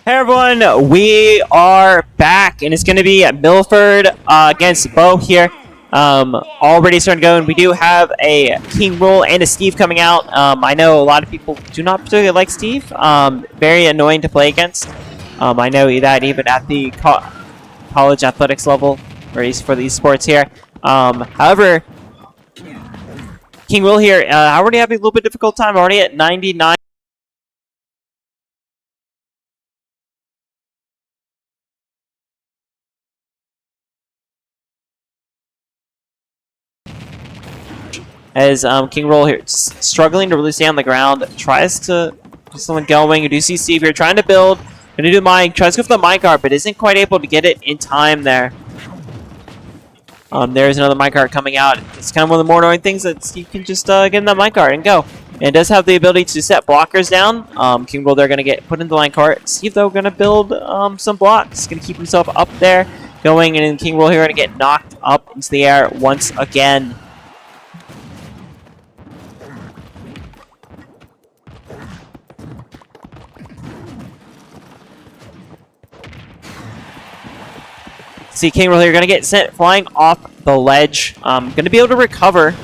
Hey everyone, we are back, and it's going to be Milford against Bo here. Already starting to go, and we do have a King Roll and a Steve coming out. I know a lot of people do not particularly like Steve. Very annoying to play against. I know that even at the college athletics level, or for these sports here. However, King Roll here, already having a little bit difficult time. Already at 99. As King Roll here, struggling to really stay on the ground, tries to get someone going. You do see Steve here trying to build, gonna do mine, tries to go for the minecart, but isn't quite able to get it in time there. There's another minecart coming out. It's kind of one of the more annoying things that Steve can just get in that minecart and go. And it does have the ability to set blockers down. King Roll, they're gonna get put into the minecart. Steve though gonna build some blocks, gonna keep himself up there, going, and then King Roll here gonna get knocked up into the air once again. See, King Roll here going to get sent flying off the ledge. Going to be able to recover.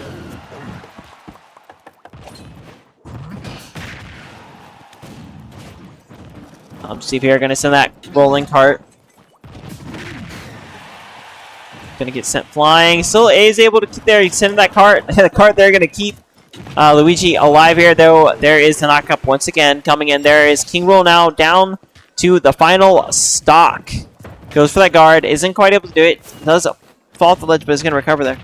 Steve here going to send that rolling cart. Going to get sent flying. Still is able to keep there. He's sending that cart. The cart there going to keep Luigi alive here, though. There is the knockup once again coming in. There is King Roll now down to the final stock. Goes for that guard, isn't quite able to do it. Does fall off the ledge, but is going to recover there.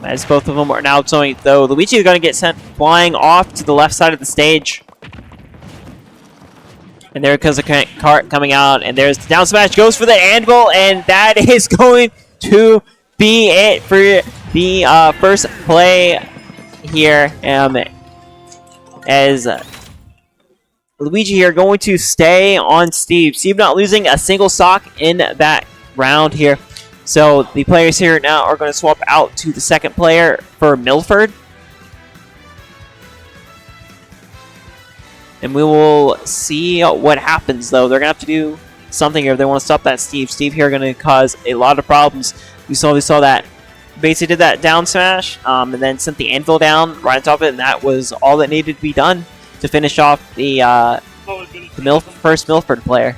As both of them are now towing, though, Luigi is going to get sent flying off to the left side of the stage. And there comes a cart coming out, and there's the down smash. Goes for the anvil, and that is going to be it for the first play here, as Luigi here going to stay on Steve. Steve not losing a single stock in that round here. So the players here now are going to swap out to the second player for Milford. And we will see what happens, though. They're going to have to do something here if they want to stop that Steve. Steve here going to cause a lot of problems. We saw that. Basically did that down smash, and then sent the anvil down right on top of it, and that was all that needed to be done to finish off the first Milford player.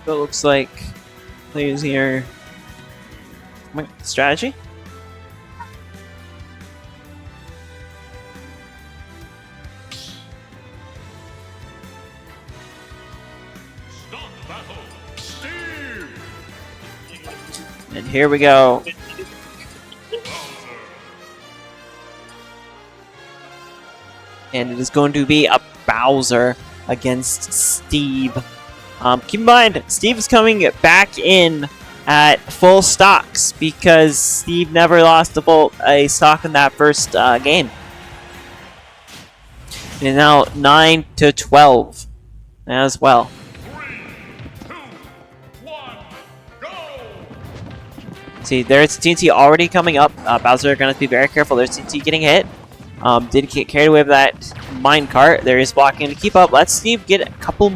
So it looks like players here. Strategy. Stop battle, Steve! And here we go. And it is going to be a Bowser against Steve. Keep in mind, Steve is coming back in at full stocks because Steve never lost a stock in that first game. And now 9-12 as well. 3, 2, 1, go! See, there's TNT already coming up. Bowser are going to be very careful. There's TNT getting hit. Did get carried away with that minecart. There is blocking to keep up. Let's Steve get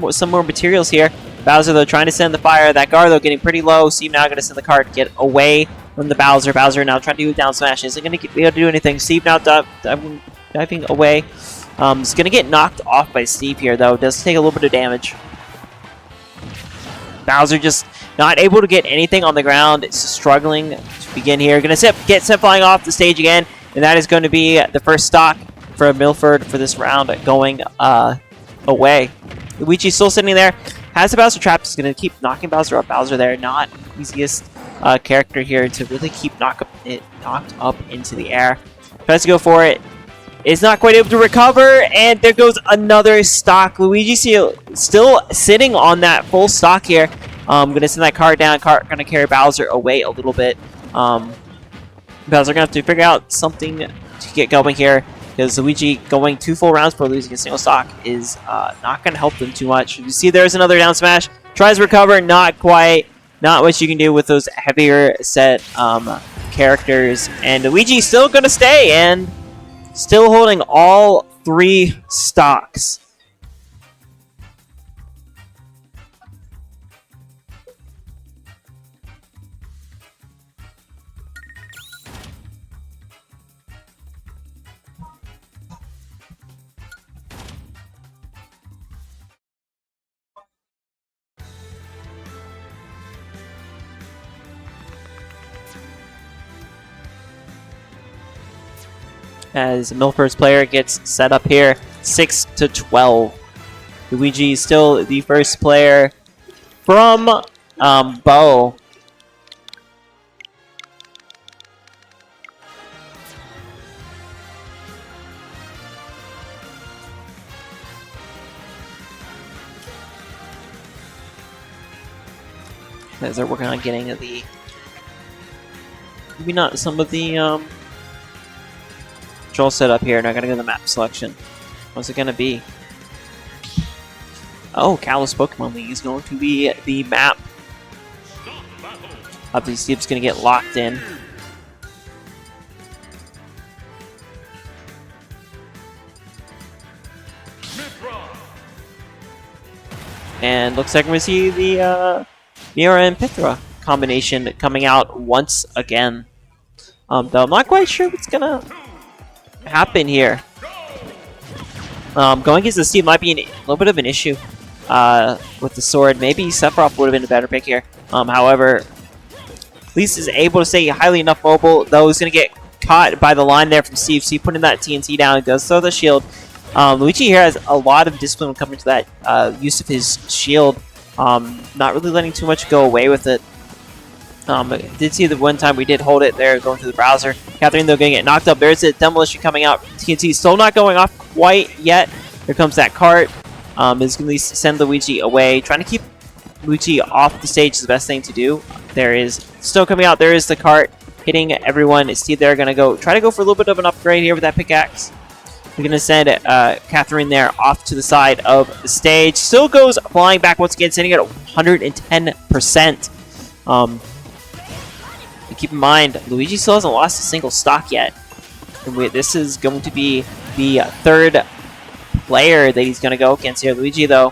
some more materials here. Bowser, though, trying to send the fire. That guard, though, getting pretty low. Steve now going to send the cart, get away from the Bowser. Bowser now trying to do a down smash. Isn't going to be able to do anything. Steve now diving away. Is going to get knocked off by Steve here, though. Does take a little bit of damage. Bowser just not able to get anything on the ground. It's struggling to begin here. Going to get sent flying off the stage again. And that is going to be the first stock for Milford for this round going away. Luigi's still sitting there. Has the Bowser trap. Is going to keep knocking Bowser up. Bowser there, not the easiest character here to really keep knocked up into the air. Tries to go for it. is not quite able to recover, and there goes another stock. Luigi still sitting on that full stock here. Gonna send that card down. Card gonna carry Bowser away a little bit. Bowser gonna have to figure out something to get going here, because Luigi going 2 full rounds for losing a single stock is not gonna help them too much. You see, there's another down smash. Tries to recover, not quite. Not much you can do with those heavier set characters, and Luigi still gonna stay and still holding all 3 stocks. As Milford's player gets set up here, 6-12. Luigi is still the first player from Bo. As they're working on getting the, maybe not some of the control set up here. Now gotta go to the map selection. What's it gonna be? Oh, Kalos Pokemon League is going to be the map. Obviously, Steve's gonna get locked in. And looks like we're gonna see the Mira and Pithra combination coming out once again. Though I'm not quite sure what's gonna happen here. Going against the Steve might be a little bit of an issue with the sword. Maybe Sephiroth would have been a better pick here. However, at least is able to stay highly enough mobile, though he's going to get caught by the line there from Steve. So putting that TNT down, he does throw the shield. Luigi here has a lot of discipline when coming to that use of his shield. Not really letting too much go away with it. I did see the one time we did hold it there going through the browser. Catherine, though, going to get knocked up. There's a demolition coming out. TNT still not going off quite yet. Here comes that cart. Is going to at least send Luigi away. Trying to keep Luigi off the stage is the best thing to do. There is still coming out. There is the cart hitting everyone. Steve there going to try to go for a little bit of an upgrade here with that pickaxe. We're going to send Catherine there off to the side of the stage. Still goes flying back once again, sitting at 110%. Keep in mind, Luigi still hasn't lost a single stock yet. And this is going to be the third player that he's going to go against here. Luigi, though,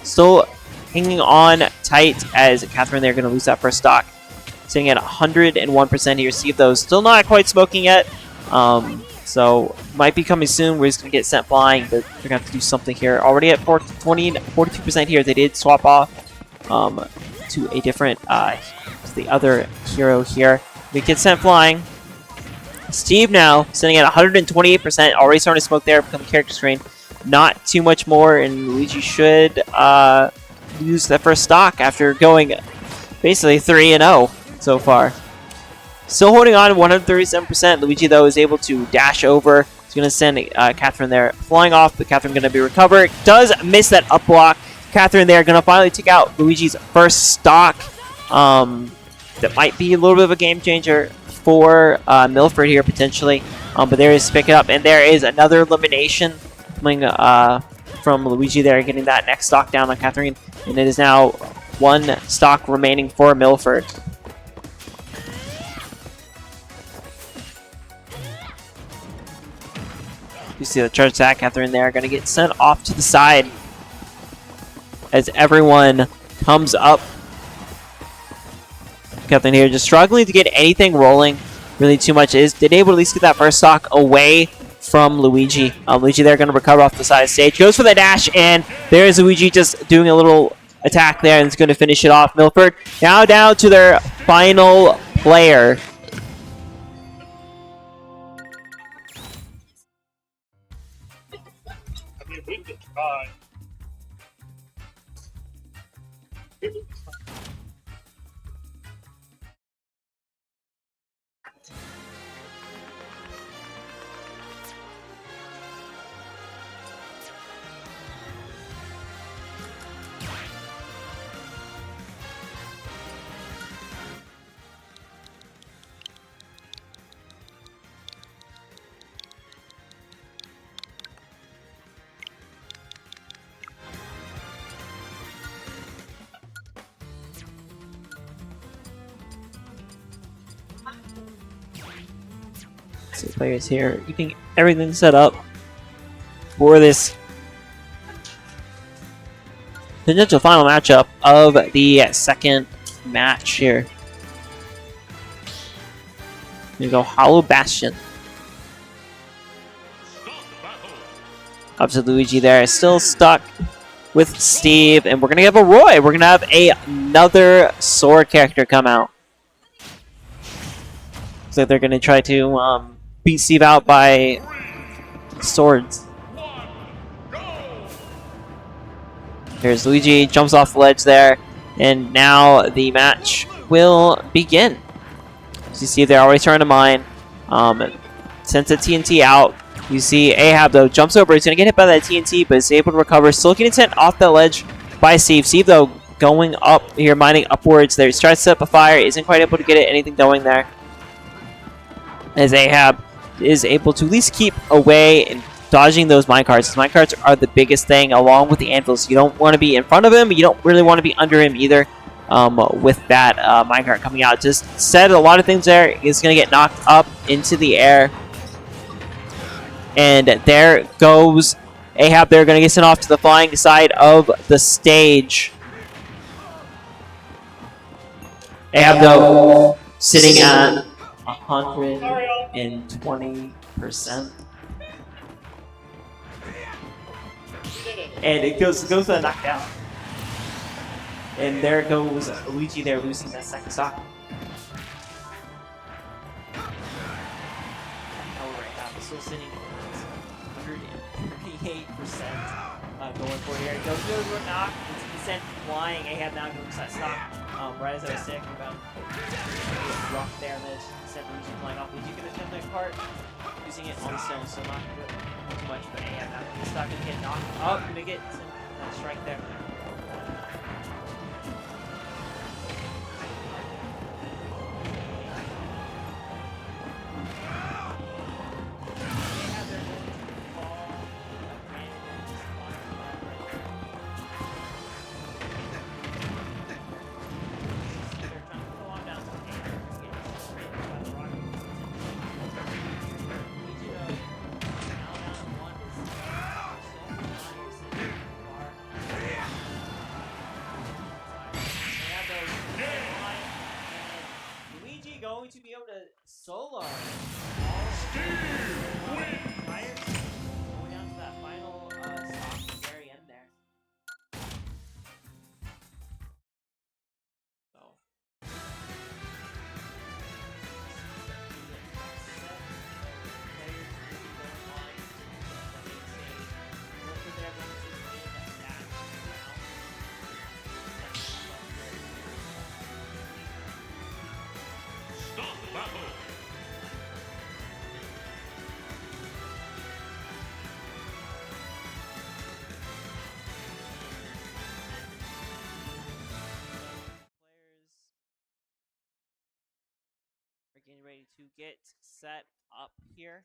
still hanging on tight as Catherine there going to lose that first stock. Sitting at 101% here. See those still not quite smoking yet. So might be coming soon where he's going to get sent flying. But they're going to have to do something here. Already at 42% here. They did swap off to a different the other hero here. We get sent flying. Steve now sitting at 128%, already starting to smoke there, become character screen. Not too much more, and Luigi should lose that first stock after going basically 3-0 so far. Still holding on 137%. Luigi, though, is able to dash over. He's going to send Catherine there flying off, but Catherine going to be recovered. Does miss that up block. Catherine there going to finally take out Luigi's first stock. That might be a little bit of a game changer for Milford here, potentially. But there is pick it up, and there is another elimination coming from Luigi there, getting that next stock down on Catherine. And it is now 1 stock remaining for Milford. You see the charge attack, Catherine there, going to get sent off to the side as everyone comes up. Catherine here just struggling to get anything rolling really too much. Did able to at least get that first stock away from Luigi. Luigi there going to recover off the side of the stage. Goes for the dash, and there's Luigi just doing a little attack there, and it's going to finish it off. Milford now down to their final player. So players here keeping everything set up for this potential final matchup of the second match here. We go Hollow Bastion. Up to Luigi there, still stuck with Steve, and we're gonna have a Roy. We're gonna have another sword character come out. So they're gonna try to beat Steve out by swords. Here's Luigi, jumps off the ledge there, and now the match will begin. As you see, they're already trying to mine. Sends a TNT out. You see Ahab, though, jumps over. He's going to get hit by that TNT, but is able to recover. Still looking intent off the ledge by Steve. Steve, though, going up here, mining upwards there. He tries to set up a fire. Isn't quite able to get anything going there. As Ahab is able to at least keep away and dodging those minecarts. Minecarts are the biggest thing, along with the anvils. You don't want to be in front of him, but you don't really want to be under him either. With that minecart coming out, just said a lot of things there. He's going to get knocked up into the air. And there goes Ahab. They're going to get sent off to the flying side of the stage. Ahab, though, sitting at 120%. And it goes to the knockdown. And there goes Luigi there, losing that second stock. Still sitting at 138% going for here. Goes to the knock. It's sent flying. Ahab now goes that stock. Right as I was saying about rock there, and then sent Luigi flying off. Luigi gonna jump that cart, using it on the stone, so not too much. But Ahab now the stock gonna get knocked up. Gonna get that strike there. Going to be able to solo Steve wins. Going down to that final stop at the very end there. So. Getting ready to get set up here.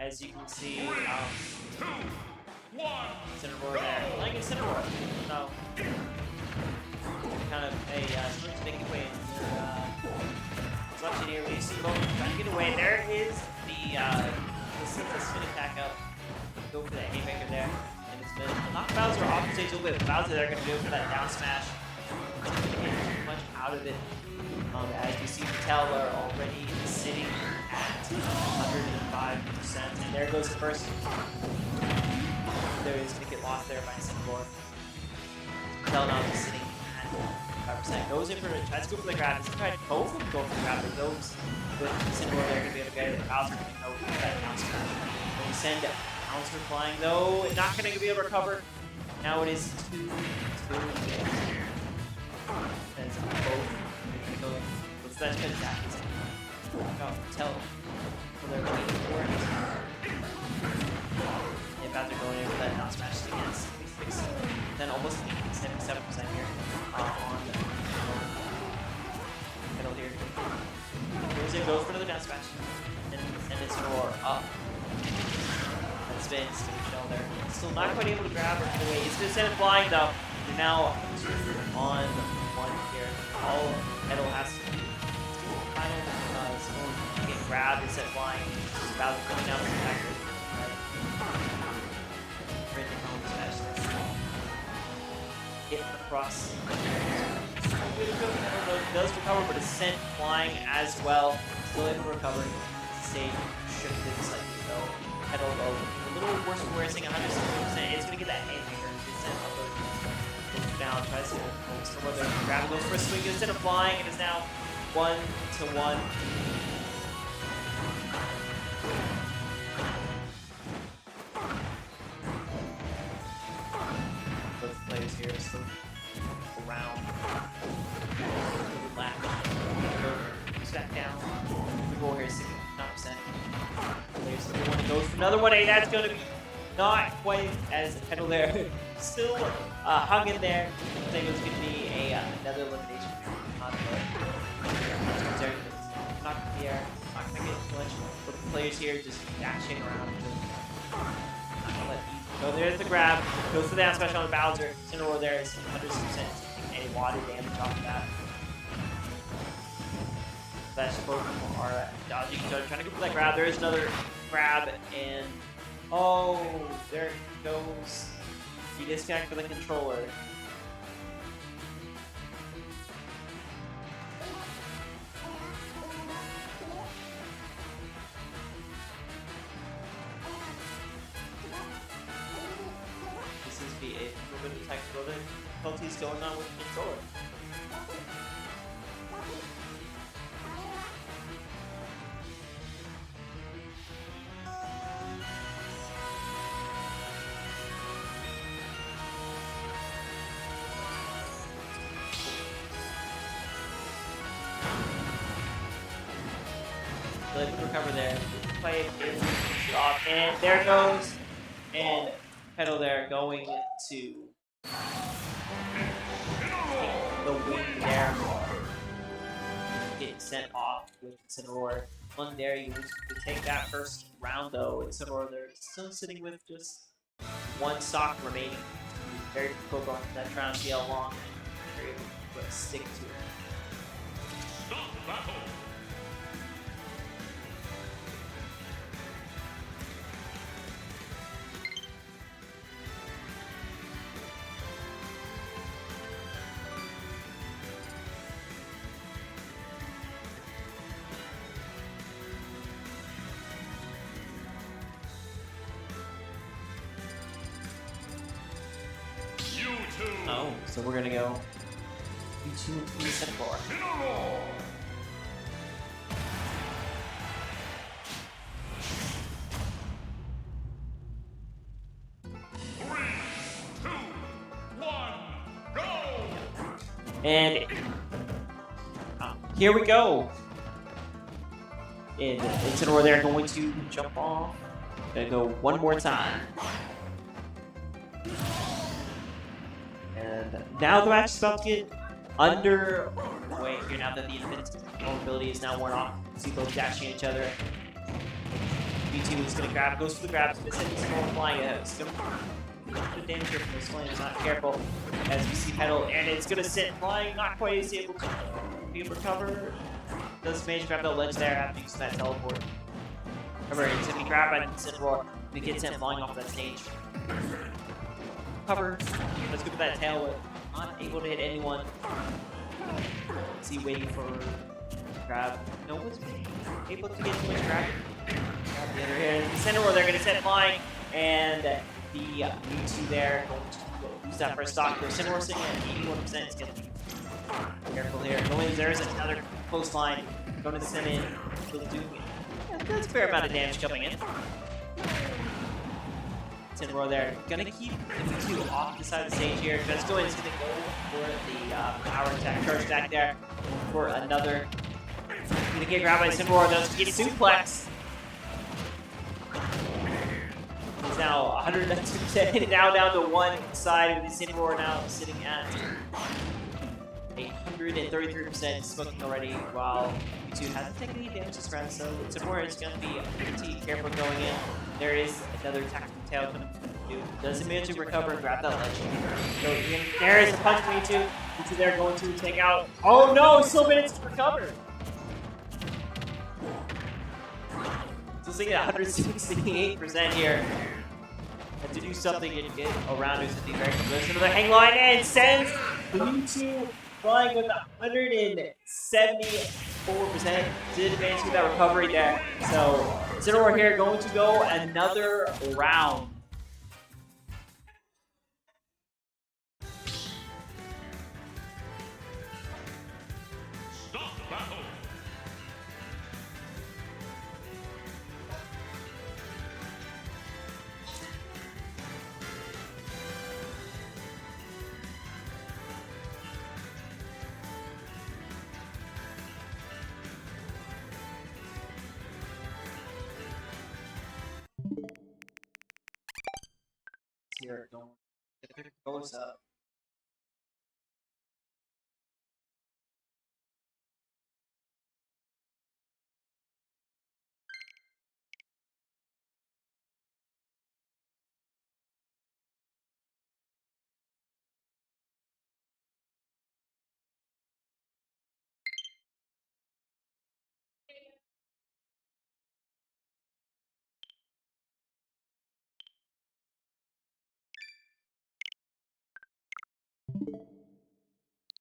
as you can see, 3, 2, 1. Cinnamoroar there. Like a Cinnamoroar. So, kind of a switch making way in selection here. We see both trying to get away. There is the spin attack up. Go for that haymaker there. And it's been knock Bowser off the stage a little bit. Bowser there going to go for that down smash. Not going to get too much out of it. As you see, Patel are already sitting at 105%. And there goes the first. There is going to get lost there by Cinnamoroar. Patel now is sitting at 5%. Goes in for tries to go for the grab. He's tried both of them go for the grab, but those with Cinnamoroar there going to be able to get it. Bowser going to go for that down smash. When we send Bowser flying though, not going to be able to recover. Now it is 2-2. As both go with that spin attack. Patel. So they're waiting for it. Yeah, Bowser going in for that down smash against 66. Then almost 77% here on the middle here. Goes for another down smash. And it's roar up. And spins to Michelle there. Still not quite able to grab or get away. He's going to send it flying though. They're now on 1 here. All Edel has to do. Final get grabbed and set flying. Bowser coming down with the attacker. Right the home smash. Hit across. Does recover, but is sent flying as well. Still able to recover. Stage shifted slightly though. Pedal low. A little worse for wearing 160%. It's gonna get that haymaker. It's sent up down. Tries to somewhere there. Grab it, goes for a swing instead of flying. It is now 1-1. Both players here still around. Back down. The goal here is 69%. There's the one that goes for another one. Hey, that's going to be not quite as Pedal there. Still hung in there. I think it was going to be another elimination. Not in the air. Not going to get much. But the players here just dashing around. So there's the grab. Goes for the down smash on Bowser. Cinnamoroar there is 100% any water damage off of that. That's both of them are dodging each other, trying to go for that grab. There is another grab, and oh, there it goes. He disconnected for the controller. This is the a little bit of technical difficulties going on with the controller. So they can recover there. Play it off, and there it goes. And Pedal there going to take the wing there. Get sent off with Cinnamoroar. One there, you lose to take that first round though. And Cinnamoroar they're still sitting with just 1 stock remaining. Very difficult going that trying to see how long they're able to stick to it. Stop battle. Oh, so we're gonna go U2 and U4. And here we go. And it's an order they're going to jump off. Gonna go one more time. And now the match is about to get underway here now that the infinite vulnerability is now worn off. See both dashing at each other. B2 is going to grab, goes for the grab, it's going to send this flying ahead. It's going to put damage here from this flame, is not careful as we see Petal, and it's going to sit flying, not quite as able to be able to recover. Does manage to grab the ledge there after using that teleport. However, he's going to be grabbed by the Incineroar and get sent flying off that stage. Cover. Let's go for that tail whip. Not able to hit anyone. Is he waiting for grab? No one's able to get too much grab. Grab the other hand. The Incineroar, they're going to set flying, and the Mewtwo there going to use that for a stock. The Incineroar sitting at 81%. It's going to be careful here. Going, there's another close line. Going to send in. That's a fair amount of damage coming in. Incineroar there. Gonna keep the Mewtwo off the side of the stage here. Just going to go for the power attack, charge attack there. For another. Gonna get grabbed by Incineroar. Does get suplex. He's now 102%. Now down to one side with the Incineroar now sitting at 133% smoking already, while Mewtwo hasn't taken any damage this round, so Incineroar is going to be pretty careful going in. There is another tactical tail coming from Mewtwo. Doesn't manage to recover and grab that ledge. So there is a punch from Mewtwo. Mewtwo there going to take out. Oh no, still managed to recover. So sitting at 168% here. Have to do something and get around who's in the very close. Another hang line and sends Mewtwo flying with 174%. Did advance with that recovery there. So Incineroar here going to go another round. Stop battle. Here, don't get the controllers up.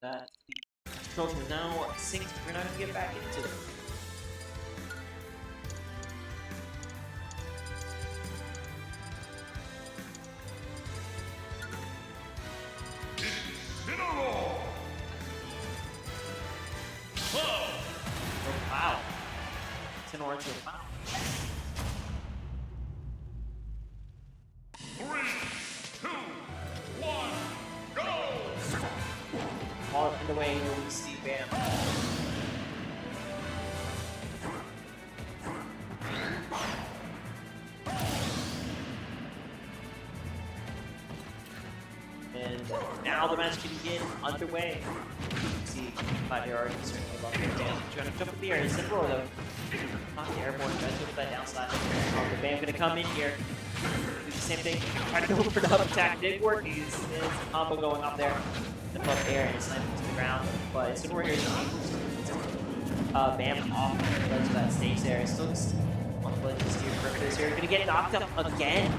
That the controls are now synced. We're not going to get back into it. Incineroar. Oh, wow. Incineroar to a foul. 3, 2, 1, go! All in the way, we see Bam. And now the match can get underway. See, 5-year already certainly above the damage. Trying to jump in the air. Incineroar though. Not the airborne, tries to put that down slash. The Bam gonna come in here. Do the same thing. Try to go for the up attack. Didn't work. There's a combo going up there. Up air and slam it to the ground, but Incineroar here is able to Bam off the ledge of that stage there. It's still just on the ledge of this here. Purpose here. Gonna get knocked up again.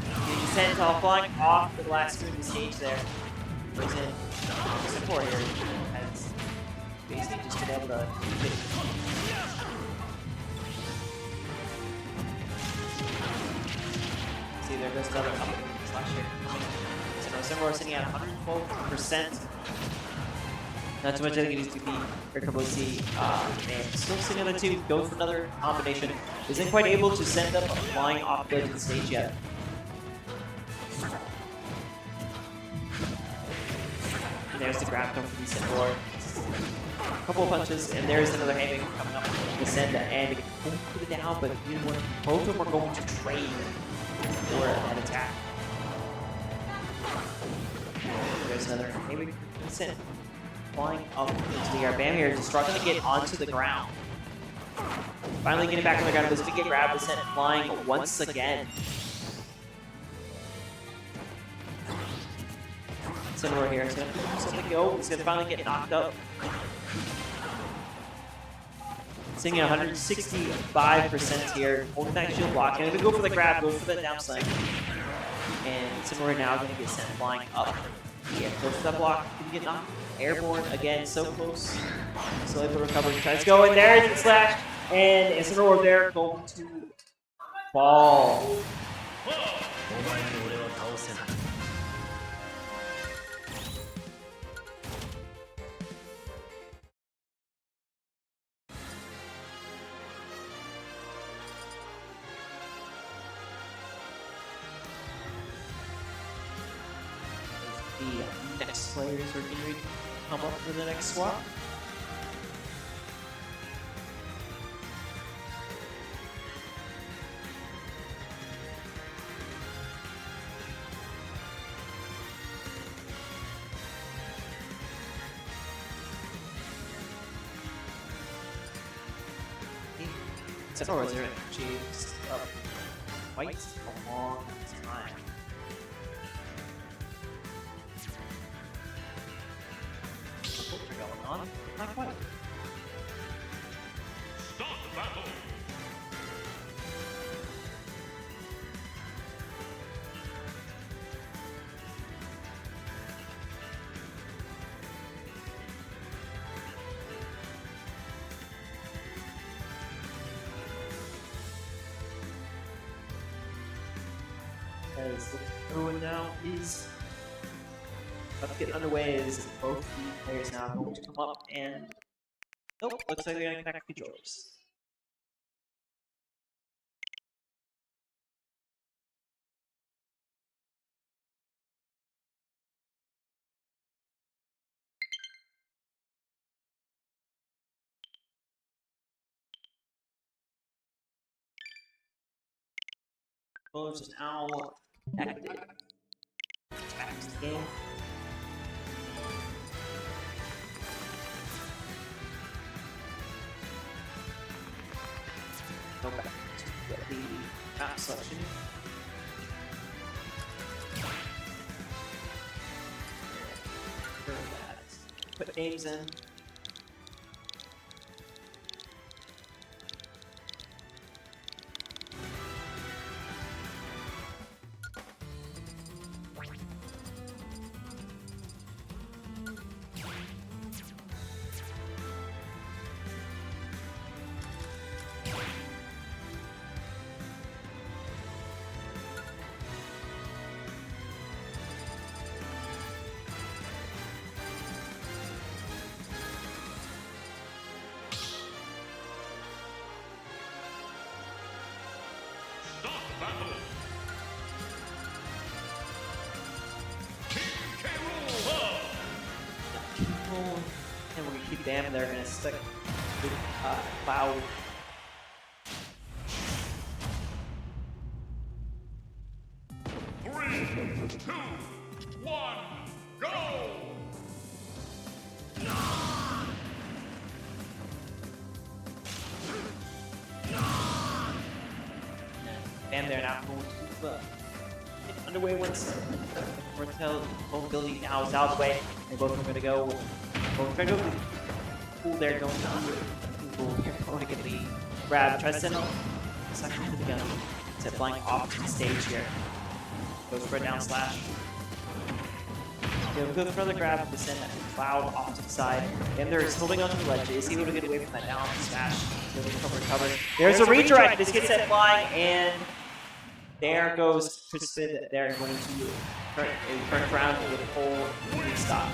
Getting sent off, flying off the last screen of the stage there. Goes in. Incineroar here has basically just been able to get. See, there goes another up slash here. Incineroar sitting at 112%. Not too much, I think it needs to be very comfortable to see. And still sitting on the 2, goes for another combination. Isn't quite able to send up flying off the edge of the stage yet. And there's the grab coming from the Incineroar. A couple of punches, and there's another haymaker coming up to send and put it down, but both of them are going to trade for an attack. There's another haymaker sent flying up into the air. Bam here is struggling to get onto the ground. Finally getting back on the ground. This big grab is sent flying once again. Similar here. He's going to do something go. He's going to finally get knocked up. Sitting at 165% here. Holding that shield block. And going to go for the grab. Go for the down slam. And Similar now going to get sent flying up. Yeah, close to that block. Didn't get knocked. Airborne again. So close. So able to recover. Tries to go in there. It's the slash. And Isidore there going to fall. The next players are getting ready to come up for the next swap. Sentinel Roser actually up quite a long time. What's going on? Not quite. Start the battle. As the throw now is about to get underway as both the players now going to come up and nope, looks like they're gonna connect controllers. Controllers are now active. Back to the game. Go back to get the map selection. Put names in. Start the battle. King K. Rool. And we're gonna keep them. They're gonna stick with Cloud. Three, two, one, go! And they're not going to get underway once Martel mobility now is out of the way. They both are going to go. Both trying to go cool there, going to get the grab. Tries to send a second into the gun. Instead flying off to the stage here. Goes for a down slash. Go for another grab to send Cloud off to the side. And they're holding onto the ledge. Is able to get away from that down smash. Recover. There's a redirect. This gets sent flying, and there goes Crispin. They're going to turn around with a full stop.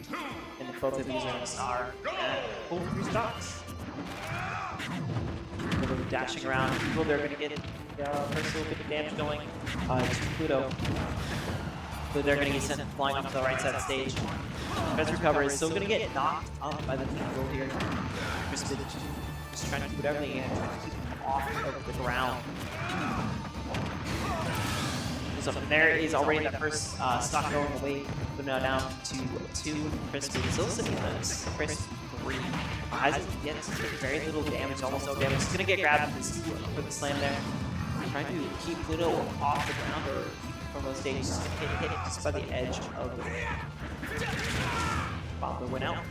And then both of these are full 3 stocks. They're dashing around. People, they're going to get first little bit of damage going. It's Pluto. So they're going to get sent flying off to the right side of the stage. Best recover is still going to get knocked up by the people here. Just trying to do whatever they can to keep them off of the ground. So from there is already that first stock going away, but now down to 2. Crispy still sitting on this. Chris 3. Isaac gets very little damage, almost no damage. He's going to get grabbed with the slam there. Trying to keep Pluto off the ground or from those stages. Hit just by the edge of the Bomber went out.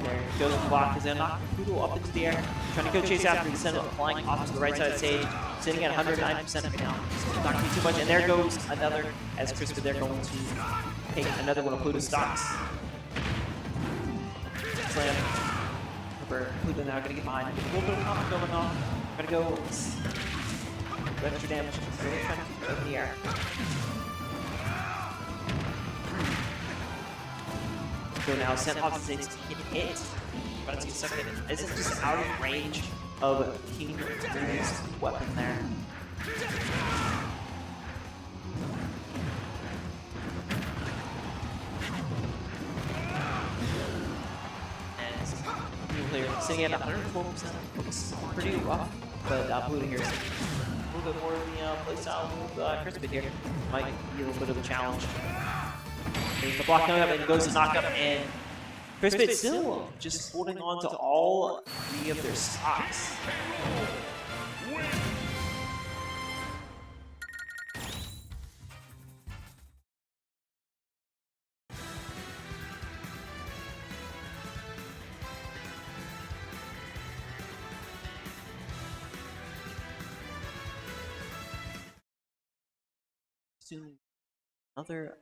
There goes the block. He's going to knock Pluto up into the air. Trying to go chase after. He's sending it flying off to the right side of the stage. Sitting at 109% right now. Not going to be too much. And there goes another, as Crispy, they're going to take another one of Pluto's stocks. Slam. Pluto now going to get behind. A little bit of combo going on. Going to go extra damage. Really trying to keep it in the air. So now sent off the stage to get hit. But it's stuck in it. This is just out of range of King Ruby's weapon there. And player sitting at 104%. Looks pretty rough, but Pluto here is a little bit more of the playstyle with Crispy here. Might be a little bit of a challenge. There's the block coming up and goes to knock up, and Crispy still just holding on to all 3 of their stocks. Soon, another.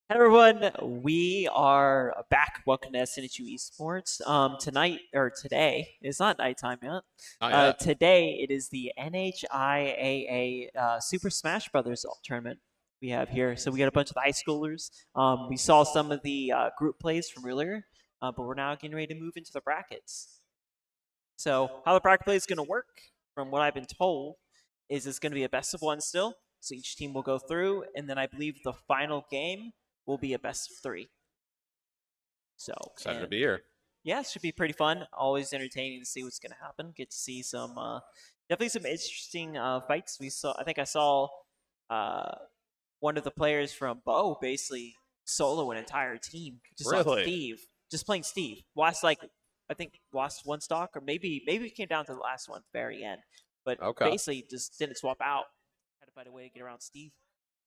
Hey everyone, we are back. Welcome to SNHU Esports. Tonight or today, it's not nighttime yet. Not yet. Today it is the NHIAA Super Smash Brothers tournament we have here. So we got a bunch of high schoolers. We saw some of the group plays from earlier, but we're now getting ready to move into the brackets. So how the bracket play is going to work, from what I've been told, is it's going to be a best of one still. So each team will go through, and then I believe the final game will be a best of three. So Excited to be here. Yeah, it should be pretty fun. Always entertaining to see what's going to happen. Get to see some definitely some interesting fights. I think I saw one of the players from Bo basically solo an entire team just on Really? Steve, just playing Steve. I think lost one stock, or maybe it came down to the last one, very end. But Okay. basically just didn't swap out. Had to find a way to get around Steve.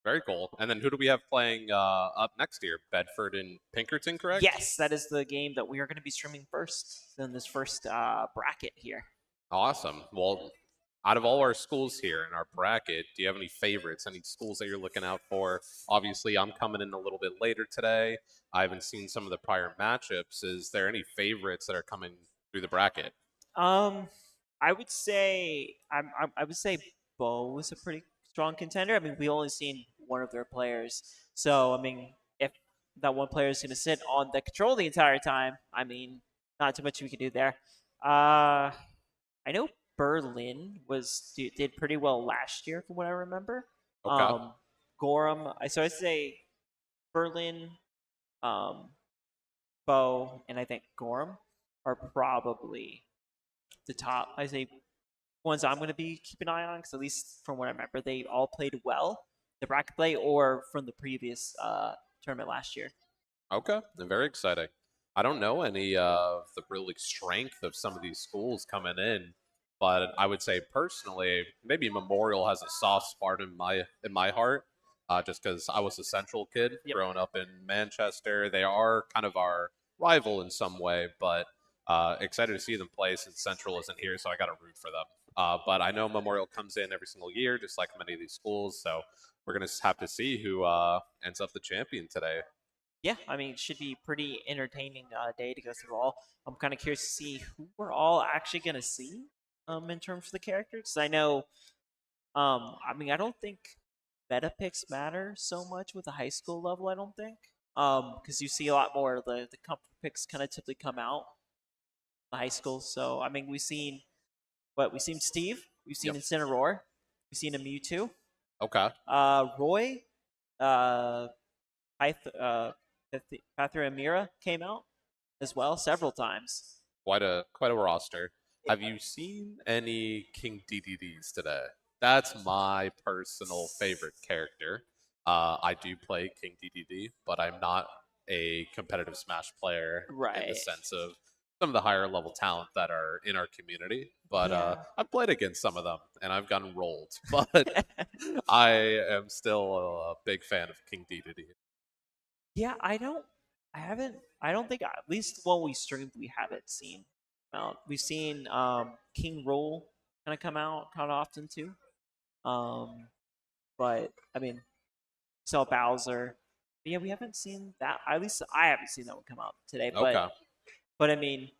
Very cool. And then who do we have playing up next year? Bedford and Pinkerton, correct? Yes, that is the game that we are going to be streaming first in this first bracket here. Awesome. Well, out of all our schools here in our bracket, do you have any favorites? Any schools that you're looking out for? Obviously, I'm coming in a little bit later today. I haven't seen some of the prior matchups. Is there any favorites that are coming through the bracket? I would say I would say Bo is a pretty strong contender. I mean, we only seen one of their players, so I mean, if that one player is going to sit on the control the entire time, I mean, not too much we can do there. I know Berlin did pretty well last year, from what I remember. Okay. Gorham. So I'd say Berlin, Bo, and I think Gorham are probably the top. I say ones I'm going to be keeping an eye on, because at least from what I remember, they all played well the bracket play or from the previous tournament last year. Okay. Very exciting. I don't know any of the really strength of some of these schools coming in, but I would say personally, maybe Memorial has a soft spot in my heart, just because I was a Central kid growing up in Manchester. They are kind of our rival in some way, but excited to see them play since Central isn't here, so I got to root for them. But I know Memorial comes in every single year, just like many of these schools, so we're going to have to see who ends up the champion today. Yeah, I mean, it should be pretty entertaining day to go through all. I'm kind of curious to see who we're all actually going to see in terms of the characters. I know, I mean, I don't think meta picks matter so much with the high school level, I don't think. Because you see a lot more of the comfort picks kind of typically come out in the high school. So, I mean, we've seen Steve, we've seen Incineroar, we've seen a Mewtwo. Okay. Roy, Pathra and Mira came out as well several times. Quite a roster. Have you seen any King DDDs today? That's my personal favorite character. I do play King DDD, but I'm not a competitive Smash player in the sense of some of the higher level talent that are in our community. But I've played against some of them, and I've gotten rolled. But I am still a big fan of King DDD. Yeah, I don't think, at least when we streamed, we haven't seen. We've seen King Roll kind of come out kind of often too. But I mean, saw Bowser. But yeah, we haven't seen that. At least I haven't seen that one come out today. But I mean,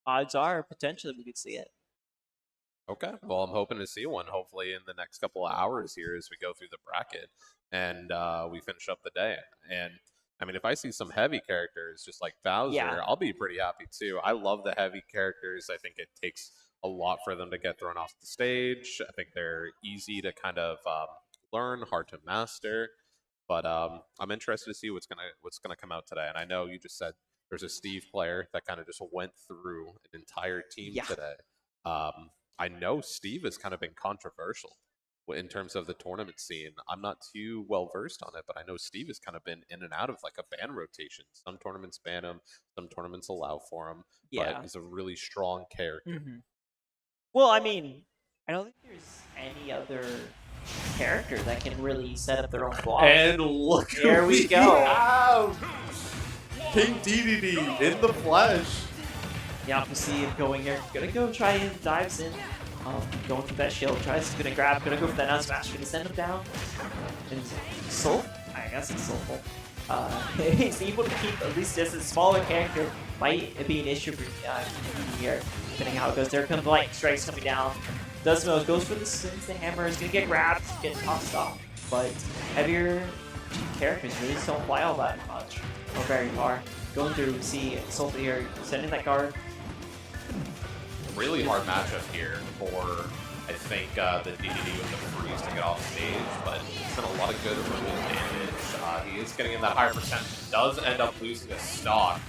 odds are potentially we could see it. Okay. Well, I'm hoping to see one hopefully in the next couple of hours here as we go through the bracket and we finish up the day. And I mean, if I see some heavy characters just like Bowser, I'll be pretty happy too. I love the heavy characters. I think it takes a lot for them to get thrown off the stage. I think they're easy to kind of learn, hard to master. But I'm interested to see what's gonna come out today. And I know you just said there's a Steve player that kind of just went through an entire team today. I know Steve has kind of been controversial in terms of the tournament scene. I'm not too well versed on it, but I know Steve has kind of been in and out of like a ban rotation. Some tournaments ban him, some tournaments allow for him. But he's a really strong character. Mm-hmm. Well, I mean, I don't think there's any other character that can really set up their own block. And look, there we go. King DDD in the flesh. Yeah, we see him going here. Gonna go try and dives in. Going for that shield. Gonna go for that out smash. Gonna send him down. And soul? I guess it's soulful. is able to keep at least just a smaller character might be an issue for here, depending on how it goes. There comes the lightning strikes coming down. Does know goes for the spins. The hammer is gonna get grabbed, get tossed off, but heavier characters really just don't fly all that much or very far. Going through, see Sulfur here sending that guard. Really hard matchup here for, I think, the DDD with the freeze to get off stage, but he's done a lot of good running damage. He is getting in that higher percent, does end up losing a stock,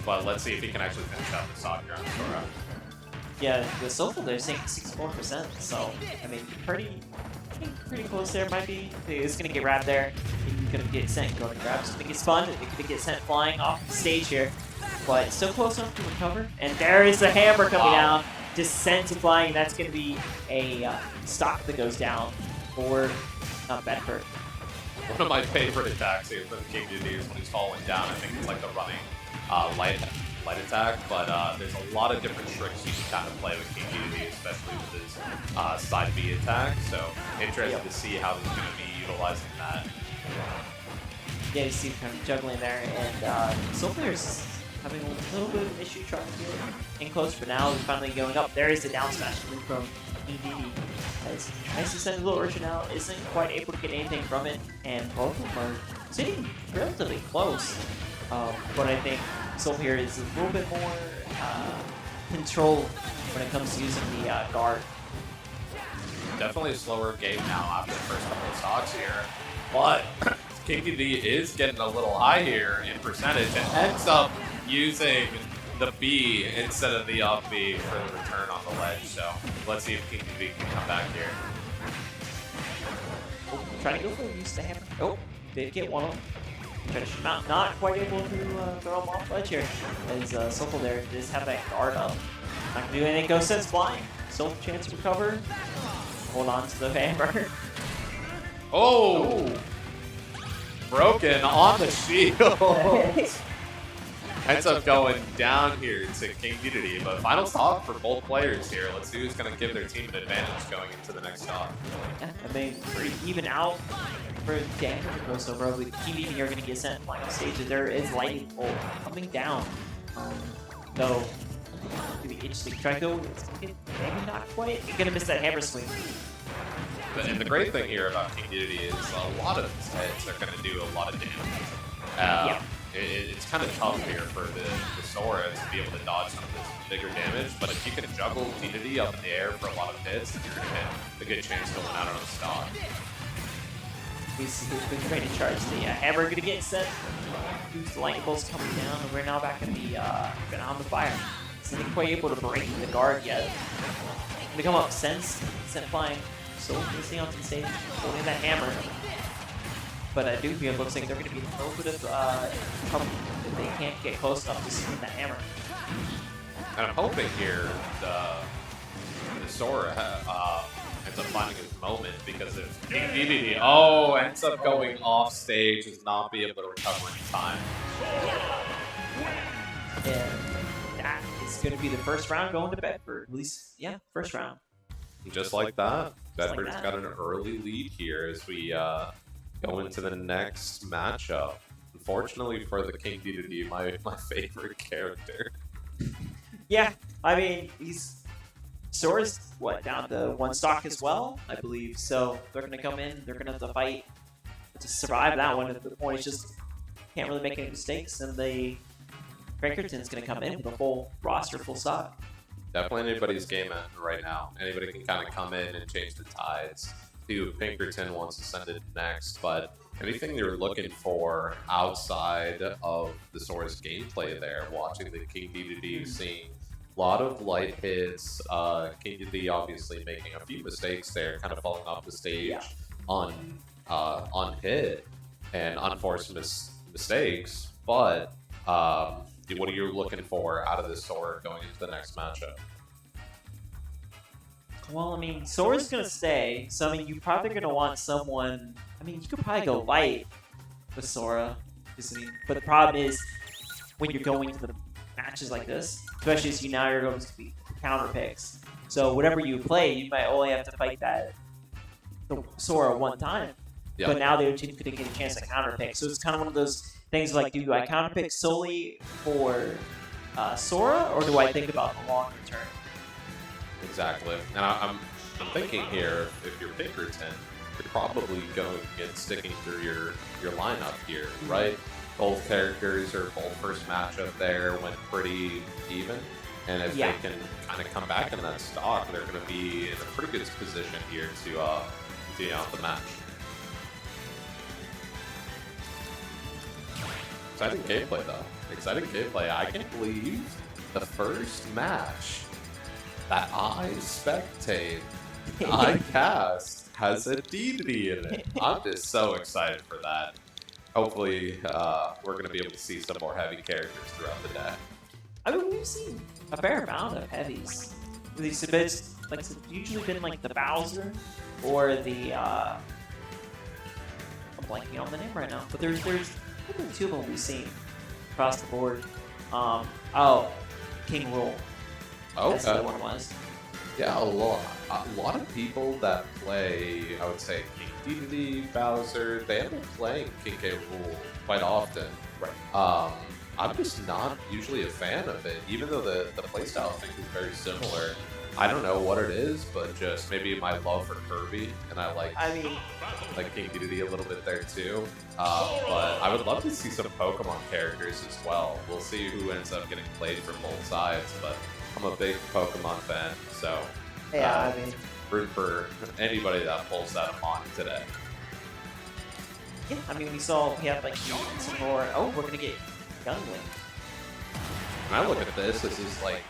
but let's see if he can actually finish out the stock here on Sora. Yeah, the Sulfur they're saying 64%, so I mean pretty close there. Might be it's gonna get wrapped there. He's gonna get sent, going to grab. It's gonna get spun. It's gonna get sent flying off the stage here, but still close enough to recover. And there is the hammer coming down, just sent to flying. That's gonna be a stock that goes down for Bedford. One of my favorite attacks here from King Duty is when he's falling down. I think it's like the running light attack, but there's a lot of different tricks you can kind of play with King Duty, especially with his side B attack. So interested to see how he's going to be utilizing that. Yeah, you see him kind of juggling there, and Sulfur's having a little bit of an issue trying to get in close, but now he's finally going up. There is the down smash coming from EDD. As tries to send a little urchin out, isn't quite able to get anything from it, and both of them are sitting relatively close. But I think Sulfur here is a little bit more controlled when it comes to using the guard. Definitely a slower game now after the first couple of stocks here, but KPD is getting a little high here in percentage and ends up using the B instead of the up B for the return on the ledge. So let's see if KPD can come back here. Oh, trying to go for the use the hammer. Oh, did get one of them. Try to shoot him out. Not quite able to throw him off ledge here. As Sulfur there does have that guard up. Not gonna do anything. Ghost sends flying. Still a chance to recover. Hold on to the hammer. Oh! Broken on the shield. Ends up going down here to King Unity, but final stop for both players here. Let's see who's going to give their team an advantage going into the next stop. Yeah, I mean, pretty even out for damage to crossover. With King Unity here going to get sent flying on stage. There is lightning bolt coming down. Though, the interesting Trico, maybe not quite. You're going to miss that hammer swing. And the great thing here about King Unity is a lot of his hits are going to do a lot of damage. It's kind of tough here for the Sora to be able to dodge some of this bigger damage, but if you can juggle Unity up in the air for a lot of hits, then you're going to get a good chance to win out on the stock. He's been ready to charge the hammer, going to get set. Use the lightning bolts coming down, and we're now back in the on the fire. So not quite able to break the guard yet. Gonna come up, sent flying. So stay onto the stage, holding that hammer. But I do feel it looks like they're going to be a little bit of trouble if they can't get close enough to swing that hammer. And I'm hoping here the Sora ends up finding his moment, because if King DDD ends up going off stage, does not be able to recover in time. And that is going to be the first round going to Bedford. At least, yeah, first round. Just like that, Bedford's got an early lead here as we go into the next matchup. Unfortunately for the King DDD, my favorite character. Yeah, I mean, Sora's, down to one stock as well, I believe. So they're going to come in, they're going to have to fight to survive that one. At the point, it's just can't really make any mistakes, and the Pinkerton's going to come in with a full roster, full stock. Definitely anybody's game right now. Anybody can kind of come in and change the tides. See who Pinkerton wants to send it next, but anything you're looking for outside of the Sora's gameplay there, watching the King DDD, seeing a lot of light hits, King DDD obviously making a few mistakes there, kind of falling off the stage on hit and unforced mistakes, but what are you looking for out of this Sora going into the next matchup? Well, I mean, Sora's going to stay, so I mean, you're probably going to want someone... I mean, you could probably go light with Sora, but the problem is, when you're going to the matches like this, especially as now you're going to be counter picks, so whatever you play, you might only have to fight the Sora one time. Yeah. but now the other team's going to get a chance to counterpick. So it's kind of one of those things like, do I counterpick solely for Sora, or do I think about the longer term? Exactly. And I'm thinking here, if you're Pinkerton, you're probably going against sticking through your lineup here, right? Both characters or both first matchup there went pretty even. And if they can kind of come back in that stock, they're going to be in a pretty good position here to continue out the match. Exciting gameplay, though. Exciting gameplay. I can't believe the first match that I spectate, I cast, has a DD in it. I'm just so excited for that. Hopefully, we're going to be able to see some more heavy characters throughout the day. I mean, we've seen a fair amount of heavies. These bits, like, it's usually been like the Bowser or the I'm blanking on the name right now, but there's two of them we've seen across the board. King Roll. Okay. That's the one it was. Yeah, a lot of people that play, I would say, King Dedede, Bowser, they end up playing King K. Rool quite often. Right. I'm just not usually a fan of it, even though the playstyle I think is very similar. I don't know what it is, but just maybe my love for Kirby, and I like King Dedede a little bit there too. But I would love to see some Pokemon characters as well. We'll see who ends up getting played for both sides, but I'm a big Pokemon fan, so Yeah, I mean, root for anybody that pulls that on today. yeah, I mean, we have like some more. Oh, we're gonna get Gunwing. When I look at this is like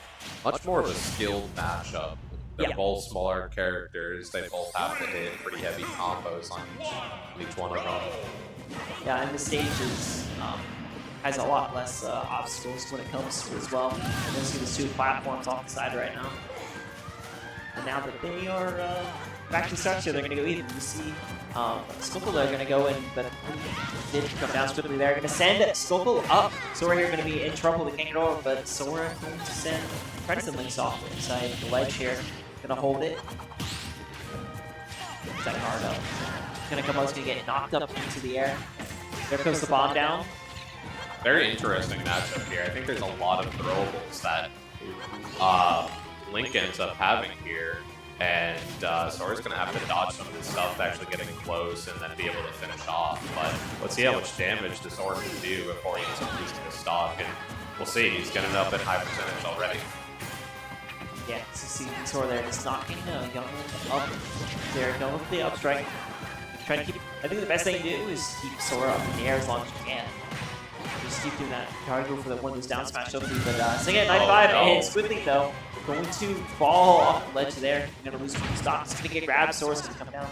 much more of a skilled matchup. They're both smaller characters. They both have to hit pretty heavy combos on each one of them. Yeah, and the stage has a lot less obstacles when it comes to it as well. And you'll see the two platforms off the side right now. And now that they are back to structure, they're going to go even. You see Skullful, they're going to go in, but did come down swiftly. They're going to send Skullful up. Sora here going to be in trouble. They can't get over, but Sora going to send Crimson Links off inside the ledge here. Going to hold it. Is that hard up? Going to come out, it's going to get knocked up into the air. There goes the bomb down. Very interesting matchup here. I think there's a lot of throwables that Link ends up having here. And Sora's going to have to dodge some of this stuff, actually getting close and then be able to finish off. But let's see how much damage the Sora can do before he ends up losing the stock. And we'll see. He's getting up at high percentage already. Yeah, so see Sora there just knocking Youngling up. There, going with the up strike. Trying to keep. I think the best thing to do is keep Sora up in the air as long as you can. Just keep doing that. Try to go for one of those down smash hopefully. But Sing at 95 and Squidly though. Going to fall off the ledge there. Going to lose some stock. It's going to get grabbed. Sora's going to come down.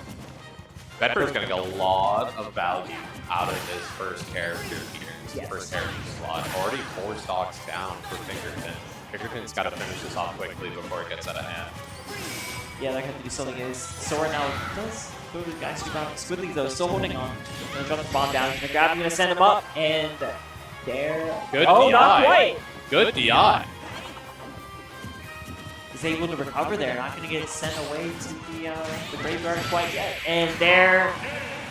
Bedford's going to get a lot of value out of this first character here. This first character slot. Already 4 stocks down for Pinkerton. Pinkerton's got to finish this off quickly before it gets out of hand. Yeah, they're going to have to do something. Is Sora now does go to the guys who got Squidly though, still holding on. Going to drop the bomb down. Going to grab him. Going to send him up. And there. Good oh, DI. not quite. Good DI. Is able to recover there, not going to get sent away to the graveyard quite yet. And there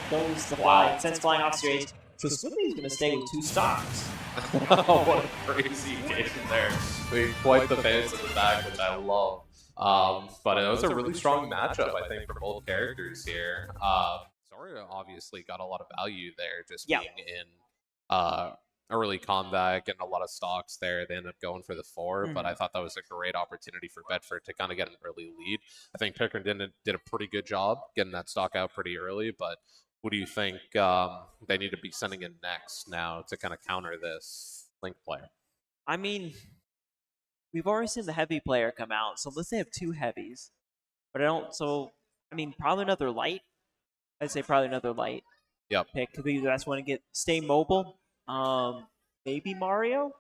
goes the fly, sends flying off stage. So Swiftly's going to stay with 2 stocks. What a crazy game there. We quite the fans in the back, which I love. But it was a really strong matchup, I think, for both characters here. Sora obviously got a lot of value there, just being in early combat, getting a lot of stocks there. They ended up going for the 4, but I thought that was a great opportunity for Bedford to kind of get an early lead. I think Pinkerton did a pretty good job getting that stock out pretty early, but who do you think they need to be sending in next now to kind of counter this Link player? I mean, we've already seen the heavy player come out, so let's say I have 2 heavies. But I mean, probably another light. I'd say probably another light. Yep. Pick could be the best one to stay mobile. Maybe Mario?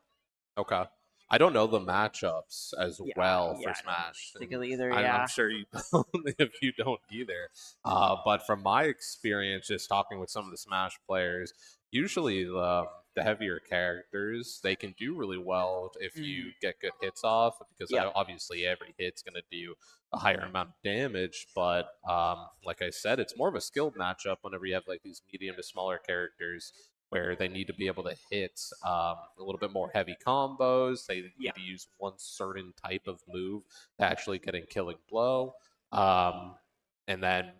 Okay. I don't know the matchups as well for Smash. Particularly either, I'm sure you don't if you don't either. But from my experience, just talking with some of the Smash players, usually the heavier characters, they can do really well if you get good hits off, because Yeah. obviously every hit's going to do a higher amount of damage. But like I said, it's more of a skilled matchup whenever you have like these medium to smaller characters where they need to be able to hit a little bit more heavy combos. They need to use one certain type of move to actually get a killing blow. And then,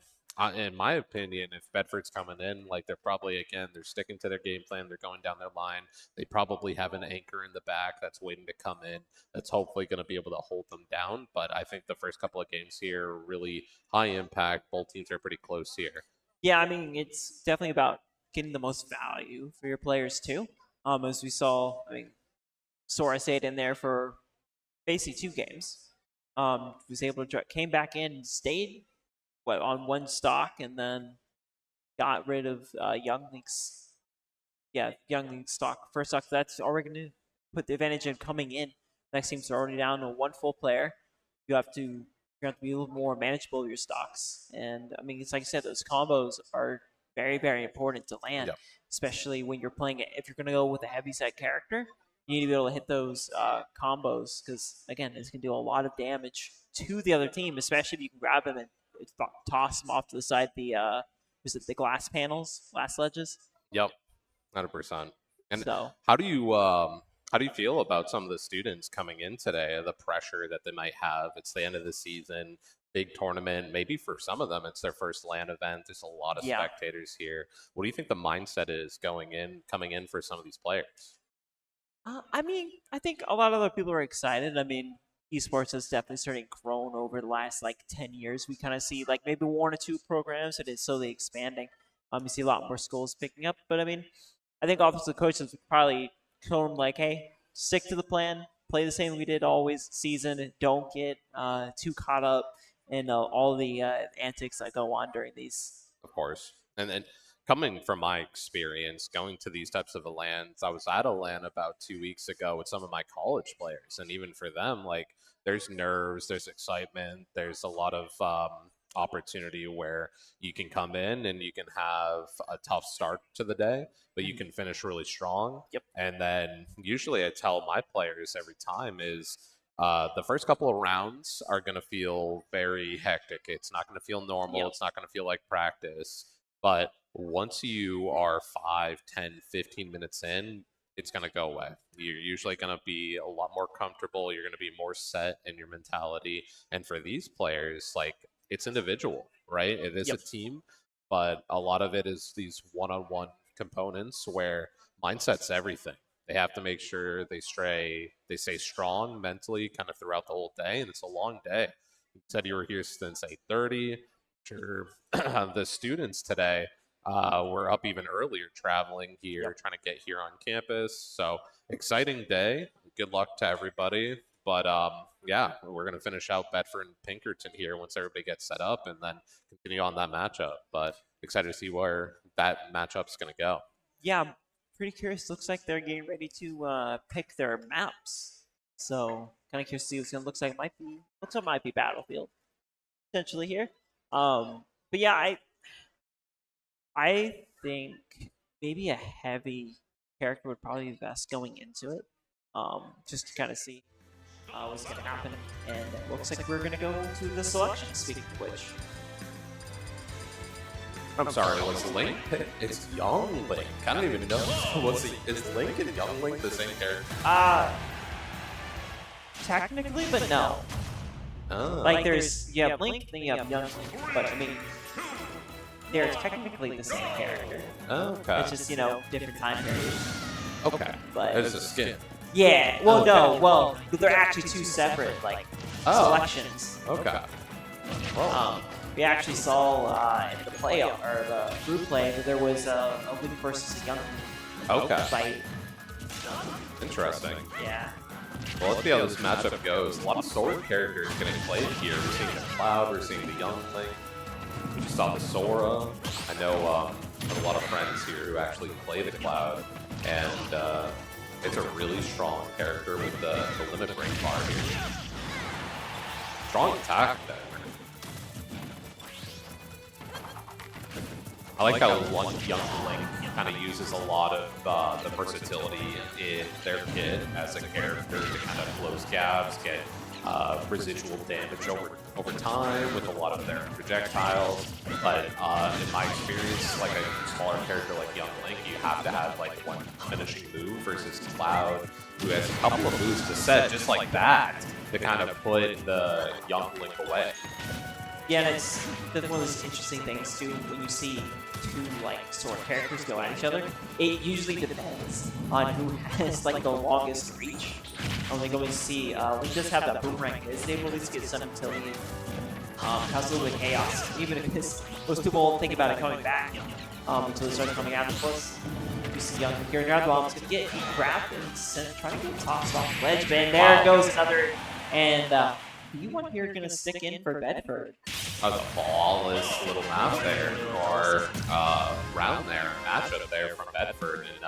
in my opinion, if Bedford's coming in, like they're sticking to their game plan. They're going down their line. They probably have an anchor in the back that's waiting to come in. That's hopefully going to be able to hold them down. But I think the first couple of games here are really high impact. Both teams are pretty close here. Yeah, I mean, it's definitely about getting the most value for your players too. As we saw, I mean, Sora stayed in there for basically 2 games. Was able to came back in and stayed on 1 stock, and then got rid of Youngling's Youngling stock first stock. So that's already going to put the advantage in coming in. Next team's already down to 1 full player. You have to be a little more manageable with your stocks. And I mean, it's like I said, those combos are very, very important to land, especially when you're playing it. If you're going to go with a heavy set character, you need to be able to hit those combos, because again, this can do a lot of damage to the other team, especially if you can grab them and toss them off to the side. The glass panels, glass ledges. Yep, 100%. And so, how do you feel about some of the students coming in today? The pressure that they might have. It's the end of the season, big tournament. Maybe for some of them, it's their first LAN event. There's a lot of spectators here. What do you think the mindset is coming in for some of these players? I mean, I think a lot of other people are excited. I mean, esports has definitely started grown over the last like 10 years. We kind of see like maybe 1 or 2 programs that is slowly expanding. You see a lot more schools picking up. But I mean, I think offensive coaches would probably tell them like, hey, stick to the plan, play the same we did always season. Don't get too caught up in all the antics that go on during these. Of course. And then coming from my experience going to these types of LANs, I was at a LAN about 2 weeks ago with some of my college players. And even for them, like there's nerves, there's excitement, there's a lot of opportunity where you can come in and you can have a tough start to the day, but you can finish really strong. And then usually I tell my players every time is the first couple of rounds are going to feel very hectic. It's not going to feel normal. It's not going to feel like practice. But once you are 5, 10, 15 minutes in, it's going to go away. You're usually going to be a lot more comfortable. You're going to be more set in your mentality. And for these players, like it's individual, right? It is a team, but a lot of it is these one-on-one components where mindset's everything. They have to make sure they stay strong mentally kind of throughout the whole day. And it's a long day. You said you were here since 8:30. Sure. The students today were up even earlier traveling here, trying to get here on campus. So exciting day. Good luck to everybody. But yeah, we're going to finish out Bedford and Pinkerton here once everybody gets set up and then continue on that matchup. But excited to see where that matchup's going to go. Yeah, I'm pretty curious. Looks like they're getting ready to pick their maps. So kind of curious to see what's going to look like. Looks like it might be Battlefield potentially here. But yeah, I think maybe a heavy character would probably be best going into it. Just to kind of see what's going to happen. And it looks like we're going to go to the selection, speaking of which. I'm sorry, was Link? It's Young Link. I don't even know. Is Link and Young Link the same character? Technically, but no. Oh. Like you have Link, then you have Young Link. But I mean, they're technically the same character. Okay. It's just, different time periods. Okay. But it's a skin. Yeah, well, no, well, they're actually 2 separate, selections. Okay. Well. We actually saw in the playoff, or the group play, that there was a Link versus a Young fight. Interesting. Yeah. Well, let's see how this matchup goes. A lot of sword characters getting played here. We're seeing the Cloud, we're seeing the Young Link. We just saw the Sora. I know I have a lot of friends here who actually play the Cloud, and it's a really strong character with the limit break bar here. Strong attack, though. I like how one Young Link kind of uses a lot of the versatility in their kit as a character to kind of close gaps, get residual damage over time with a lot of their projectiles. But in my experience, like a smaller character like Young Link, you have to have like one finishing move versus Cloud, who has a couple of moves to set just like that to kind of put the Young Link away. Yeah, and it's one of those interesting things too when you see two like sort of characters go at each other. It usually depends on who has like the longest reach. Like always see, we just have that boomerang. Is able to get some utility, cause a little bit of chaos. Even if most people won't think about it coming back until they start coming after us. You see Young here, grab the bomb. It's gonna get grabbed and try to get tossed off the ledge. And there goes another. And you one here gonna stick in for Bedford. A flawless little map there, or round there, matchup there from Bedford and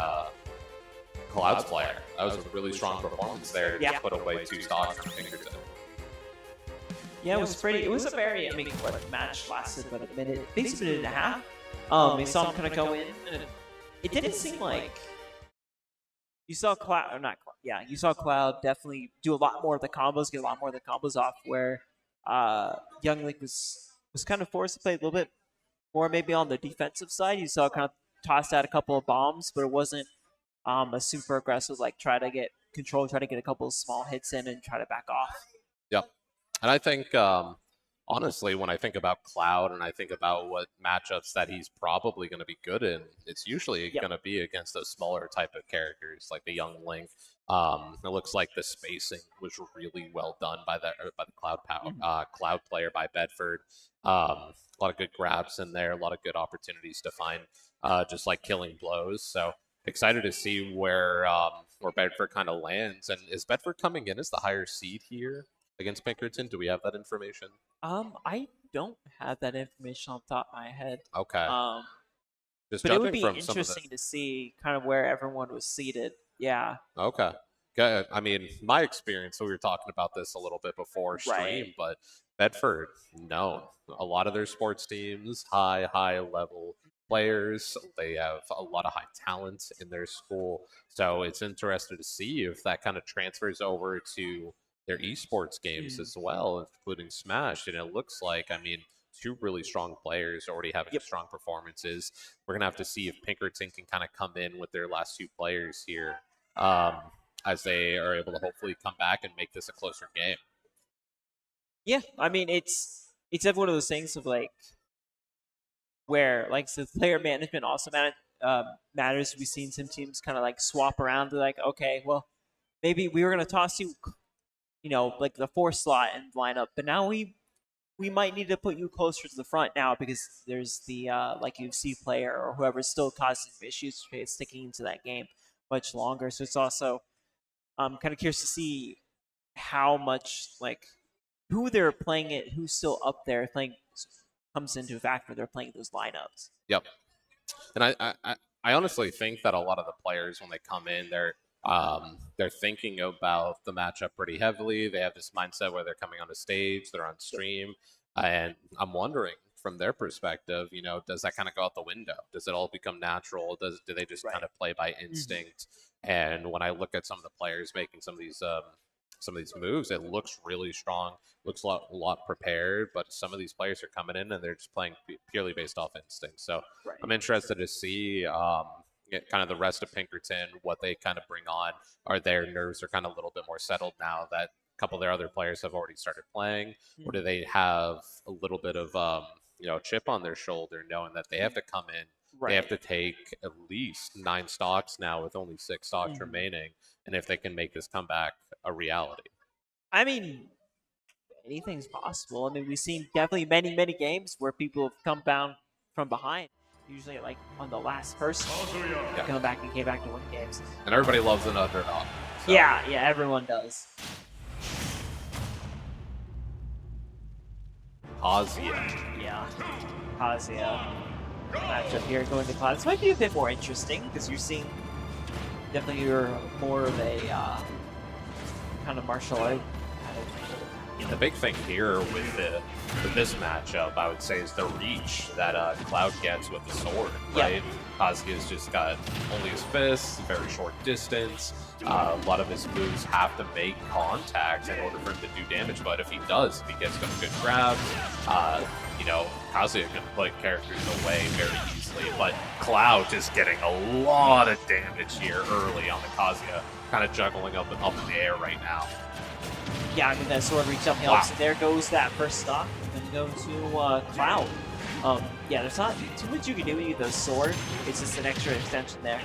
Cloud's player. That was a really strong performance there to just put away 2 stocks from Pinkerton. Yeah, it was pretty. It was a very. I mean, what the match lasted about a minute, basically a minute and a half. We saw him kind of go in, and it didn't seem like you saw Cloud, or not Cloud. Yeah, you saw Cloud definitely do a lot more of the combos, get a lot more of the combos off. Where Young Link was kind of forced to play a little bit more, maybe on the defensive side. You saw kind of tossed out a couple of bombs, but it wasn't a super aggressive like try to get control, try to get a couple of small hits in, and try to back off. Yep, and I think. Honestly, when I think about Cloud and I think about what matchups that he's probably going to be good in, it's usually going to be against those smaller type of characters like the Young Link. It looks like the spacing was really well done by the Cloud player by Bedford. A lot of good grabs in there, a lot of good opportunities to find just like killing blows. So excited to see where Bedford kind of lands. And is Bedford coming in as the higher seed here against Pinkerton? Do we have that information? I don't have that information on the top of my head. Okay. But it would be interesting to see kind of where everyone was seated. Yeah. Okay. I mean, my experience, so we were talking about this a little bit before stream, but Bedford, no. A lot of their sports teams, high level players. They have a lot of high talent in their school. So it's interesting to see if that kind of transfers over to their esports games as well, including Smash. And it looks like, I mean, 2 really strong players already having strong performances. We're going to have to see if Pinkerton can kind of come in with their last 2 players here as they are able to hopefully come back and make this a closer game. Yeah, I mean, it's definitely one of those things of like where like the player management also matters. We've seen some teams kind of like swap around. They're like, okay, well, maybe we were going to toss you, like the 4 slot and line up, but now we might need to put you closer to the front now because there's the like UFC player or whoever's still causing issues sticking into that game much longer. So it's also kind of curious to see how much like who they're playing it, who's still up there playing comes into a factor. They're playing those lineups. Yep, and I honestly think that a lot of the players when they come in, they're thinking about the matchup pretty heavily. They have this mindset where they're coming on a stage, they're on stream, and I'm wondering from their perspective, does that kind of go out the window? Does it all become natural? Do they just kind of play by instinct? And when I look at some of the players making some of these moves, it looks really strong, looks a lot prepared, but some of these players are coming in and they're just playing purely based off instinct. So I'm interested to see kind of the rest of Pinkerton, what they kind of bring on. Are their nerves are kind of a little bit more settled now that a couple of their other players have already started playing? Or do they have a little bit of chip on their shoulder, knowing that they have to come in, they have to take at least 9 stocks now with only 6 stocks remaining, and if they can make this comeback a reality? I mean, anything's possible. I mean, we've seen definitely many games where people have come down from behind. Usually, like on the last person, come back and came back to win games. And everybody loves an underdog. So. Yeah, everyone does. Hazia. Yeah, Hazia. Matchup here going to Cloud. This might be a bit more interesting because you're seeing definitely you're more of a kind of martial art kind of The big thing here with this matchup, I would say, is the reach that Cloud gets with the sword, right? Kazuya's just got only his fists, very short distance. A lot of his moves have to make contact in order for him to do damage, but if he does, if he gets some good grabs, Kazuya can put characters away very easily, but Cloud is getting a lot of damage here early on the Kazuya, kind of juggling up in the air right now. Yeah, I mean, that sword reached up helps. Wow. There goes that first stock. Going to go to Cloud. Yeah, there's not too much you can do with the sword. It's just an extra extension there.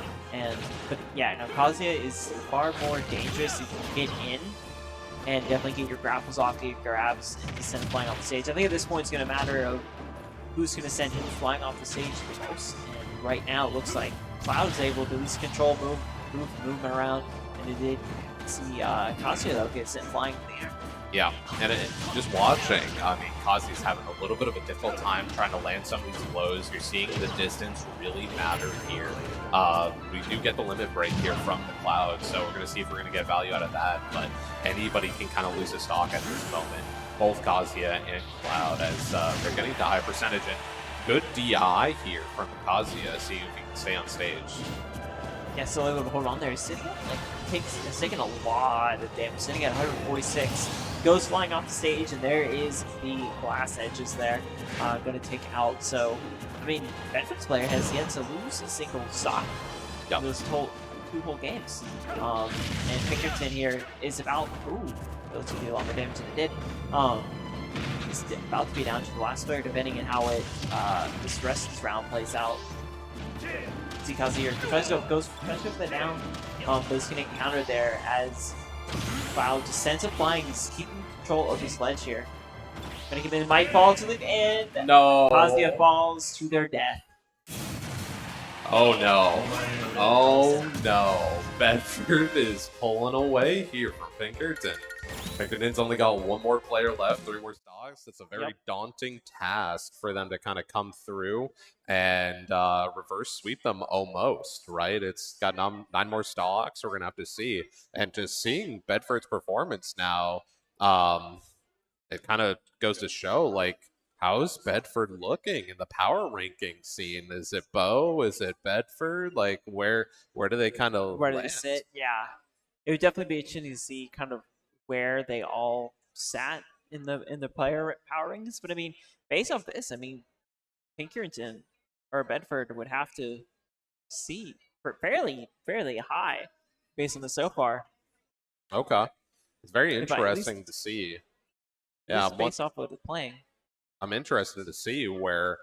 But yeah, no, Kazuya is far more dangerous if you get in and definitely get your grapples off, get your grabs, and send him flying off the stage. I think at this point it's going to matter of who's going to send him flying off the stage the most. And right now it looks like Cloud is able to at least control movement around, and it did see Kazuya though get sent flying in the air. Yeah, and just watching, I mean, Kazuya's having a little bit of a difficult time trying to land some of these blows. You're seeing the distance really matter here. We do get the limit break here from the Cloud, so we're going to see if we're going to get value out of that. But anybody can kind of lose a stock at this moment, both Kazuya and Cloud, as they're getting the high percentage. And good DI here from Kazuya, see if he can stay on stage. Yeah, still able to hold on there. He's sitting it's taking a lot of damage. Sitting at 146. Goes flying off the stage, and there is the glass edges there. Going to take out. So, I mean, Bedford's player has yet to lose a single stock. Yep. Those two whole games. And Pinkerton here is about, relatively a longer damage than it did. It's about to be down to the last player, depending on how this rest of this round plays out. See Kazuya tries to go for the down, but he's going to counter there as Cloud just sends up flying. He's keeping control of his ledge here. Gonna give him, might fall to the end. No. Kazuya falls to their death. Oh no. Oh no. Bedford is pulling away here from Pinkerton. Pinkerton's only got one more player left, 3 more stocks. It's a very daunting task for them to kind of come through and reverse sweep them almost, right? It's got 9 more stocks. We're going to have to see. And just seeing Bedford's performance now, it kind of goes to show, like, how's Bedford looking in the power ranking scene? Is it Bo? Is it Bedford? Like, where do they kind of Where do they sit? Yeah. It would definitely be interesting to see kind of where they all sat in the player power rankings. But I mean, based off this, I mean, Pinkerton or Bedford would have to see fairly high based on this so far. Okay. It's very interesting to see. Yeah, based off what they're playing. I'm interested to see where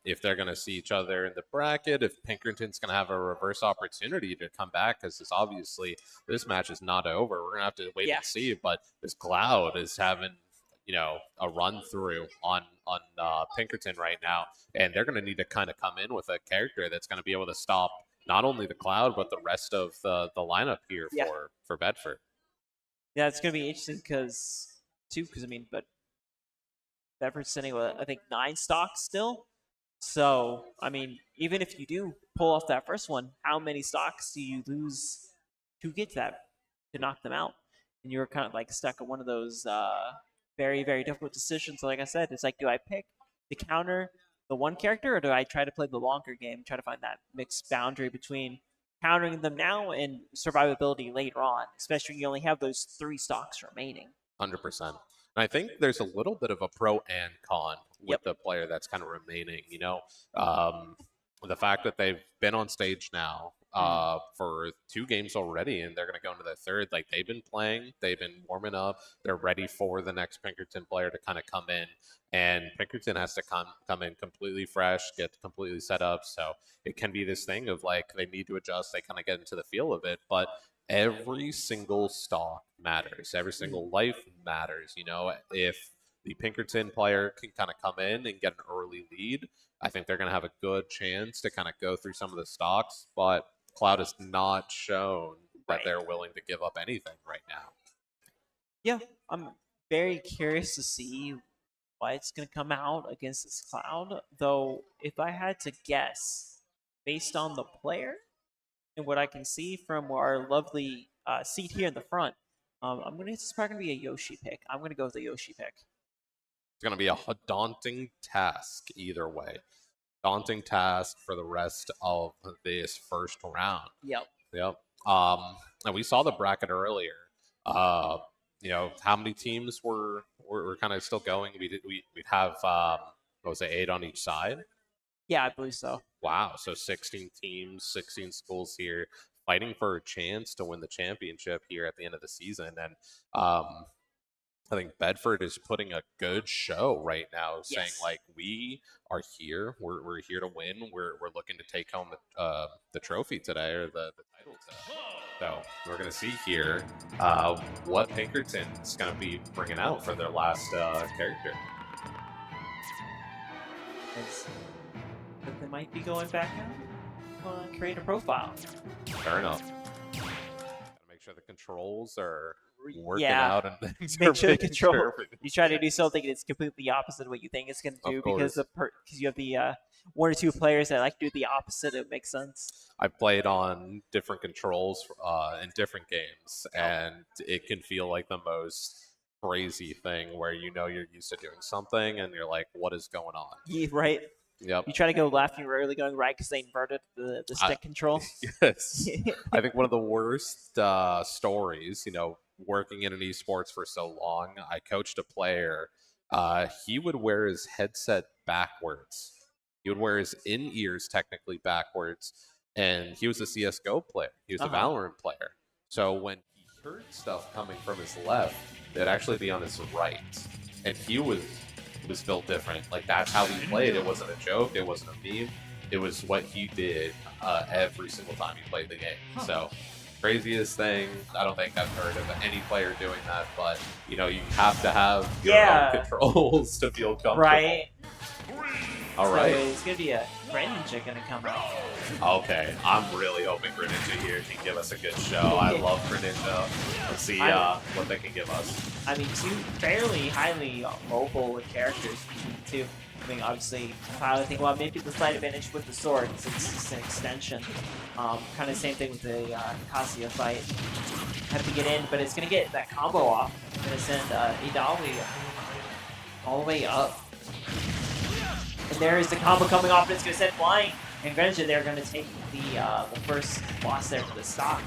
if they're going to see each other in the bracket, if Pinkerton's going to have a reverse opportunity to come back, because it's obviously this match is not over. We're going to have to wait and see. But this Cloud is having, a run through on Pinkerton right now, and they're going to need to kind of come in with a character that's going to be able to stop not only the Cloud but the rest of the lineup here for Bedford. Yeah, it's going to be interesting because I mean, but Bedford's sitting with, I think, 9 stocks still. So, I mean, even if you do pull off that first one, how many stocks do you lose to get to knock them out? And you're kind of like stuck in one of those very, very difficult decisions. Like I said, it's like, do I pick to counter the one character, or do I try to play the longer game, try to find that mixed boundary between countering them now and survivability later on, especially when you only have those 3 stocks remaining. 100%. And I think there's a little bit of a pro and con with the player that's kind of remaining. The fact that they've been on stage now for 2 games already, and they're going to go into the third. Like, they've been playing, they've been warming up, they're ready for the next Pinkerton player to kind of come in, and Pinkerton has to come in completely fresh, get completely set up. So it can be this thing of, like, they need to adjust, they kind of get into the feel of it, but every single stock matters. Every single life matters. If the Pinkerton player can kind of come in and get an early lead, I think they're going to have a good chance to kind of go through some of the stocks. But Cloud has not shown that they're willing to give up anything right now. Yeah, I'm very curious to see why it's going to come out against this Cloud. Though, if I had to guess, based on the player, and what I can see from our lovely seat here in the front, It's probably gonna be a Yoshi pick. I'm gonna go with the Yoshi pick. It's going to be a daunting task either way. Daunting task for the rest of this first round. Yep. Yep. And we saw the bracket earlier. How many teams were kind of still going? We'd have what was it, 8 on each side? Yeah, I believe so. Wow. So 16 teams, 16 schools here fighting for a chance to win the championship here at the end of the season. And I think Bedford is putting a good show right now, saying Yes. like, we are here, we're here to win, we're looking to take home the trophy today, or the title today. So we're gonna see here what Pinkerton's gonna be bringing out for their last character. But they might be going back out, create a profile. Fair enough. Gotta make sure the controls are working Yeah. out, and things Make are sure the making control. everything's You try to safe. do something that's completely opposite of what you think it's going to do Of course. because you have the 1 or 2 players that like to do the opposite. It makes sense. I've played on different controls in different games, and it can feel like the most crazy thing where you're used to doing something, and you're like, what is going on? Yeah, right. Yep. You try to go left, you're rarely going right because they inverted the stick control. Yes. I think one of the worst stories, working in an esports for so long, I coached a player. He would wear his headset backwards. He would wear his in-ears technically backwards, and he was a CSGO player. He was a Valorant player. So when he heard stuff coming from his left, it'd actually be on his right. And he was built different. Like, that's how he played. It wasn't a joke. It wasn't a meme. It was what he did every single time he played the game. So, craziest thing. I don't think I've heard of any player doing that, but you have to have your own controls to feel comfortable. Right. All right. So it's gonna be a Greninja gonna come out. Okay, I'm really hoping Greninja here can give us a good show. I love Greninja. Let's see what they can give us. I mean, 2 fairly highly mobile characters, too. I mean, obviously, I think, well, maybe the slight advantage with the sword, since it's just an extension. Kind of same thing with the Cassia fight. Have to get in, but it's going to get that combo off. It's going to send Idali all the way up. And there is the combo coming off, and it's going to send flying. And Greninja, they're going to take the first boss there for the stock.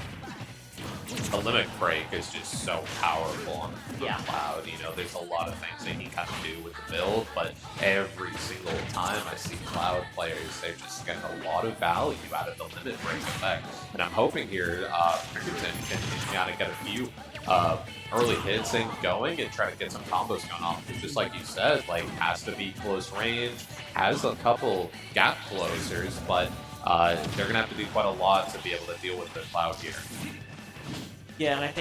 The limit break is just so powerful on Yeah. Cloud. There's a lot of things that he can do with the build, but every single time I see Cloud players, they're just getting a lot of value out of the limit break effect. And I'm hoping here Pinkerton can kind of get a few early hits in going and try to get some combos going off. Just like you said, like, has to be close range, has a couple gap closers, but they're going to have to do quite a lot to be able to deal with the Cloud here. Yeah, and I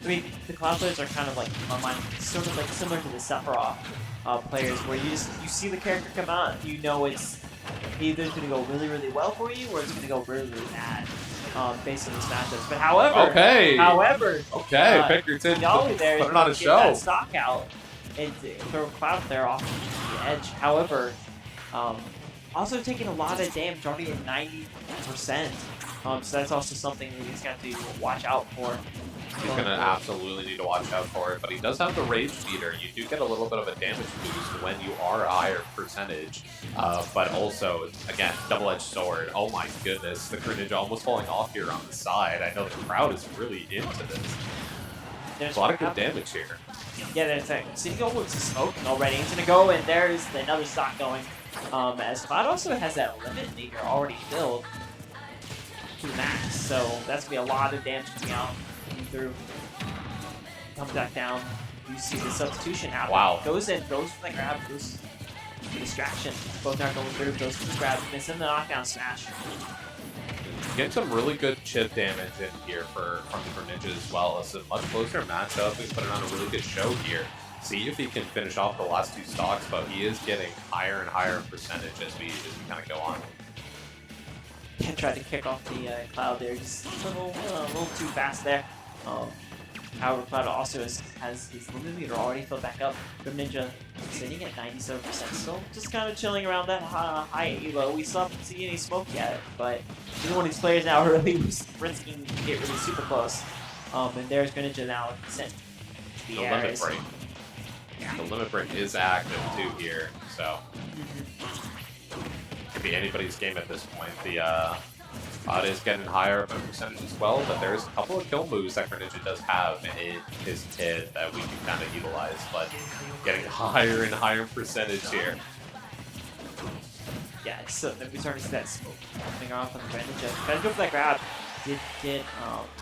mean, the Cloud players are kind of like, in my mind, sort of like similar to the Sephiroth players, where you see the character come out, and it's either going to go really, really well for you, or it's going to go really, really bad, based on these matchups. But however, Pinkerton, Yali there put it on a get show. that stock out and throw Cloud there off the edge. However, also taking a lot of damage, already at 90%. So that's also something that he's got to watch out for. He's going to absolutely need to watch out for it, but he does have the Rage Meter. You do get a little bit of a damage boost when you are a higher percentage, but also, again, double-edged sword. Oh my goodness, the Greninja almost falling off here on the side. I know the crowd is really into this. There's a lot of good damage here. Yeah, there's a City with smoking already. He's going to go, and there's another stock going. As Cloud also has that limit meter already filled to the max, so that's going to be a lot of damage coming out. Through, comes back down. You see the substitution happen. Wow. Goes in, goes for the grab, goes distraction. Both not going through, goes for the grab, missing the knockdown smash. Getting some really good chip damage in here from the Greninja as well. It's a much closer matchup. He's putting on a really good show here. See if he can finish off the last 2 stocks, but he is getting higher and higher percentage as we kind of go on. Can't try to kick off the Cloud there, just a little too fast there. However, Cloud also has his limit meter already filled back up. Greninja sitting at 97%, still just kind of chilling around that high elo. We still haven't seen any smoke yet, but either one of these players now really risking to get really super close. And there's Greninja now sent to the The air. limit break. The limit break is active too here, so could be anybody's game at this point. The Odd is getting higher of a percentage as well, but there's a couple of kill moves that Greninja does have in his kit that we can kind of utilize, but getting higher and higher percentage here. Yeah, so then we start to see that smoke coming off on the Greninja. Tries to go for that grab. Did get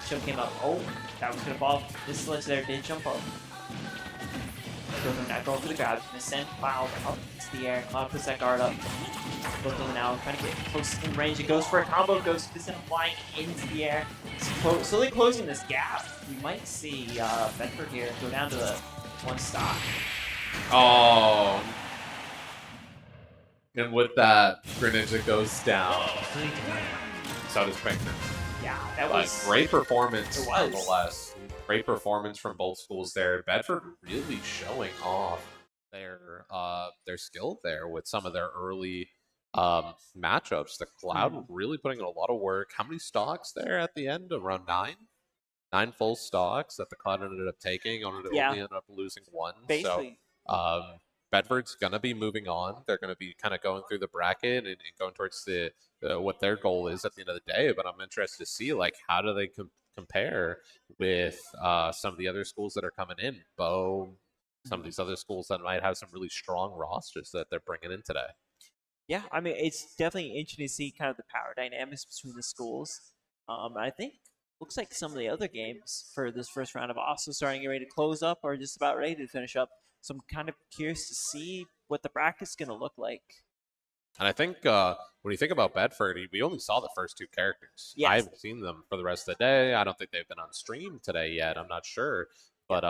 Choke came up. Oh, that was gonna fall. This ledge there did jump up. Now going for the grab. Gonna send Cloud up into the air. Cloud puts that guard up. Looking now, trying to get close in range. It goes for a combo. Goes to Vincent flying into the air. Slowly closing this gap. We might see Bedford here go down to the 1 stock. Oh. And with that, Greninja goes down. So does Pinkman. Yeah, that But was great performance, It was. nonetheless. Great performance from both schools there. Bedford really showing off their skill there with some of their early matchups. The Cloud really putting in a lot of work. How many stocks there at the end? Around 9? 9 full stocks that the Cloud ended up taking. Only ended up losing 1. basically. So Bedford's going to be moving on. They're going to be kind of going through the bracket and going towards what their goal is at the end of the day. But I'm interested to see, like, how do they compare with some of the other schools that are coming in? Bo, some of these other schools that might have some really strong rosters that they're bringing in today. Yeah, I mean, it's definitely interesting to see kind of the power dynamics between the schools. I think looks like some of the other games for this first round of also starting ready to close up or just about ready to finish up. So I'm kind of curious to see what the bracket's going to look like. And I think when you think about Bedford, we only saw the first 2 characters. Yes. I haven't seen them for the rest of the day. I don't think they've been on stream today yet. I'm not sure. But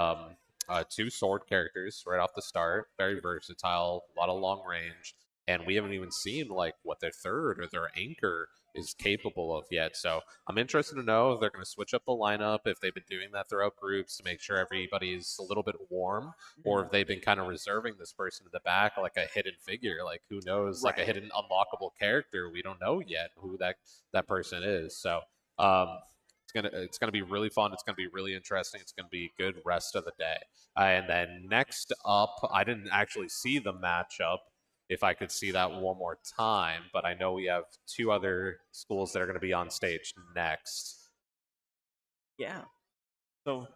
2 sword characters right off the start. Very versatile, a lot of long range. And we haven't even seen like what their third or their anchor is capable of yet. So I'm interested to know if they're going to switch up the lineup, if they've been doing that throughout groups to make sure everybody's a little bit warm, or if they've been kind of reserving this person in the back like a hidden figure, like who knows, like a hidden unlockable character. We don't know yet who that person is. So it's gonna be really fun. It's gonna be really interesting. It's gonna be a good rest of the day. And then next up, I didn't actually see the matchup. If I could see that one more time, but I know we have 2 other schools that are going to be on stage next. Yeah. So,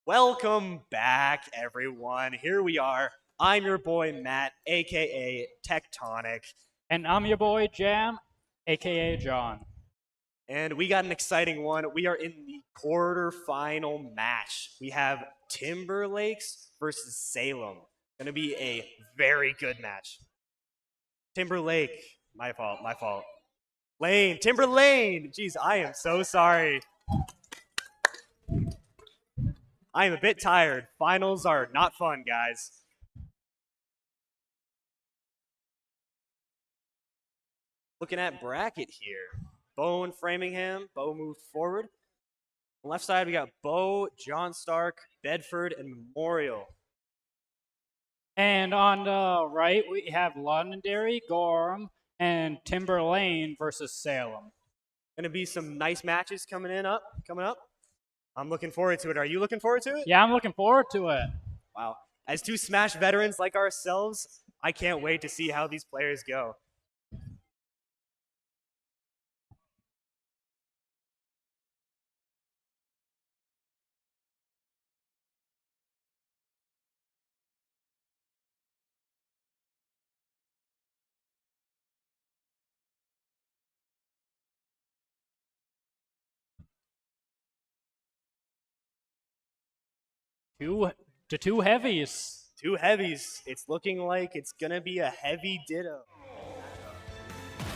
Welcome back, everyone. Here we are. I'm your boy Matt, aka Tectonic, And I'm your boy Jam, aka John. and we got an exciting one. We are in the quarterfinal match. We have Timberlakes versus Salem. Gonna be a very good match. Timberlake, my fault. Lane, Timberlane. Jeez, I am so sorry. I am a bit tired. Finals are not fun, guys. Looking at bracket here. Bo and Framingham. Bo moved forward. On the left side, we got Bo, John Stark, Bedford, and Memorial. And on the right, we have Londonderry, Gorham, and Timber Lane versus Salem. Gonna be some nice matches coming up. I'm looking forward to it. Are you looking forward to it? Yeah, I'm looking forward to it. Wow. As two Smash veterans like ourselves, I can't wait to see how these players go. The two heavies. Two heavies. It's looking like it's gonna be a heavy ditto.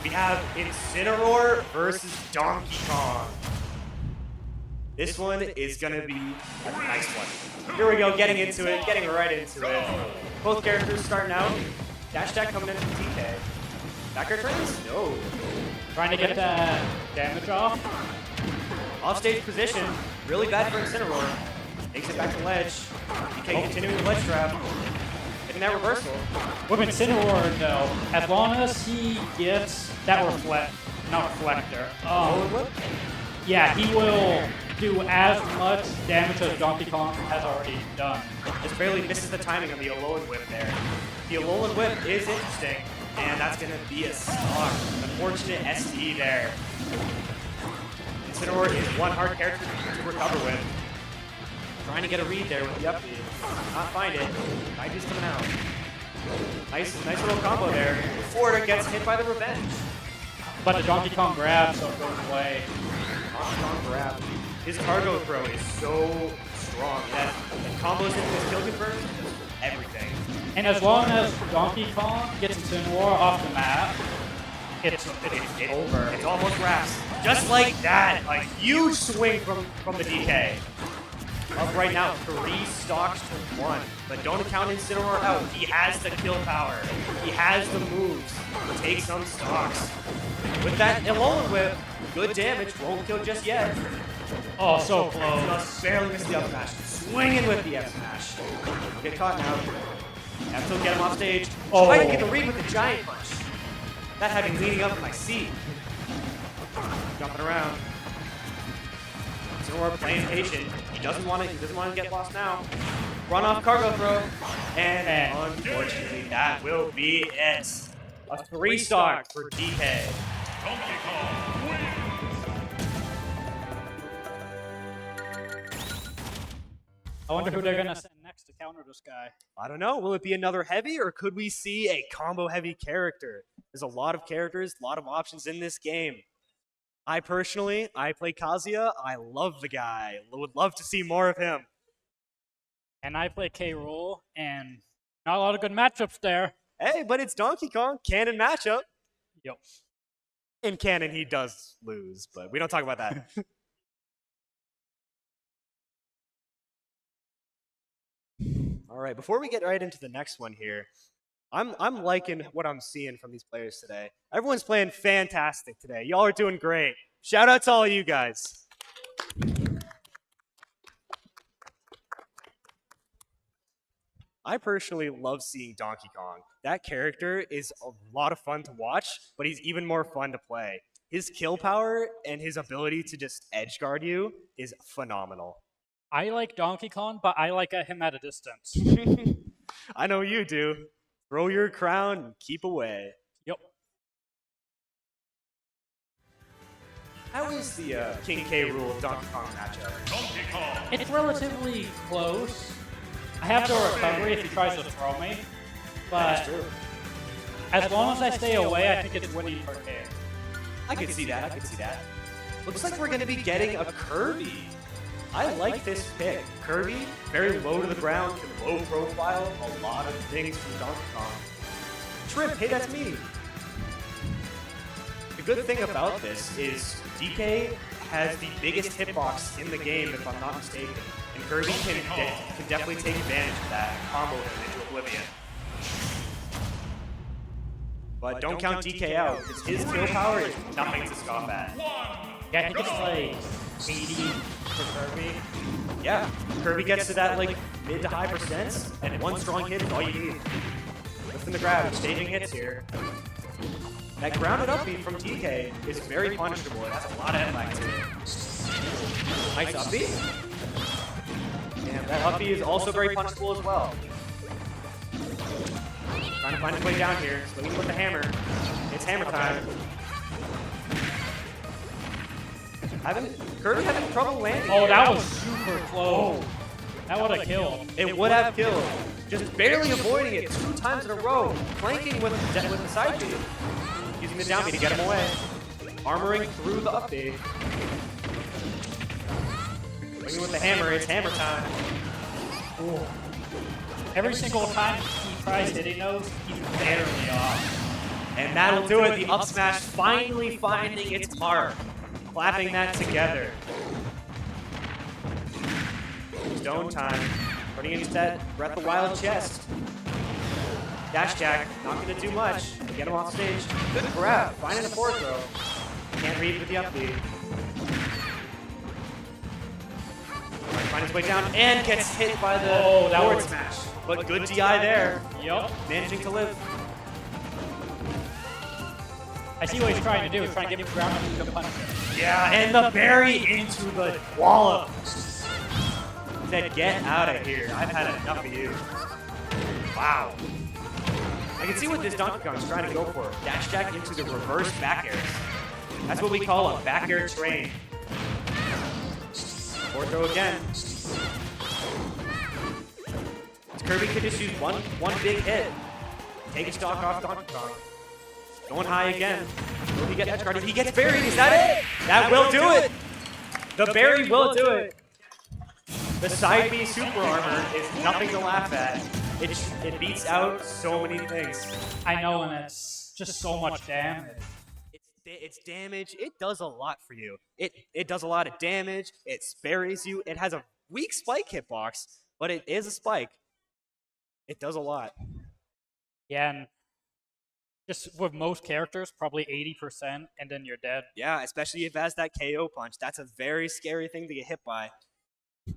We have Incineroar versus Donkey Kong. This one is gonna be a nice one. Here we go, getting right into it. Both characters starting out. Dash attack coming in from TK. Back air turns? No. Trying to get that damage off. Offstage position, really bad for Incineroar. Takes it back to ledge. DK continuing the ledge trap. Getting that reversal. With Incineroar, though, as long as he gets that reflector, Forward whip? yeah, he will do as much damage as Donkey Kong has already done. Just barely misses the timing on the Alolan Whip there. The Alolan Whip is interesting, and that's going to be a stock. Unfortunate SD there. Incineroar is one hard character to recover with. Trying to get a read there with the up B. Not find it. Kaiju's coming out. Nice little combo there before it gets hit by the revenge. But the Donkey Kong grab, so it goes away. Donkey Kong grab. His cargo throw is so strong. That combos into his kill conversion, just everything. And as long as Donkey Kong gets Incineroar off the map, it's over. It's almost wraps. Just like that. A huge swing from the DK. Up right now, 3 stocks to 1. But don't count Incineroar out. He has the kill power. He has the moves to take some stocks. With that Alolan Whip, good damage. Won't kill just yet. Oh, so close. Just barely missed the up smash. Swinging with the F smash. Get caught now. Have to get him off stage. Oh, I can get the read with the giant punch. That had me leaning up in my seat. Jumping around. Incineroar playing patient. He doesn't want to get lost now. Run off cargo throw. And unfortunately, that will be it. A 3-stock for DK. Donkey Kong wins. I wonder who they're gonna send next to counter this guy. I don't know. Will it be another heavy, or could we see a combo heavy character? There's a lot of characters, a lot of options in this game. I play Kazuya. I love the guy. Would love to see more of him. And I play K. Rool, and not a lot of good matchups there. Hey, but it's Donkey Kong. Canon matchup. Yep. In canon, he does lose, but we don't talk about that. All right, before we get right into the next one here, I'm liking what I'm seeing from these players today. Everyone's playing fantastic today. Y'all are doing great. Shout out to all you guys. I personally love seeing Donkey Kong. That character is a lot of fun to watch, but he's even more fun to play. His kill power and his ability to just edge guard you is phenomenal. I like Donkey Kong, but I like him at a distance. I know you do. Throw your crown and keep away. Yep. How is the King K. Rool Donkey Kong matchup? Donkey Kong. It's relatively close. I have the recovery if he tries to throw me, That's but true. as long as I stay away, I think it's winning per kick. I could see that. I could see that. Looks like we're going to be getting a Kirby. I like this pick. Kirby, very low to the ground, can low profile a lot of things from Donkey Kong. Trip, hey, that's me. The good thing about this is DK has the biggest hitbox in the game, if I'm not mistaken. And Kirby can definitely take advantage of that and combo him into oblivion. But don't count DK out, because his kill power is nothing to scoff at. Yeah, I think it's like 80 for Kirby. Yeah, Kirby gets to that like mid to high percents, and one strong hit is all you need. Lifting the grab, staging hits here. That grounded up beat from DK is very punishable. It has a lot of impact to it. Nice up beat. Damn, that up beat is also very punishable as well. Trying to find his way down here, swinging with the hammer. It's hammer time. Kirby having trouble landing. Oh, here. that was super close. That would have killed. It would have killed. Just barely avoiding it 2 times in a row. Flanking with the side beat. Using the down beat to get him away. Armoring through the up beat. Swinging with the hammer, it's hammer time. Ooh. Every single time he tries hitting those, he's barely off. And that'll do it. The up smash finally finding its mark. Clapping that together. Stone time. Running into that Breath of Wild chest. Dash Jack, not gonna do much. Get him off stage. Good grab. Finding a forward throw. Can't read with the up beat. Find his way down and gets hit by the forward smash. But good DI there. Yup. Managing to live. I see what he's trying to do. He's trying to get him ground and to punish him. Yeah, and the berry into the wallop. Said, get out of here. I've had enough of you. Wow. I can see what this Donkey Kong is trying to go for. Dash Jack into the reverse back airs. That's what we call a back air train. Forward throw again. Kirby could just use one big hit. Take a stock off Donkey Kong. Going high again. Will he get that card? He gets buried. Is that it? That will do it. The berry will do it. The side B super armor is nothing to laugh at. It beats out so many things. I know, and it's just so much damage. It's damage. It does a lot for you. It does a lot of damage. It spares you. It has a weak spike hitbox, but it is a spike. It does a lot. Yeah, and just with most characters, probably 80%, and then you're dead. Yeah, especially if it has that KO punch. That's a very scary thing to get hit by.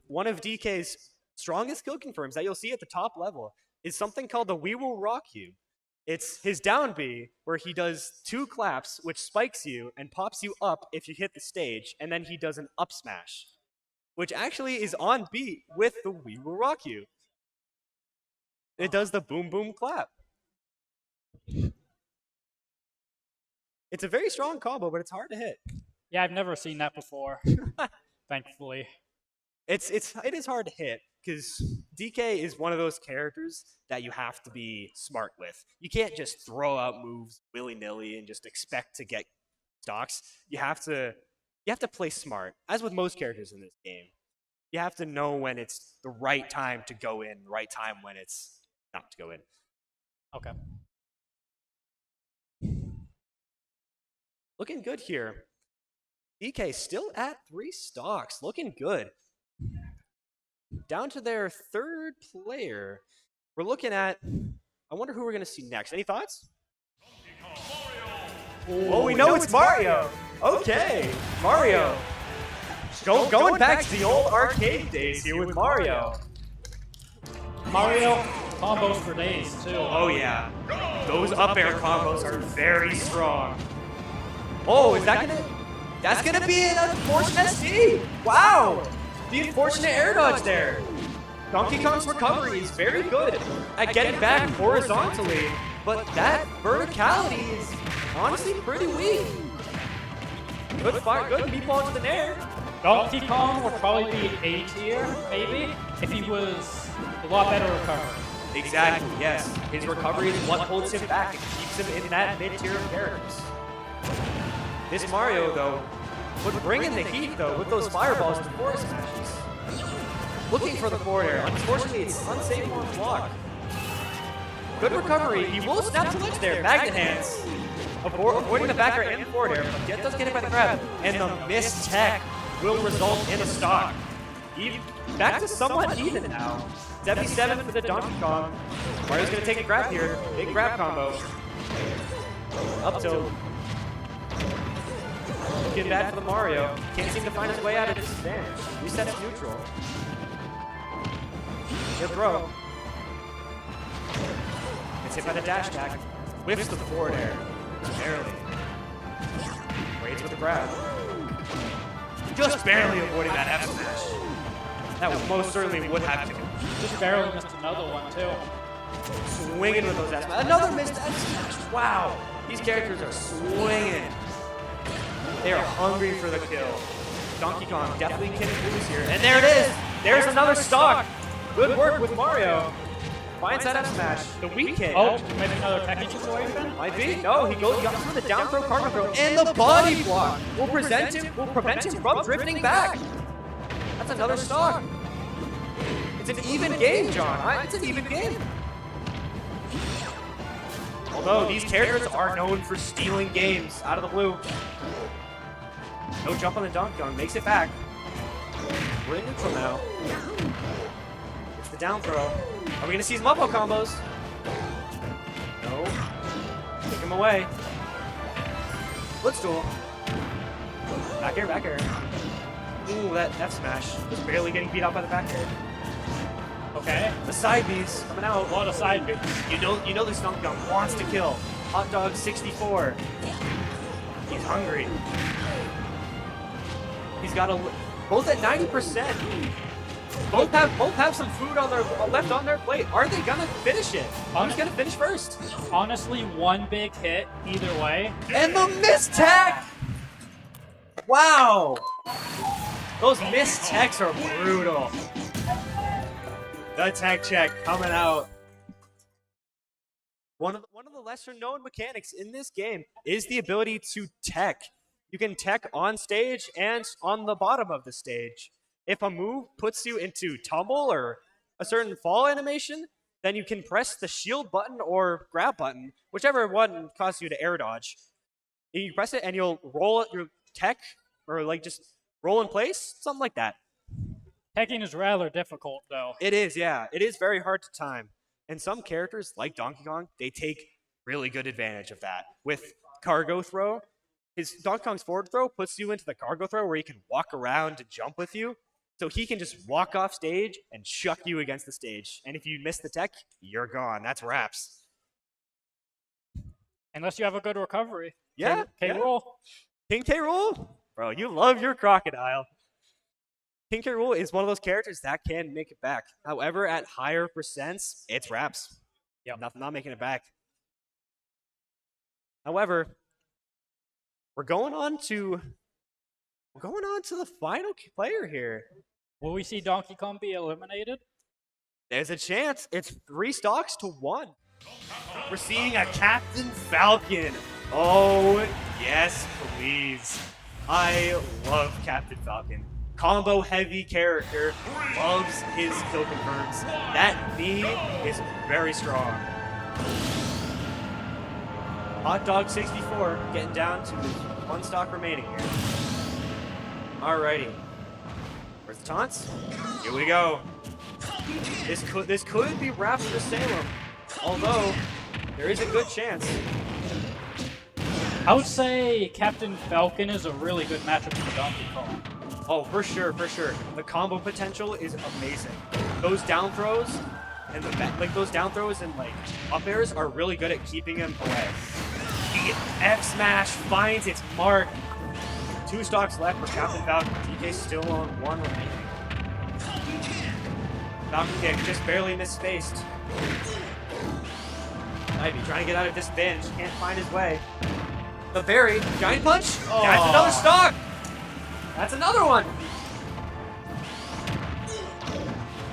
One of DK's strongest skill confirms that you'll see at the top level is something called the We Will Rock You. It's his down B, where he does 2 claps, which spikes you and pops you up if you hit the stage, and then he does an up smash, which actually is on beat with the We Will Rock You. It does the boom boom clap. It's a very strong combo, but it's hard to hit. Yeah, I've never seen that before, thankfully. It is hard to hit, because DK is one of those characters that you have to be smart with. You can't just throw out moves willy-nilly and just expect to get stocks. You have to play smart, as with most characters in this game. You have to know when it's the right time to go in, the right time when it's not to go in. Okay. Looking good here. DK still at 3 stocks, looking good. Down to their 3rd player. We're looking at, I wonder who we're going to see next. Any thoughts? Oh, we know it's Mario. Okay, Mario. Going back to the old arcade days here with Mario. Mario, combos for days, too. Oh yeah, those up air combos are very strong. Oh, is that gonna? That's gonna be an unfortunate SD. Wow, the unfortunate air dodge there. Donkey Kong's recovery is very good at getting back horizontally, but that verticality is honestly pretty weak. Good fire, good meatball into the nair. Donkey Kong would probably be A tier, maybe, if he was a lot better recovery. Exactly, yes. His recovery is what holds him back and keeps him in that mid-tier of characters. This Mario, though, would bring in the heat, though, with those fireballs to forward smashes. Looking for the forward air. Unfortunately, it's unsafe on block. Good recovery. He will snap to ledge there. Magnet hands. Avoiding the back air and the forward air, but does get hit by the grab. And the missed tech will result in a stock. Back to somewhat even now. 77 for the Donkey Kong. Mario's going to take a grab here. Big grab combo. Up tilt. Looking bad for the Mario. Can't seem to find his way out of this advantage. Reset to neutral. Good throw. Gets hit by the dash attack. Whiffs the forward air. Barely. Waits with the grab. Just barely avoiding that F smash. That most certainly would have to. Just barely missed another one, too. Swinging with those F smash. Another missed F smash. Wow. These characters are swinging. They are hungry for the kill. Donkey Kong definitely can lose here. And there it is. There's another stock. Good work with Mario. Finds that F smash. The weak hit. Oh, maybe another techie situation? Might be. No, he goes for the down throw, karma throw, and the body block will prevent him from drifting back. That's another stock. It's an even game, John. It's an even game. Although these characters are known for stealing games out of the blue. No jump on the Donkey Kong, makes it back. We're in neutral now. It's the down throw. Are we gonna see some up combos? No. Take him away. Blitz duel. Back air, back air. Ooh, that F smash. Just barely getting beat out by the back air. Okay. The side Bs coming out. A lot of side B. You know this Donkey Kong wants to kill. Hot Dog 64. He's hungry. He's got both at 90%. Both have some food on their left on their plate. Are they gonna finish it? Who's gonna finish first? Honestly, one big hit either way. And the missed tech! Wow! Those missed techs are brutal. The tech check coming out. One of the lesser known mechanics in this game is the ability to tech. You can tech on stage and on the bottom of the stage. If a move puts you into tumble or a certain fall animation, then you can press the shield button or grab button, whichever one causes you to air dodge. You press it and you'll roll your tech or like just roll in place, something like that. Teching is rather difficult, though. It is, yeah. It is very hard to time. And some characters, like Donkey Kong, they take really good advantage of that. With cargo throw, Donkey Kong's forward throw puts you into the cargo throw where he can walk around to jump with you. So he can just walk off stage and chuck you against the stage. And if you miss the tech, you're gone. That's wraps. Unless you have a good recovery. Yeah. K-Rool. King K. Rool? Bro, you love your crocodile. King K. Rool is one of those characters that can make it back. However, at higher percents, it's wraps. Yep. Not making it back. However, we're going on to the final player here. Will we see Donkey Kong be eliminated? There's a chance. It's 3 stocks to 1. We're seeing a Captain Falcon. Oh, yes, please. I love Captain Falcon. Combo heavy character, loves his kill confirms. That knee is very strong. Hot Dog 64 getting down to 1 stock remaining here. Alrighty. Where's the taunts? Here we go. This could be wraps for Salem, although there is a good chance. I would say Captain Falcon is a really good matchup for Donkey Kong. Oh, for sure, for sure. The combo potential is amazing. Those down throws and those down throws and like up airs are really good at keeping him away. The F smash finds its mark. 2 stocks left for Captain Falcon. DK still on 1 remaining. Falcon kick just barely misspaced. Ivy trying to get out of this binge. Can't find his way. The berry. Giant punch. That's another stock. That's another one.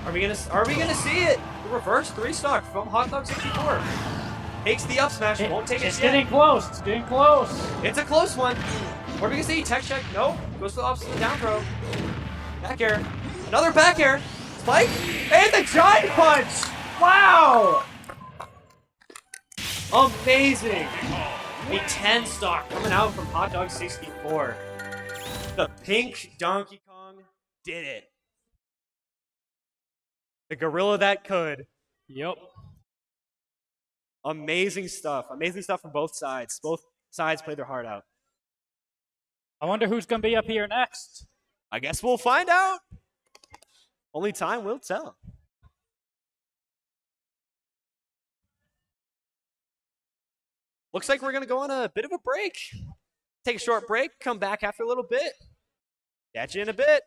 Are we gonna see it? The reverse 3-stock from Hot Dog 64. Takes the up smash. Won't take it It's yet. getting close. It's getting close. It's a close one. What are we gonna see? Tech check? Nope. Goes to the opposite down throw. Back air. Another back air. Spike. And the giant punch. Wow. Amazing. A 10-stock coming out from Hot Dog 64. The pink Donkey Kong did it. The gorilla that could. Yep. Amazing stuff. Amazing stuff from both sides. Both sides played their heart out. I wonder who's going to be up here next. I guess we'll find out. Only time will tell. Looks like we're going to go on a bit of a break. Take a short break, come back after a little bit. Catch you in a bit.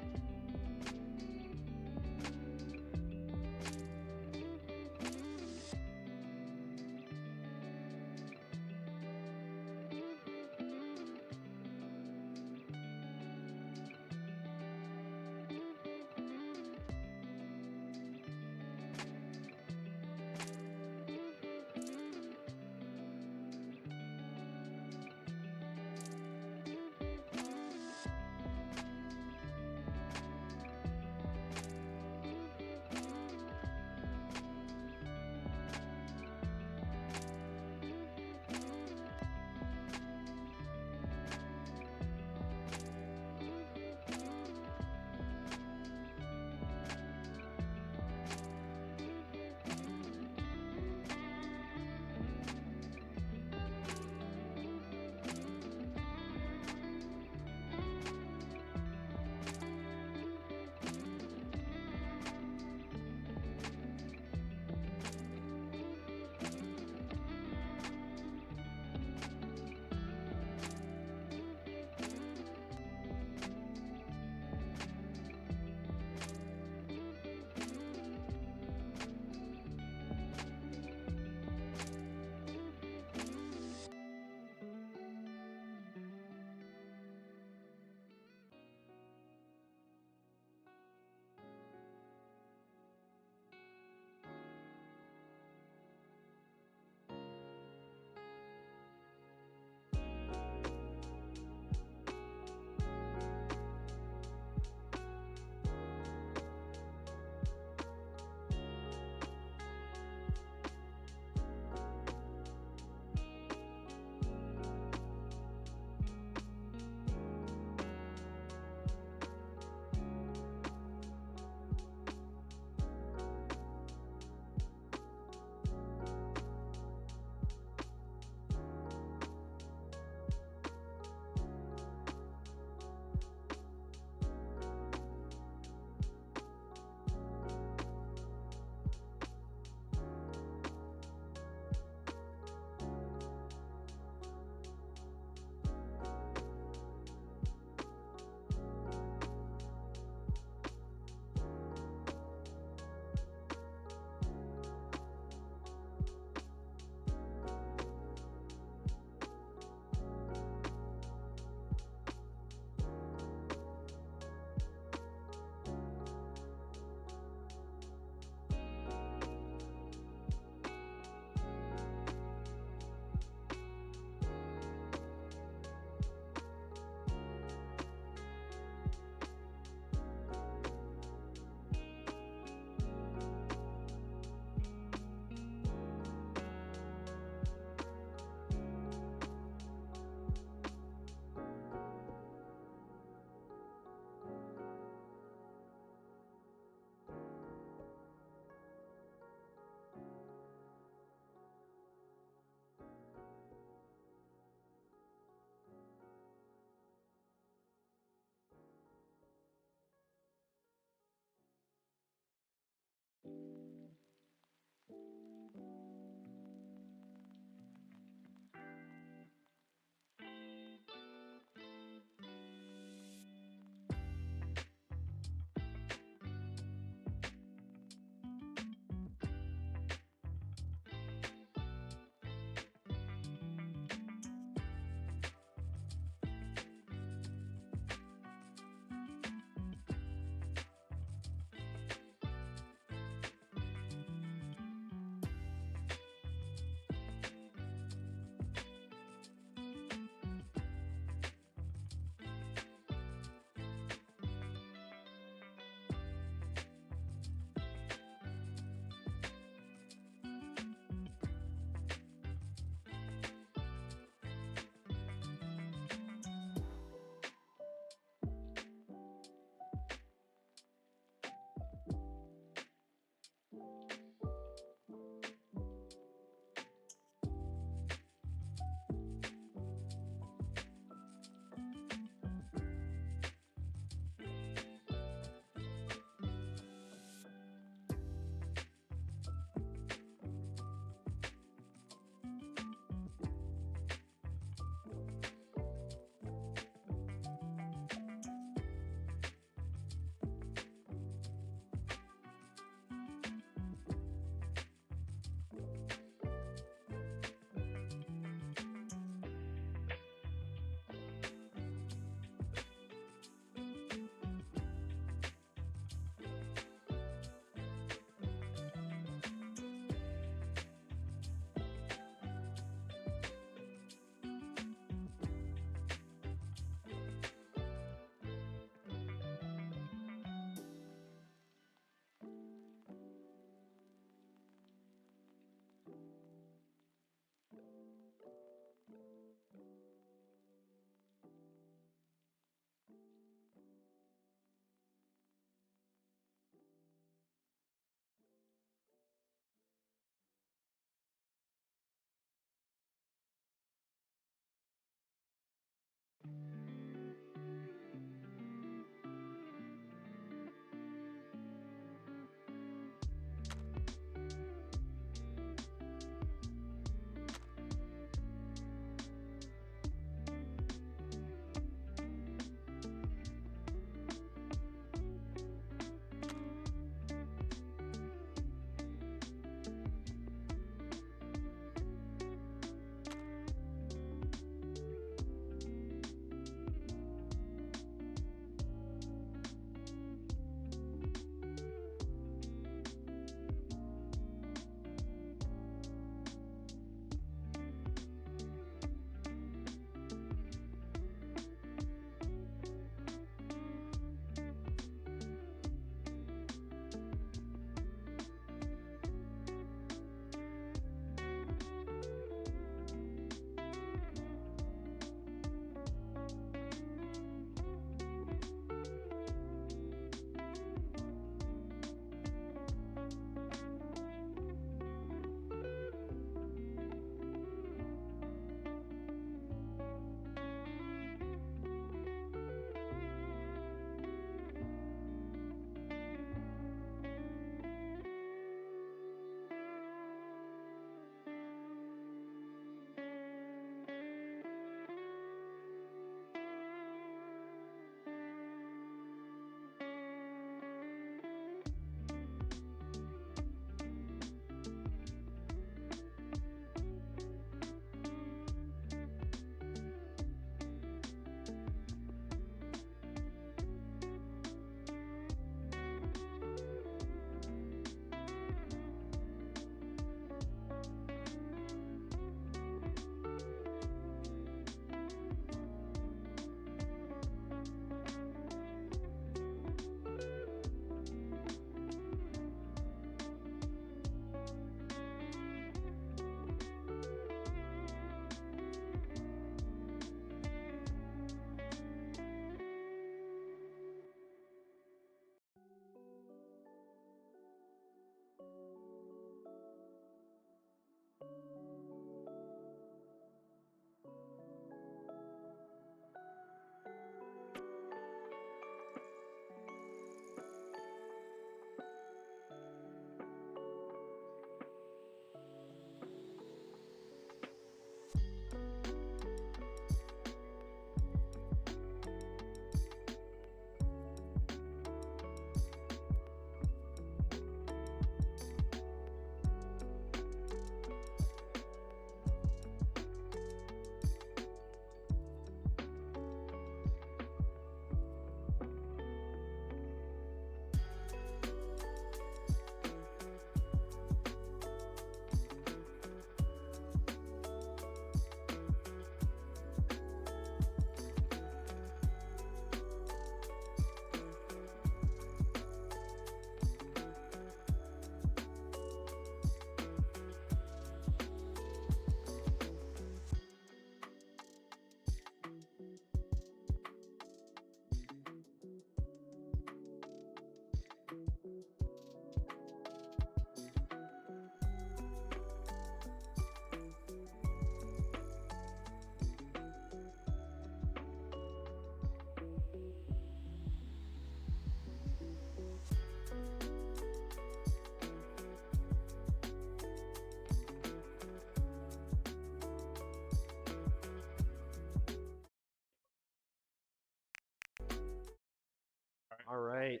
All right.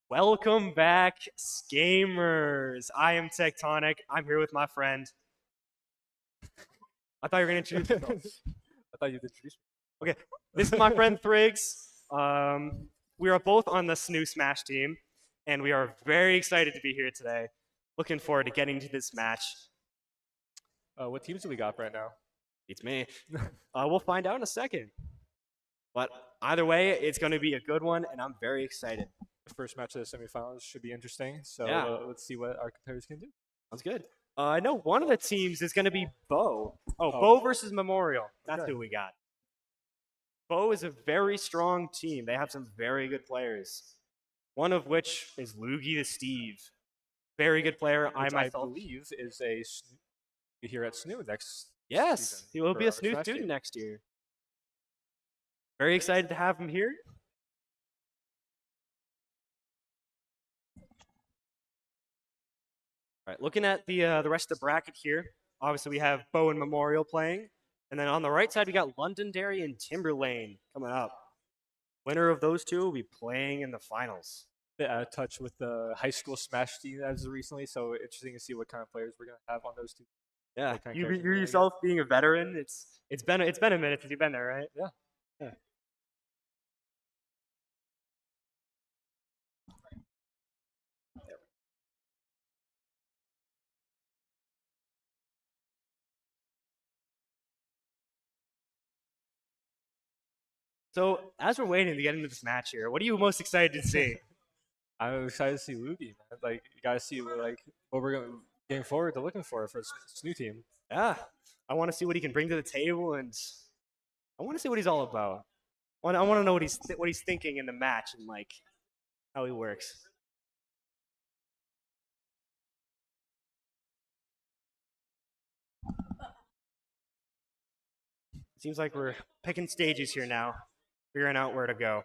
Welcome back, Gamers. I am Tectonic. I'm here with my friend. I thought you were going to introduce yourself. I thought you'd introduce me. Okay, this is my friend Thrigs. We are both on the SNU Smash team, and we are very excited to be here today. Looking forward to getting to this match. What teams do we got right now? It's me. We'll find out in a second. But either way, it's going to be a good one, and I'm very excited. The first match of the semifinals should be interesting. So Yeah. Let's see what our competitors can do. Sounds good. I know one of the teams is going to be Bo. Oh. Bo versus Memorial. That's Okay. who we got. Bo is a very strong team. They have some very good players. One of which is Loogie the Steve. Very good player. Which I myself believe is a here at SNU next. Yes, season he will for be a our SNU Smash student team. next year. Very excited to have him here. All right, looking at the rest of the bracket here, obviously we have Bo and Memorial playing, and then on the right side we got Londonderry and Timberlane coming up. Winner of those two will be playing in the finals. Bit out of touch with the high school Smash team as of recently, so interesting to see what kind of players we're gonna have on those two. Yeah, What kind of you characters we're gonna yourself being a veteran, it's been a minute since you've been there, right? Yeah. Yeah. So, as we're waiting to get into this match here, what are you most excited to see? I'm excited to see Loogie, man. Like you gotta see what we're gonna getting forward to looking for SNU team. Yeah, I want to see what he can bring to the table, and I want to see what he's all about. I want to know what he's thinking in the match and like how he works. Seems like we're picking stages here now, figuring out where to go.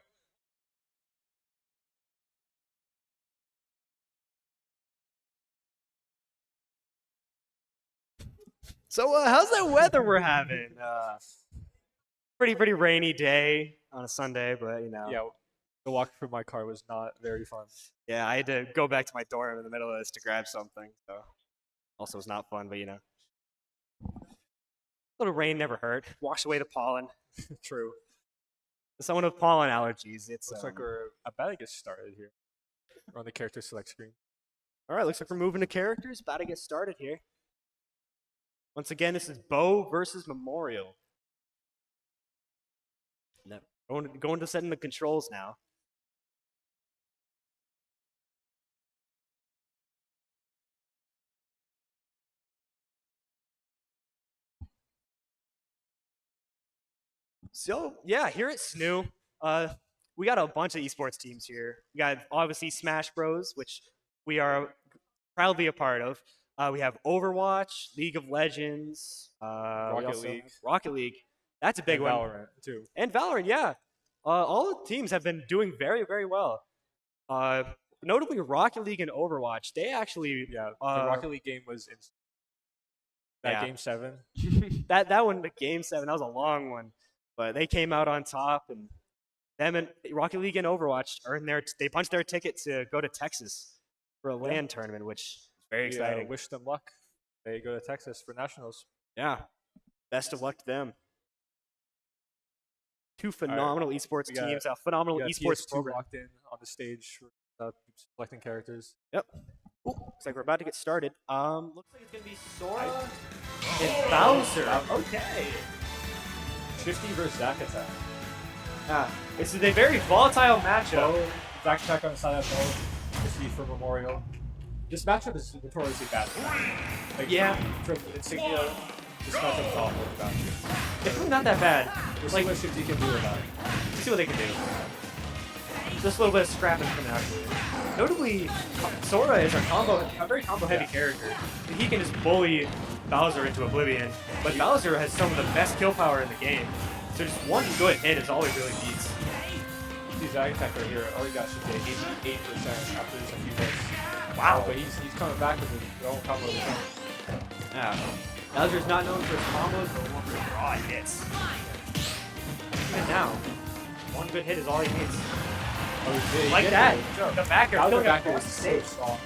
So, how's that weather we're having? Pretty rainy day on a Sunday, but you know. Yeah, the walk from my car was not very fun. Yeah, I had to go back to my dorm in the middle of this to grab something. So, also was not fun, but you know. A little rain never hurt. Wash away the pollen. True. For someone with pollen allergies, it's Looks like we're about to get started here. We're on the character select screen. all right. Looks like we're moving to characters. About to get started here. Once again, this is Bo versus Memorial. No, going to setting the controls now. So yeah, here at SNU, we got a bunch of esports teams here. We got obviously Smash Bros, which we are proudly a part of. We have Overwatch, League of Legends, Rocket League. Rocket League. That's a big And one. Valorant too. And Valorant, yeah. All the teams have been doing very, very well. Notably, Rocket League and Overwatch, they actually Yeah, the Uh, Rocket League game was in that yeah. game 7. that one, the Game 7, that was a long one. But they came out on top, and them and Rocket League and Overwatch they punched their ticket to go to Texas for a LAN tournament, which is very We, exciting. wish them luck. They go to Texas for nationals. Yeah. Best of luck to them. Two phenomenal esports we got- teams, a phenomenal We got esports PS2 program. locked in on the stage for selecting characters. Yep. Ooh, looks like we're about to get started. Looks like it's gonna be Sora and Bowser. Okay. Shifty versus Zack Attack. This is a very volatile matchup. Bo, Zack Attack on the side of Bo. Shifty for Memorial. This matchup is notoriously bad. Like, Yeah. From Insignia, this matchup's awful with Bowser. It's really not that bad. We'll see what Shifty can do about it. Let's see what they can do. Just a little bit of scrapping coming out here. Notably, Sora is a very combo-heavy character. He can just bully Bowser into oblivion. But Bowser has some of the best kill power in the game. So just one good hit is all he really needs. See Zack Attack right here. Already got Shifty at 88% after just a few hits. Wow. But he's coming back with his own combo. Yeah. Bowser's not known for his combos, but more for his raw hits. Even now, one good hit is all he needs. Oh, Like that. The back air Now the killing back air across is the so stage. strong.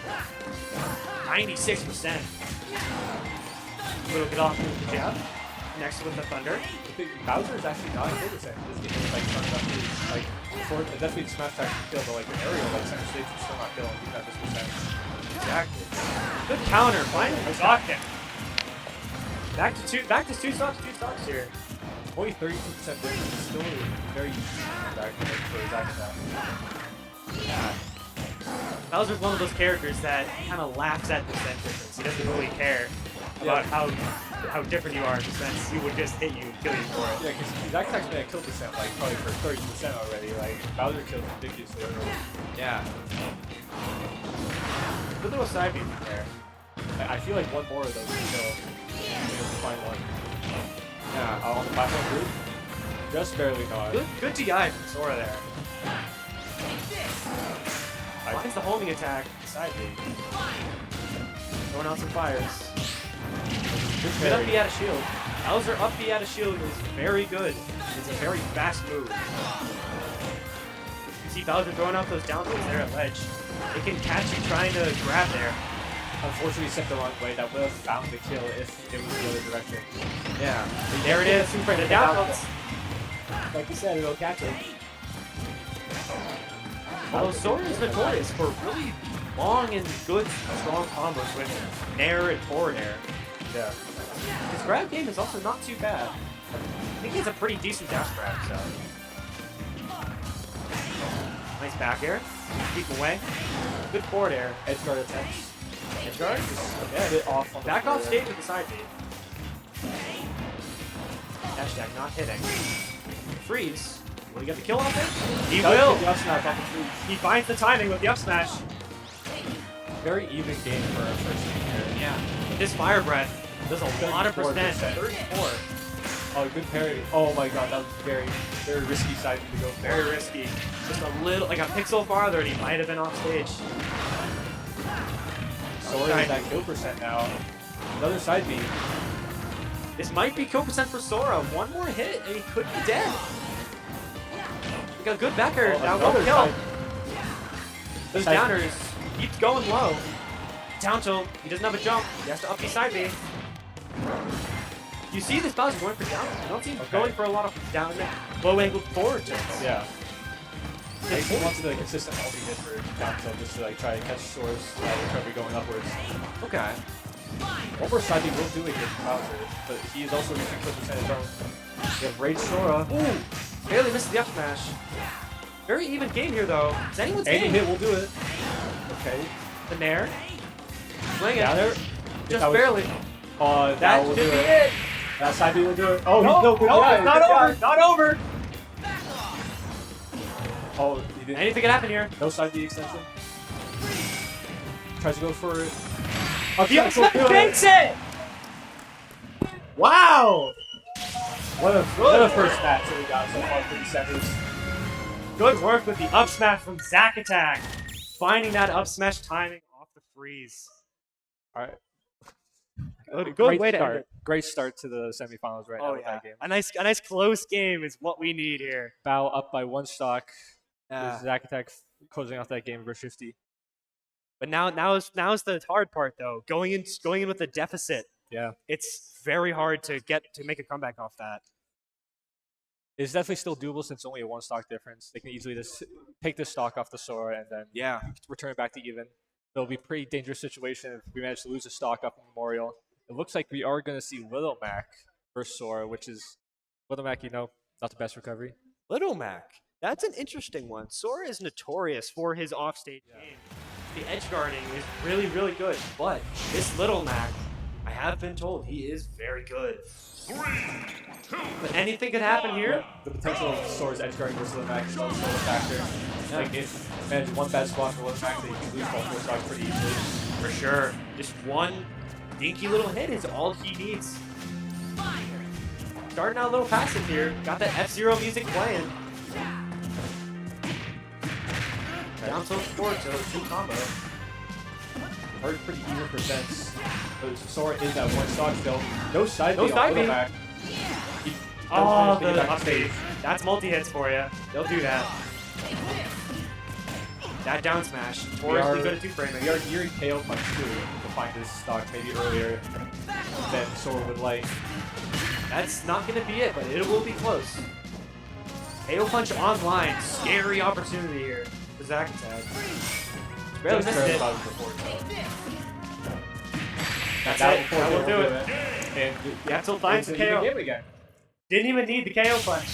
96%. Little get off with the jab. Next with the thunder. I think Bowser is actually not a kill percent. This game is like starting up to like short, definitely smash attack can kill, but like the aerial like center stage is still not killing. He's at this percent. Exactly. Good counter. Finally got him. Back to two stocks here. Only 32% difference is still very easy back for his attack. Bowser's one of those characters that kind of laughs at percent difference. He doesn't really care about how different you are in the sense he would just hit you and kill you for it. Yeah, because his attack's been at kill percent like probably for 30% already. Like Bowser kills ridiculously early. Yeah. Good little side beam there. I feel like one more of those will kill. Maybe we'll find one. Yeah, on the platform group. Just barely not. Good DI from Sora there. Finds the homing attack side beam. Throwing out some fires. Good up B out of shield. Bowser up B out of shield is very good. It's a very fast move. You see Bowser throwing out those down tilts there at ledge. It can catch you trying to grab there. Unfortunately, he stepped the wrong way. That would have found the kill if it was the other direction. Yeah. There it is. The down tilts. Like you said, it'll catch him. Although Sora is notorious for really long and good, strong combos with Nair and forward air. Yeah. His grab game is also not too bad. I think he has a pretty decent dash grab, so. Nice back air. Keep him away. Good forward air. Edge guard attempts. Edge guard. Yeah, a bit off on the Back off forward. stage with the side beat. Dash attack not hitting. Freeze. Will he get the kill off it? He will. The up smash off the freeze. He finds the timing with the up smash. Very even game for a first game here. Yeah. This fire breath does a lot of percent. 34. Oh, good parry. Oh my god, that was very, very risky side to go for. Very risky. Just a little, like a pixel farther, and he might have been off stage. Sora has that kill percent now. Another side beat. This might be kill percent for Sora. One more hit, and he could be dead. We got a good backer. Oh, now another one kill. side- Those side- downers keeps going low. Down tilt. He doesn't have a jump. He has to up the side B. You see this Bowser going for down. I don't see him going for a lot of down, low angled forward tilts. Yeah. Like, he wants to do like consistent multi-hit for down tilt just to like try to catch Sora's recovery going upwards. Okay. One more side beat will do it here for Bowser, but he is also reaching kill percent his own. We have Rage Sora. Ooh! Barely missed the up smash. Very even game here, though. Is anyone's Any game? hit will do it. Okay. The Nair. Swing it. Down there. Just That was- barely. That will should do be it. it. That side beat will do it. Oh, No, good no, guy, it's not good guy. over. Not over. Oh, he didn't. Anything could happen here. No side B extension. Tries to go for it. The upside fakes it. Wow. What a first match that we got so far for the semis. Good work with the up smash from Zack Attack. Finding that up smash timing off the freeze. All right. Good way to end start. it. Great start to the semifinals right now Oh with yeah, that game. a nice close game is what we need here. Bow up by one stock. Yeah. Zack Attack closing off that game versus 50. But now is the hard part though. Going in with a deficit. Yeah. It's very hard to make a comeback off that. It's definitely still doable since it's only a one stock difference. They can easily just take the stock off the Sora and then Yeah. return it back to even. It'll be a pretty dangerous situation if we manage to lose a stock up in Memorial. It looks like we are going to see Little Mac versus Sora, which is Little Mac, not the best recovery. Little Mac. That's an interesting one. Sora is notorious for his offstage game. The edge guarding is really, really good. But this Little Mac, I have been told he is very good. 3, 2, But anything could happen here. The potential of Sora's edge guarding versus Little Mac is also a factor. Like, if manage one bad spot for Little Mac, they can lose all four stocks pretty easily. For sure. Just one dinky little hit is all he needs. Starting out a little passive here. Got that F-Zero music playing. Down tilt forward tilt, two combo. Hard pretty even percents. But Sora is that one stock still. No side No B on side Little B. Mac. He Oh, does manage to get the back to upstage. stage. That's multi-hits for you. They'll do that. That down smash. We Torres are- be good at two-framing. We are gearing KO punch too to find this stock maybe earlier than Sora would like. That's not going to be it, but it will be close. KO Punch online. Scary opportunity here for Zakatag. Barely Just missed heard it. about it before. That's That it. That will do it. And Yeah, till finds the it's an even KO. game again. Didn't even need the KO Punch.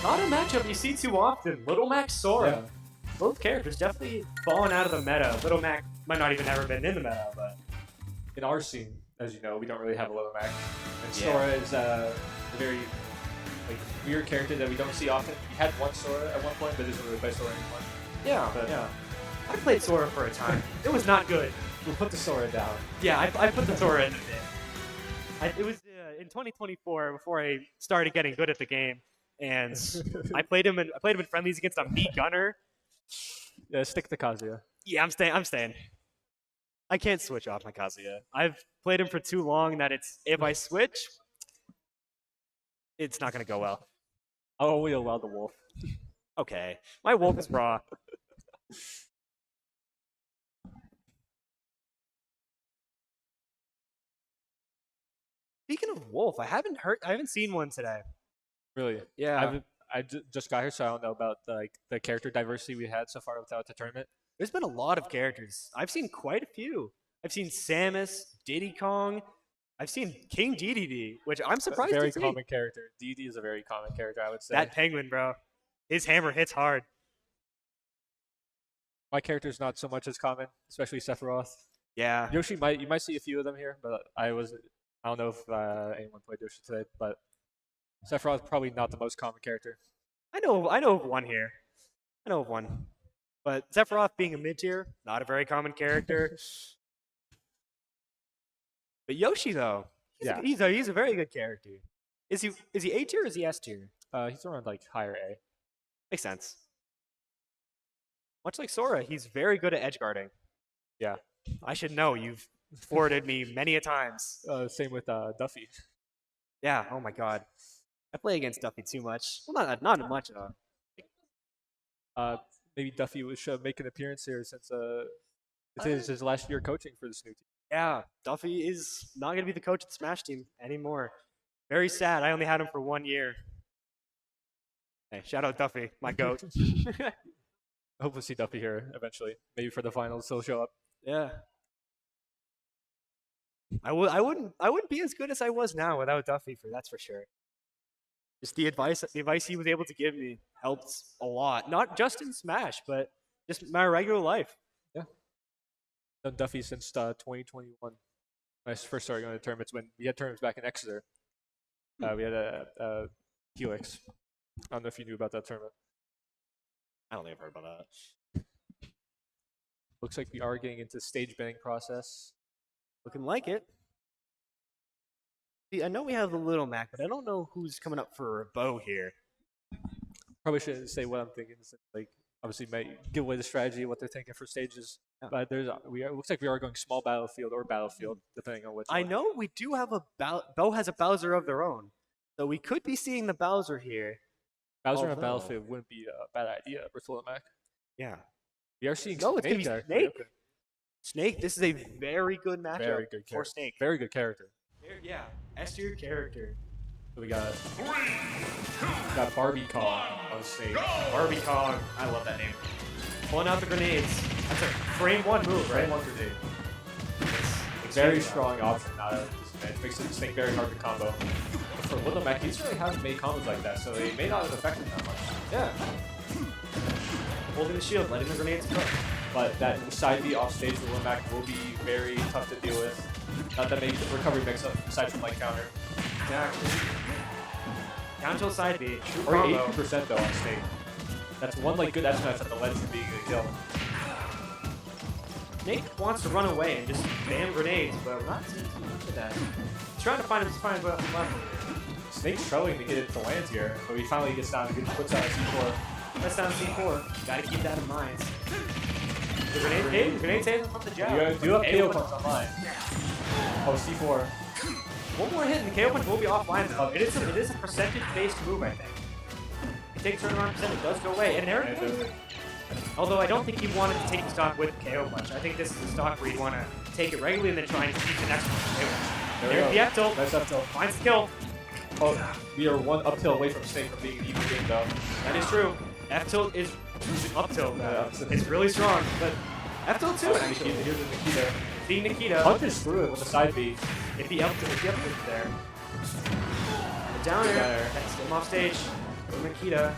Not a matchup you see too often. Little Mac Sora. Yeah. Both characters definitely falling out of the meta. Little Mac might not even ever been in the meta, but In our scene, as you know, we don't really have a Little Mac. And Yeah. Sora is a very weird character that we don't see often. We had one Sora at one point, but doesn't really play Sora anymore. yeah, But yeah. I played Sora for a time. It was not good. we'll put the Sora down. Yeah, I put the Sora in the bin. It was in 2024 before I started getting good at the game, and I played him in friendlies against a meat gunner. Yeah, stick to Kazuya. Yeah, I'm staying. I can't switch off my Kazuya. I've played him for too long that if I switch, it's not gonna go well. I'll only allow the wolf. Okay, my wolf is raw. Speaking of wolf, I haven't seen one today. Really? Yeah. Just got here, so I don't know about the character diversity we had so far without the tournament. There's been a lot of characters. I've seen quite a few. I've seen Samus, Diddy Kong. I've seen King DDD, which I'm surprised Very to see. common character. DD is a very common character, I would say. That penguin, bro. His hammer hits hard. My character's not so much as common, especially Sephiroth. Yeah. Yoshi you might see a few of them here, but I don't know if anyone played Yoshi today, but Sephiroth probably not the most common character. I know of one here. I know of one. But Sephiroth being a mid-tier, not a very common character. But Yoshi, though, he's a very good character. Is he A tier or is he S tier? He's around higher A. Makes sense. Much like Sora, he's very good at edge guarding. Yeah. I should know. You've forwarded me many a times. Same with Duffy. Yeah. Oh my God. I play against Duffy too much. Well, not much at all. Maybe Duffy should make an appearance here since it is his last year coaching for this new team. Yeah, Duffy is not going to be the coach of the Smash team anymore. Very sad. I only had him for 1 year. Hey, shout out Duffy, my goat. I hope we'll see Duffy here eventually. Maybe for the finals he'll show up. Yeah. I wouldn't be as good as I was now without Duffy, that's for sure. Just the advice he was able to give me helped a lot. Not just in Smash, but just my regular life. Done Duffy since 2021. When I first started going to tournaments, when we had tournaments back in Exeter. We had a Helix. I don't know if you knew about that tournament. I don't think I've heard about that. Looks like we are getting into stage banning process. Looking like it. See, I know we have the Little Mac, but I don't know who's coming up for a bow here. Probably shouldn't say what I'm thinking. Obviously, might give away the strategy of what they're thinking for stages. Yeah. But it looks like we are going small battlefield or battlefield, depending on which. I one. know we do have Bow has a Bowser of their own, so we could be seeing the Bowser here. Bowser on a Although- battlefield wouldn't be a bad idea for Little Mac. Yeah. We are seeing No, it's Snake. gonna be actually. Snake. Okay. Snake, this is a very good matchup Very good for character. Snake. Very good character. Yeah, S tier character. So we got 3, 2, got Barbie Kong on Snake. Barbie Kong. I love that name. Pulling out the grenades. That's a frame one move, right? One grenade. It's Very extremely strong option out of this match. Makes it Snake very hard to combo. But for Little Mac, he's really haven't made combos like that, so they may not have affected him that much. Yeah. Holding the shield, letting the grenades cook. But that side B off stage for Little Mac will be very tough to deal with. Not that many recovery mix-up aside from counter. Exactly. Down to a side B. True Or combo. 80% though on Snake. That's one good S match that the ledge from being a kill. Snake wants to run away and just spam grenades, but we're not seeing too much of that. He's trying to find his level here. Snake's struggling to get it to land here, but he finally gets down and puts out a C4. That's down C4. Gotta keep that in mind. The grenade saves him from the jab. You do have KO punch online. Oh, C4. One more hit and the KO punch will be offline though. It is a percentage-based move, I think. take a certain amount of percent, it does go away. And there it goes. Although I don't think you wanted to take the stock with KO punch. I think this is the stock where you want to take it regularly and then try and keep the next one. There's the F tilt. Nice up tilt. Finds the kill. Oh, we are one up tilt away from Snake from being an even game, though. That is true. F tilt is up tilt. Yeah. It's really strong, but F tilt too. Nikita, here's the Nikita. See Nikita. Punches through it with the side B. If the up tilt is there. The down air. That's him off stage. For Nikita.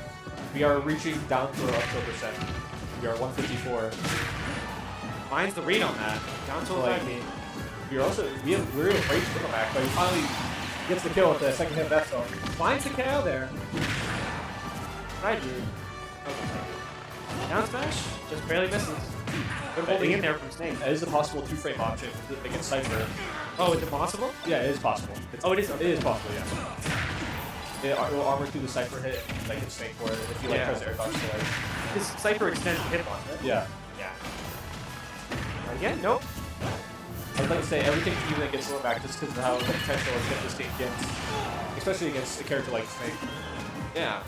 We are reaching down to our up tilt percent. We are 154. Finds the read on that. Down tilt Like, me. we're in range for the back, but he finally gets the kill with the second hit of that zone. Finds the KO there. Right, dude. Down smash. Just barely misses. Good holding in there from Snake. It is a possible 2-frame option against Cypher. Oh, is it possible? Yeah, it is possible. Oh, it is? It is possible, yeah. It will armor through the Cypher hit, like in Snake for it, if you like press air dodge to like. Because Cypher extends the hitbox, right? Yeah. Yeah. Again, nope. I would like to say everything even against low back just because of how the potential of hit this team gets, especially against a character like Snake. Yeah.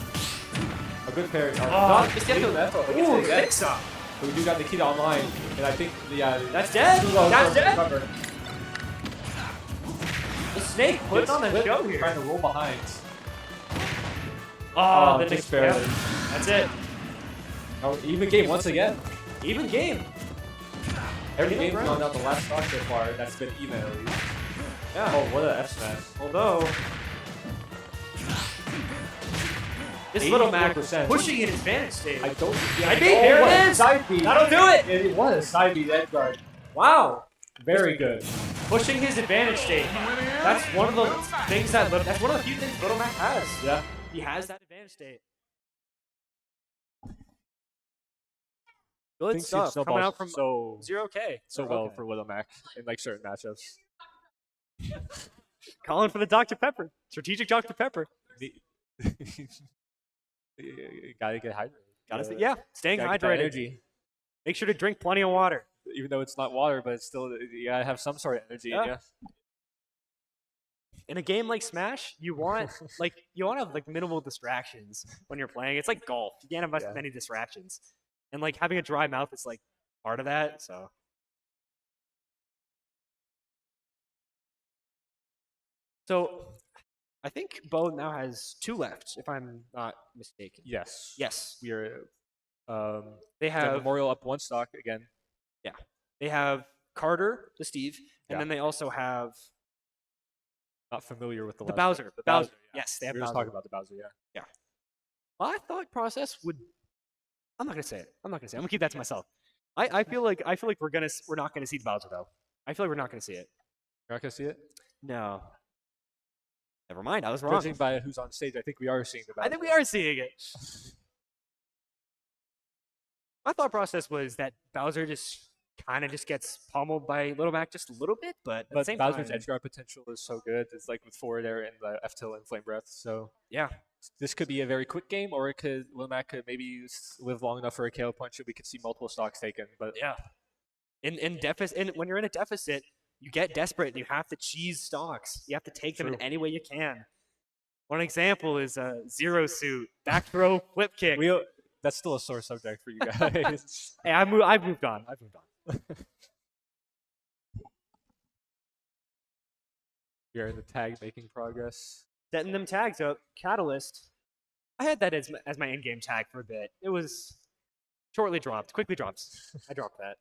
A good pair. Just get to ooh, mix up. But we do got Nikita online, and I think That's dead. That's dead. Recover. The Snake puts on the show here. Trying to roll behind. Oh, the just Nick barely. That's it. Oh, even game once again. Even game. Every game's gone down the last stock so far. That's been even at least. Yeah. Oh, what an F smash. Although this little Mac 84%. pushing in advantage state. I don't. I beat. There what it a is. Side B. That'll do it. It was side B edge guard. Wow. Very good. Pushing his advantage state. That's one of the things that that's one of the few things Little Mac has. Yeah. He has that advantage state. Good Things stuff seem coming out from so 0K. well for Little Mac in like certain matchups. Calling for the Dr. Pepper. Strategic Dr. Pepper. Gotta get hydrated. Yeah, staying Gotta get that hydrated. energy. Make sure to drink plenty of water. Even though it's not water, but it's still you gotta have some sort of energy. Yeah. Yeah. In a game like Smash, you want to have like minimal distractions when you're playing. It's like golf. You can't have many distractions. And like having a dry mouth is like part of that. So I think Bo now has 2 left, if I'm not mistaken. Yes. Yes. We are. They the have Memorial up 1 stock again. They have Carter, the Steve, and then they also have Not familiar with the the last Bowser. The Bowser. Yeah. Yes, they have We were just Bowser. talking about the Bowser. Yeah. My thought process would. I'm not gonna say it. I'm gonna keep that to myself. I feel like we're not gonna see the Bowser though. I feel like we're not gonna see it. You're not gonna see it. No. Never mind. I was wrong. Judging by who's on stage, I think we are seeing the Bowser. I think we are seeing it. My thought process was that Bowser just kind of gets pummeled by Little Mac just a little bit, but at the same Bowser's time, edge guard potential is so good. It's like with forward air and the F tilt and flame breath. So yeah. this could be a very quick game, or Little Mac could maybe live long enough for a KO punch, and we could see multiple stocks taken. But Yeah. In deficit, when you're in a deficit, you get desperate and you have to cheese stocks. You have to take them in True. any way you can. One example is a Zero Suit back throw flip kick. that's still a sore subject for you guys. Hey, I've moved on. We are in the tag making progress. Setting them tags up. Catalyst. I had that as my in-game tag for a bit. It was quickly dropped. I dropped that.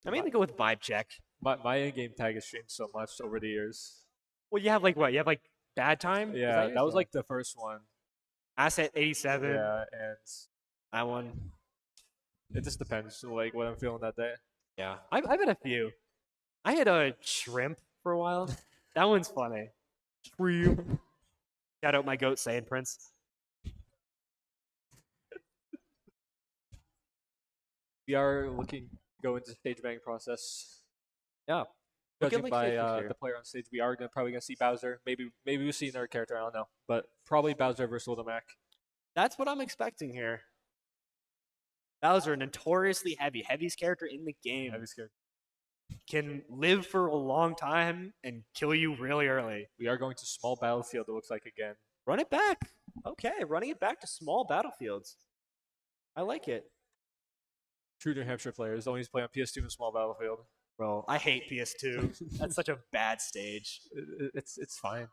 I mainly go with vibe check. My in-game tag has changed so much over the years. Well, you have like what? You have like bad time? Is Yeah, yours? that was like the first one. Asset 87. Yeah, and That one. it just depends, like what I'm feeling that day. Yeah. I've had a few. I had a shrimp for a while. That one's funny. Shrimp. Shout out my goat saying Prince. We are looking to go into the stage banning process. Yeah. Judging like by stage picks here. the player on stage, we are probably gonna see Bowser. Maybe we'll see another character. I don't know, but probably Bowser versus Little Mac. That's what I'm expecting here. Bowser, notoriously heaviest character in the game, Heavy scared. can live for a long time and kill you really early. We are going to small battlefield. It looks like again. Run it back. Okay, running it back to small battlefields. I like it. True New Hampshire players don't need to play on PS2 in small battlefield. Bro, I hate PS2. That's such a bad stage. It's fine.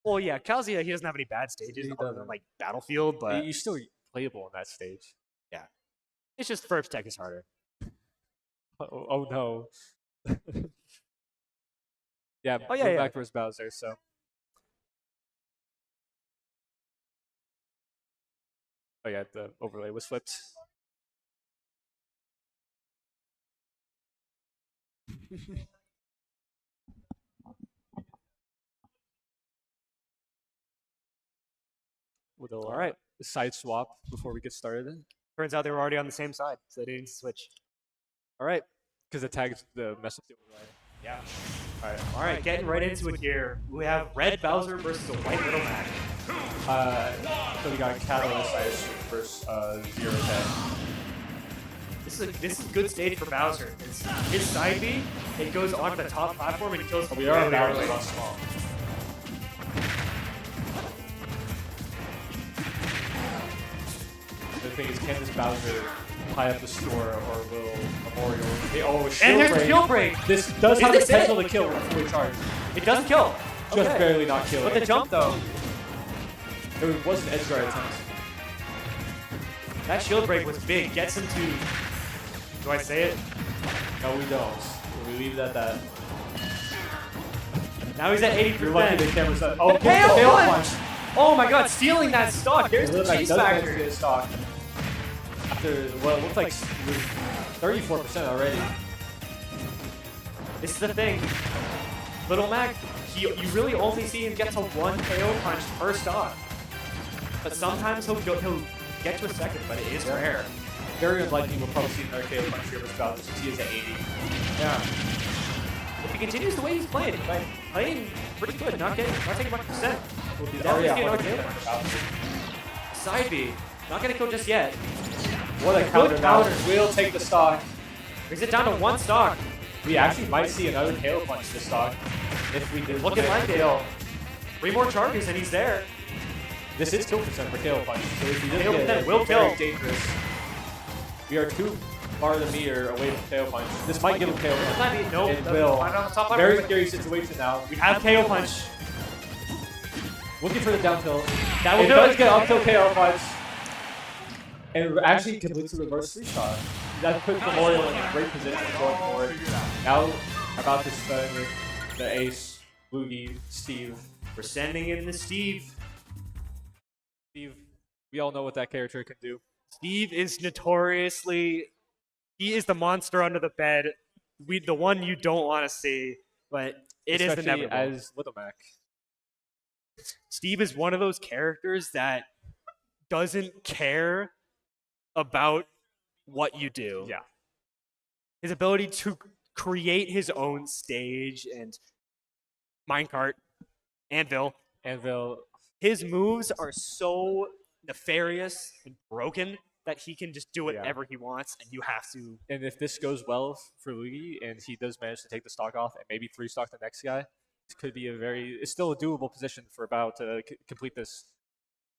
Well, yeah, Kazuya, he doesn't have any bad stages He other than doesn't. like Battlefield, but You're still playable in that stage. it's just first tech is harder. Oh no. Yeah. Oh, yeah, we're yeah. back versus Bowser. So. Oh yeah, the overlay was flipped. With a All right. side swap before we get started. Turns out they were already on the same side, so they didn't switch. All right. Because the tags the mess up the overlay. Yeah. Alright. All right, getting right into it here. We have Red Bowser versus a White Little Mac. So we got Catalyst, I assume, versus 0K. This is a good stage for Bowser. His side B, it goes onto the top platform and kills We are really Bowser early. on small. The thing is, can this Bowser tie up the score or will Memorial? Oh, And shield there's the break. shield break. This does have the this potential to kill when fully charged. It doesn't kill. Just Okay. barely not kill. But the jump though, It was an edge guard attempt. that shield break was big. Gets him to. Do I say it? No, we don't. We leave it at that. Now he's at 80%. You're lucky the camera's up. Oh, Oh, KO KO punch! Oh my god, stealing that stock. There's the Like, cheese does manage to factor. get a stock. After, well, it looked like 34% already. This is the thing. Little Mac, you really only see him get to one KO punch per stock. But sometimes he'll get to a second, but it is rare. Very unlikely we'll probably see another KO punch here with Bowser since he is at 80. Yeah. If he continues the way he's playing pretty good, not taking much percent. We'll be Definitely already getting at another 100% KO for Bowser. Side B, not gonna kill just yet. What a counter counter. Bowser. We'll take the stock. Brings it down to one stock. We actually might see another KO punch this stock. If we did Look at Langdale. 3 more charges and he's there. This is kill percent for KO punch. So if we did KO get percent it, will very kill. dangerous. We are too far the meter away from KO punch. This might give him KO punch. Side B, nope. It doesn't will. find it on the top line. Very scary situation now. We have KO punch. Looking for the down tilt. That will It do does it. get up tilt KO punch. And actually completes the reverse 3-shot. That puts Memorial in a great position going forward. Now about to start with the ace, Boogie, Steve. We're sending in the Steve. Steve, we all know what that character can do. Steve is notoriously, he is the monster under the bed. The one you don't want to see, but it is Especially inevitable. as Little Mac. Steve is one of those characters that doesn't care about what you do. Yeah. His ability to create his own stage and minecart, Anvil. Anvil, His moves are so nefarious and broken that he can just do whatever he wants, and you have to. and if this goes well for Luigi and he does manage to take the stock off and maybe 3-stock the next guy, it could be it's still a doable position for Bao to complete this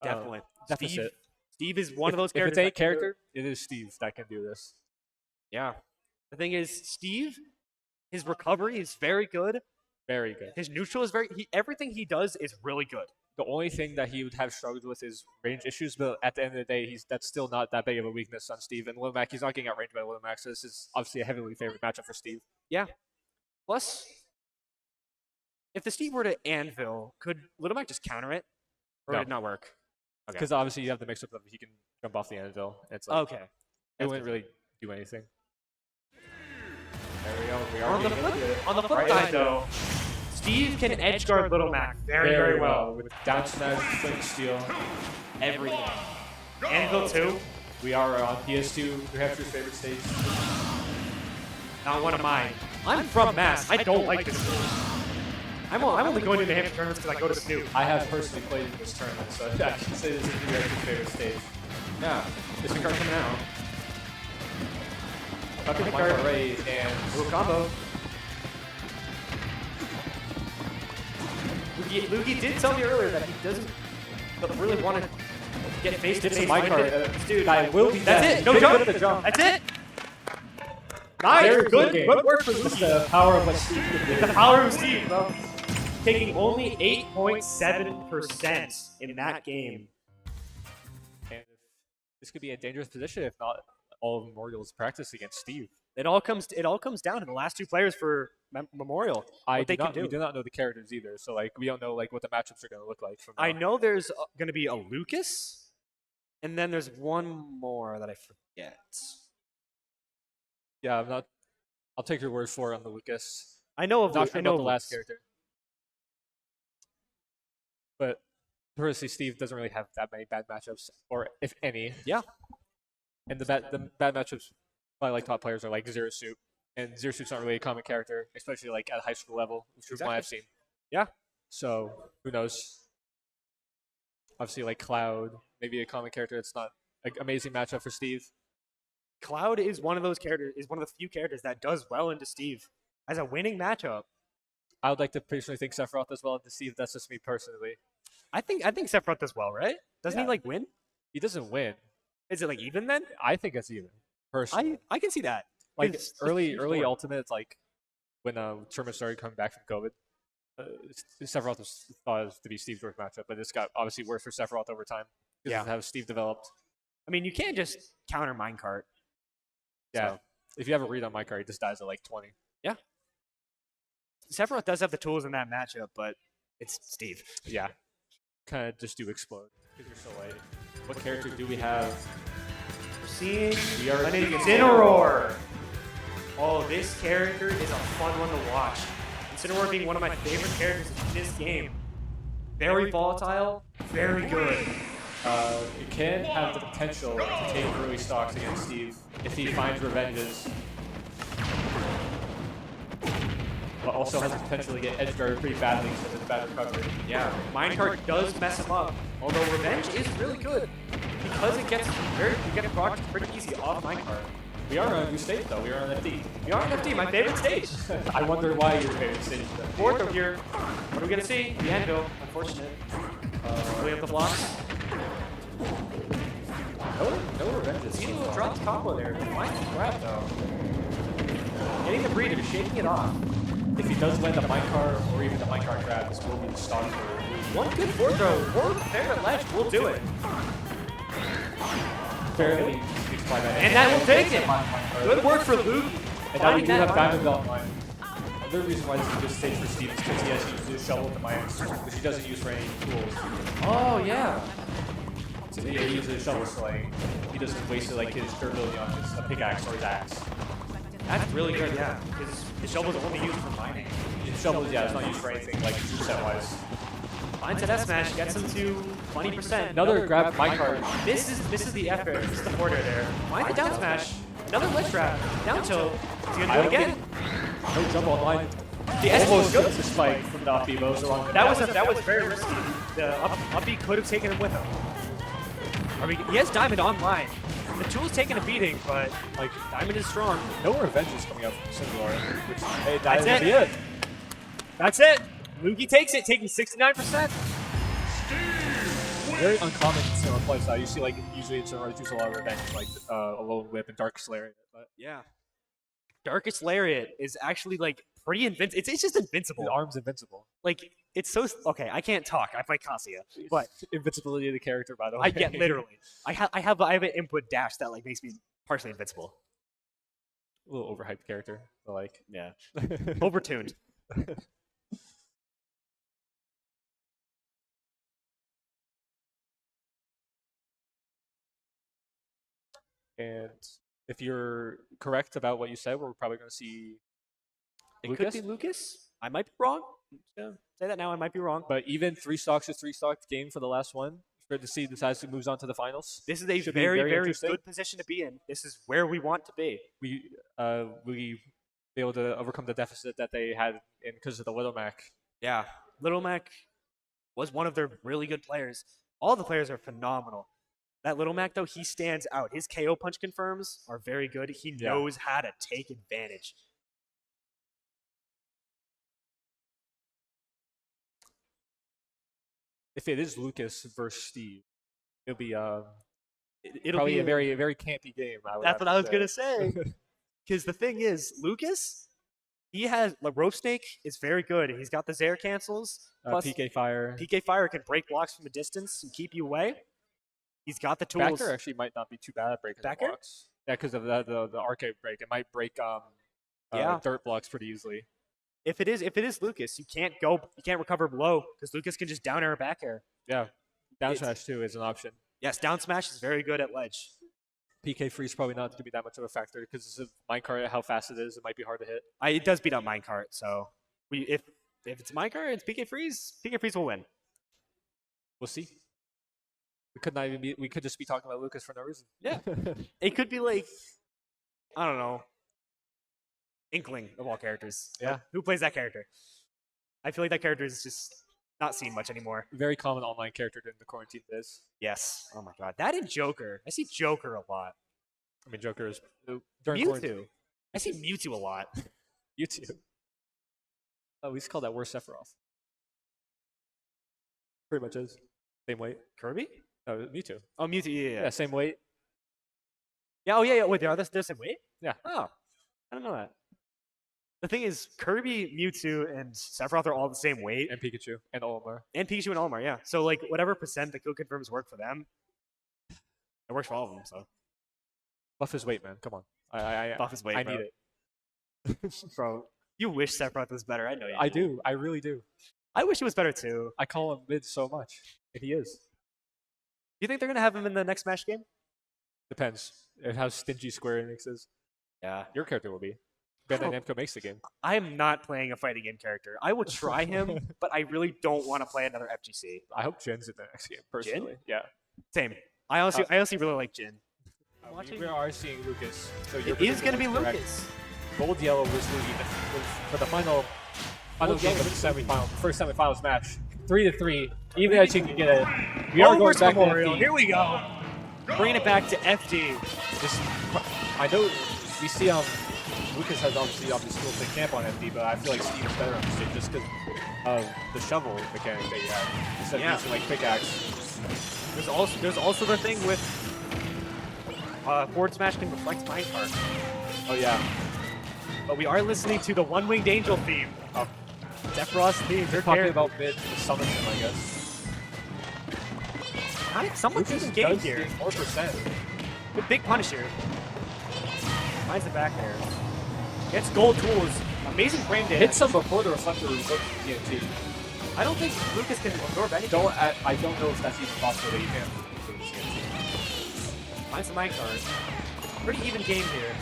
Definitely. deficit. Steve is one of those If characters. it's a that can do it. character, it is Steve that can do this. Yeah. The thing is, Steve, his recovery is very good. Very good. His neutral is everything he does is really good. The only thing that he would have struggled with is range issues, but at the end of the day, that's still not that big of a weakness on Steve. And Little Mac, he's not getting outranged by Little Mac, so this is obviously a heavily favored matchup for Steve. Plus, if the Steve were to Anvil, could Little Mac just counter it? Or No. would it not work? Okay. Because obviously you have the mix-up of he can jump off the anvil. It's like, Okay. it wouldn't really do anything. There we go. We are On the getting into it. flip, on the flip Right side, into it. though, Steve can edge guard Little Mac very well. With down smash, flame steel. Everything. Anvil too. We are on PS2, New Hampshire's favorite stage. Not one of mine. I'm from Mass. I don't like this stage. I'm only going to New Hampshire tournaments because I go to Snoop. I have personally played in this tournament, so I can say this is New Hampshire's favorite stage. Yeah. This card coming out. Up in card. raid and Little combo. Luigi did tell me earlier that he doesn't really want to Get face to Gets face. a mic card. Dude, Guy will be that's dead. it. No Big jump. whip the jump. That's it. Nice. Very Good. game. Good work for It's Luki. the power of what Steve can do. The power of Steve, bro. Taking only 8.7% in that game. And this could be a dangerous position if not all of Memorial's practice against Steve. It all comes down to the last two players for Memorial. What they can do. We do not know the characters either, so like we don't know like what the matchups are going to look like. From I now. know there's going to be a Lucas, and then there's one more that I forget. Yeah, I'm not. I'll take your word for it on the Lucas. I know of Not sure I know about the of last Lucas. character, but personally, Steve doesn't really have that many bad matchups, or if any. Yeah. And the bad matchups by like top players are like Zero Suit, and Zero Suit's not really a common character, especially like at high school level, which is one I've seen. Yeah. So who knows? Obviously, like Cloud, maybe a common character. It's not an amazing matchup for Steve. Cloud is one of those characters. Is one of the few characters that does well into Steve as a winning matchup. I would like to personally think Sephiroth as well into Steve. That's just me personally. I think Sephiroth does well, right? Doesn't he Yeah. like win? He doesn't win. Is it like even then? I think it's even. Personally, I can see that. like It's early huge early score. ultimates, like when tournaments started coming back from COVID, Sephiroth was thought to be Steve's worst matchup, but this got obviously worse for Sephiroth over time. Yeah. Of how Steve developed. I mean, you can't just counter minecart. Yeah, So. if you have a read on my card, he just dies at like 20. Sephiroth does have the tools in that matchup, but it's Steve. Yeah, kind of just do explode because you're so light. What character do we have? We're seeing We are an seeing Incineroar. Oh, this character is a fun one to watch. Incineroar being one of my favorite characters in this game. Very volatile, very good. It can have the potential to take early stocks against Steve if he finds revenges. But also has the potential to get edge guarded pretty badly because of bad recovery. Yeah, minecart does mess him up. Although revenge is really good because it gets you get procs pretty easy off minecart. We are on a new stage though. We are on FD. We are in FD, my favorite stage. I wonder why your favorite stage is FD. Fourth over here. What are we gonna see? The anvil. Unfortunate. We have the blocks. No revenges. See a little dropped combo there. Nice grab though. Getting the breeder, shaking it off. If he does land a minecart or even the minecart grab, this will be the stock for One good forward throw or fair ledge will do it. fairly by that. And that will take it. Good work for Luke. And now we do have Finding Diamond Belt line. Another reason why this is a good stage for Steve is because he has to use his shovel at the mines, which he doesn't use for any tools. Oh yeah. So he uses his shovel, so like he doesn't waste like his durability on his pickaxe or his axe. That's really good, yeah. Because the shovel's only used for mining. His shovel, yeah, it's not used for anything like set wise. Finds an S smash, gets him to 20%. Another grab minecart. This is the effort. This is the border there. Finds the down smash. Another ledge trap. Down tilt. He's gonna do it again. No jump online. The S Almost was gets the spike from the off Bebo's along. That was very risky. The up B could have taken him with him. I mean, he has Diamond online. The tool's taking a beating, but like Diamond is strong. No revenge is coming out from Cinderella, which hey, That's that it. is it. That's it. Lugi takes it, taking 69%. Very uncommon in Cinderella playstyle. You see, like usually in Cinderella, use a lot of revenge, like a lone whip and dark slayer. But Yeah. Darkest Lariat is actually like pretty invincible. It's just invincible. his arm's invincible. Like it's so okay. I can't talk. I play Cassia, but Invincibility of the character, by the way. I get literally. I have an input dash that like makes me partially invincible. a little overhyped character, but like Yeah. Overtuned. And if you're correct about what you said, we're probably going to see It Lucas. could be Lucas. I might be wrong. Yeah, say that now. I might be wrong. But even 3 stocks is 3 stock game for the last one. It's great to see decides who moves on to the finals. This is a Should be very, very very interesting. good position to be in. This is where we want to be. We be able to overcome the deficit that they had in because of the Little Mac. Yeah. Little Mac was one of their really good players. All the players are phenomenal. That Little Mac, though, he stands out. His KO punch confirms are very good. He Yeah. knows how to take advantage. If it is Lucas versus Steve, It'll be It'll probably be a very campy game. That's what I was gonna say. Because the thing is, Lucas, he has like Rope Snake is very good. He's got the Zaire cancels. Plus, PK Fire. PK Fire can break blocks from a distance and keep you away. He's got the tools. Backer actually might not be too bad at breaking Backer? blocks. Yeah, because of the arcade break, it might break Yeah. dirt blocks pretty easily. If it is Lucas, you can't recover below because Lucas can just down air or back air. Yeah, down It's- smash too is an option. Yes, down smash is very good at ledge. PK freeze probably not going to be that much of a factor because of minecart, how fast it is, it might be hard to hit. It does beat out minecart, so if it's minecart, it's PK freeze. PK freeze will win. We'll see. We could not even be. We could just be talking about Lucas for no reason. Yeah. It could be like, I don't know, Inkling of all characters. Yeah. Like, who plays that character? I feel like that character is just not seen much anymore. Very common online character during the quarantine days. Yes. Oh my god. That and Joker. I see Joker a lot. I mean, Joker is during quarantine. Mewtwo. I see Mewtwo a lot. You too. Oh, we just call that worse Sephiroth. Pretty much is. Same weight. Kirby? No, Mewtwo. Oh, Mewtwo. Yeah. Yeah, same weight. Yeah. Oh, yeah. Wait, they're the same weight? Yeah. Oh, I don't know that. The thing is, Kirby, Mewtwo, and Sephiroth are all the same weight. And Pikachu. And Olimar. And Pikachu and Olimar, yeah. So, like, whatever percent the kill confirms work for them, it works for all of them, so. Buff his weight, man. Come on. I Buff his weight, I bro. need it. Bro, you wish Sephiroth was better. I know you I do. I really do. I wish he was better, too. I call him mid so much. And he is. Do you think they're going to have him in the next Smash game? Depends. It how stingy Square Enix is. Yeah. Your character will be. Bandai Namco makes the game. I am not playing a fighting game character. I would try him, but I really don't want to play another FGC. I hope Jin's in the next game, personally. Yeah. Same. I honestly really like Jin. We are seeing Lucas. So It is going to be Lucas. Gold Yellow was for the final game of the first semifinals match. 3-3. Even as you can get it. We are going back to FD. Here we go. Bringing it back to FD. I know we see Lucas has obviously still played camp on FD, but I feel like Steve's better on this game just because of the shovel mechanic that you have instead of using like pickaxe. There's also the thing with forward smash can reflect minecart. Oh yeah. But we are listening to the One-Winged Angel theme of Sephiroth's theme. They're Talking about mid to summon him, I guess. Someone's Lucas in the game does here. 4%. Good big punish here. Finds the back there. Gets gold tools. Amazing frame data. Hits him before the reflector revokes the TNT. I don't think Lucas can absorb anything. I don't know if that's even possible that you can absorb the TNT. Finds the minecart. Pretty even game here.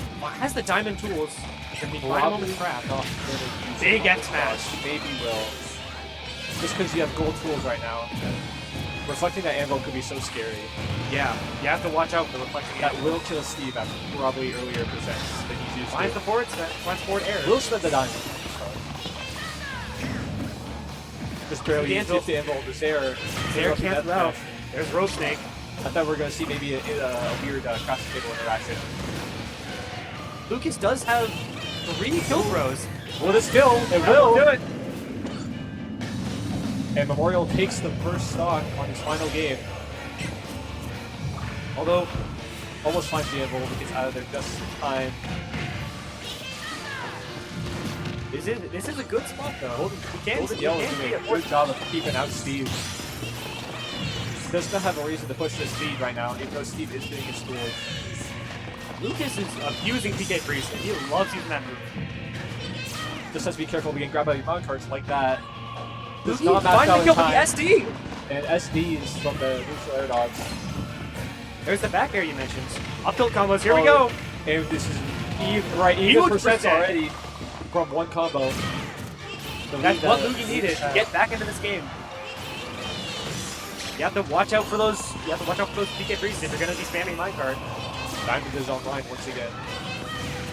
Has the diamond tools. Can be final Probably moment trap. not gonna use Big it on X the boss. smash. Maybe will. Just because you have gold tools right now. Reflecting that anvil could be so scary. Yeah, you have to watch out for the reflecting. That will kill Steve at probably earlier percents than he's used Finds to. the forward air. Will spend the diamond. Just barely The used anvil. the anvil. The Zaire. There can't out. There's Rope Snake. I thought we were going to see maybe a weird crafting table interaction. Lucas does have 3 kill throws. Will this kill? It That will. do it. And Memorial takes the first stock on his final game. Although, almost finds the anvil, but gets out of there just in time. This is a good spot though. Golden Yellow is doing a good job of keeping out Steve. He does not have a reason to push this lead right now, even though Steve is getting his tools. Lucas is abusing PK freeze. And he loves using that move. Just has to be careful, we can grab out your mount cards like that. Does Luki not match out finally in killed with the time. SD. And SD is from the neutral air dogs. There's the back air you mentioned. Up tilt combos. Here we go. And this is even Huge percent percent. already from one combo. That's what Luki needed to get back into this game. You have to watch out for those. You have to watch out for those PK freezes if you're gonna be spamming minecart. Diamond is online once again.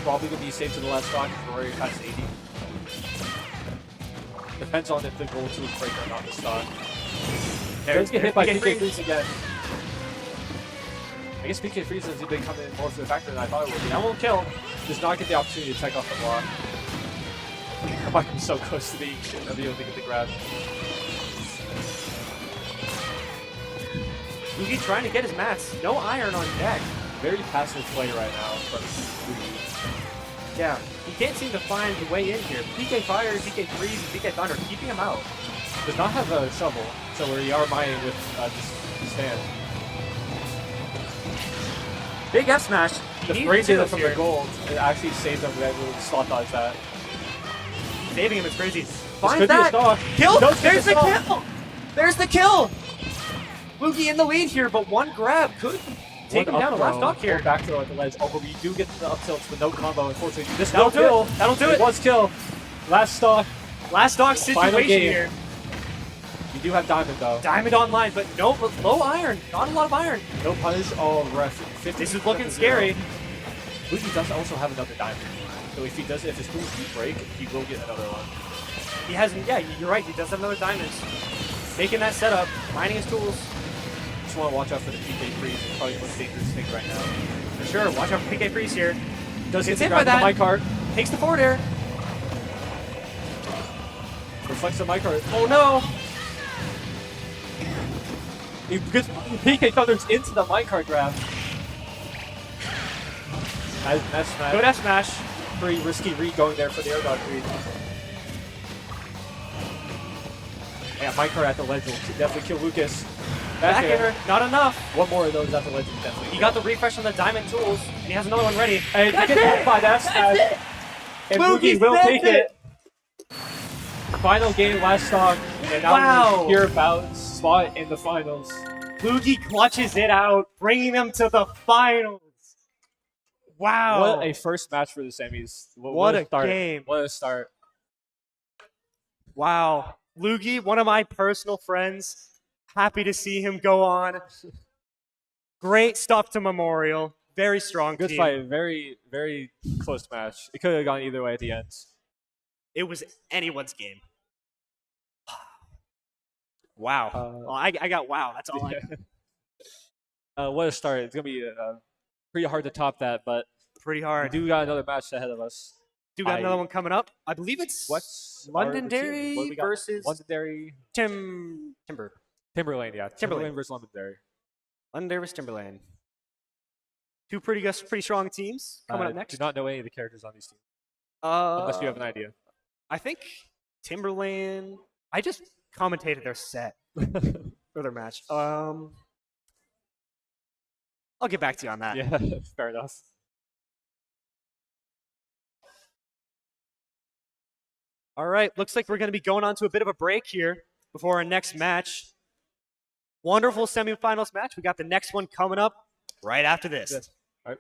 Probably gonna be safe to the last stock because we're already past 80. Depends on if the gold tools break or not the stock. Does get hit by PK Freeze again. I guess PK Freeze has been coming more of a factor than I thought it would be. That won't kill. Does not get the opportunity to take off the block. I'm so close to being able to get the grab. Lugi trying to get his mats. No iron on deck. Very passive play right now from Lugi. Yeah, he can't seem to find the way in here. PK Fire, PK Freeze, and PK Thunder keeping him out. Does not have a shovel, so we are mining with just stand. Big F smash. The frame data from the gold, it actually saved him that little slot dodge that. Saving him is crazy. This Find could be a that! stock. Kill! No, There's the stock. kill! There's the kill! Lugi in the lead here, but one grab could take him down to last stock here. Back throw at the ledge. Oh, but we do get the up tilts with no combo, unfortunately. This That'll will do kill. it. That'll do it. It was kill. Last stock. Last stock Final situation game. here. We do have Diamond, though. Diamond online, but no, but low iron. Not a lot of iron. No punish. Oh, ref. 50, This is looking scary. Luigi does also have another Diamond. So if his tools do break, he will get another one. He hasn't, yeah, you're right. He does have another diamond. Making that setup, mining his tools. Just want to watch out for the PK freeze. It's probably the most dangerous thing right now. For sure, watch out for PK Freeze here. Does Gets hit hit by the that. mic cart. Takes the forward air. Reflects the mic cart. Oh no! He gets PK thunders into the mic cart grab. That's smash. Good F smash. Pretty risky read going there for the air dodge read. Yeah, mic cart at the ledge will definitely kill Lucas. Back air, not enough. One more of those at the ledge will definitely. He got the refresh on the diamond tools, and he has another one ready. And he gets hit by that smash. And Luigi Luigi will sent take it. Final game, last stock, and now Wow. we hear about spot in the finals. Luigi clutches it out, bringing them to the finals. Wow. What a first match for the semis. What a start. game. What a start. Wow. Luigi, one of my personal friends. Happy to see him go on. Great stuff to Memorial. Very strong Good team. fight. Very, very close match. It could have gone either way at the end. It was anyone's game. Wow. Well, I got wow. That's all I got. What a start. It's going to be pretty hard to top that, but Pretty we hard. do got another match ahead of us. Do got another one coming up. I believe it's What's Londonderry what do we got? versus Londonderry? Timber. Timberlane, yeah. Timberlane. versus Londonderry. Londonderry versus Timberland. Two pretty strong teams coming up next. Do not know any of the characters on these teams, unless you have an idea. I think Timberland. I just commentated their set for their match. I'll get back to you on that. Yeah, fair enough. All right, looks like we're going to be going on to a bit of a break here before our next match. Wonderful semifinals match. We got the next one coming up right after this. Yes. All right.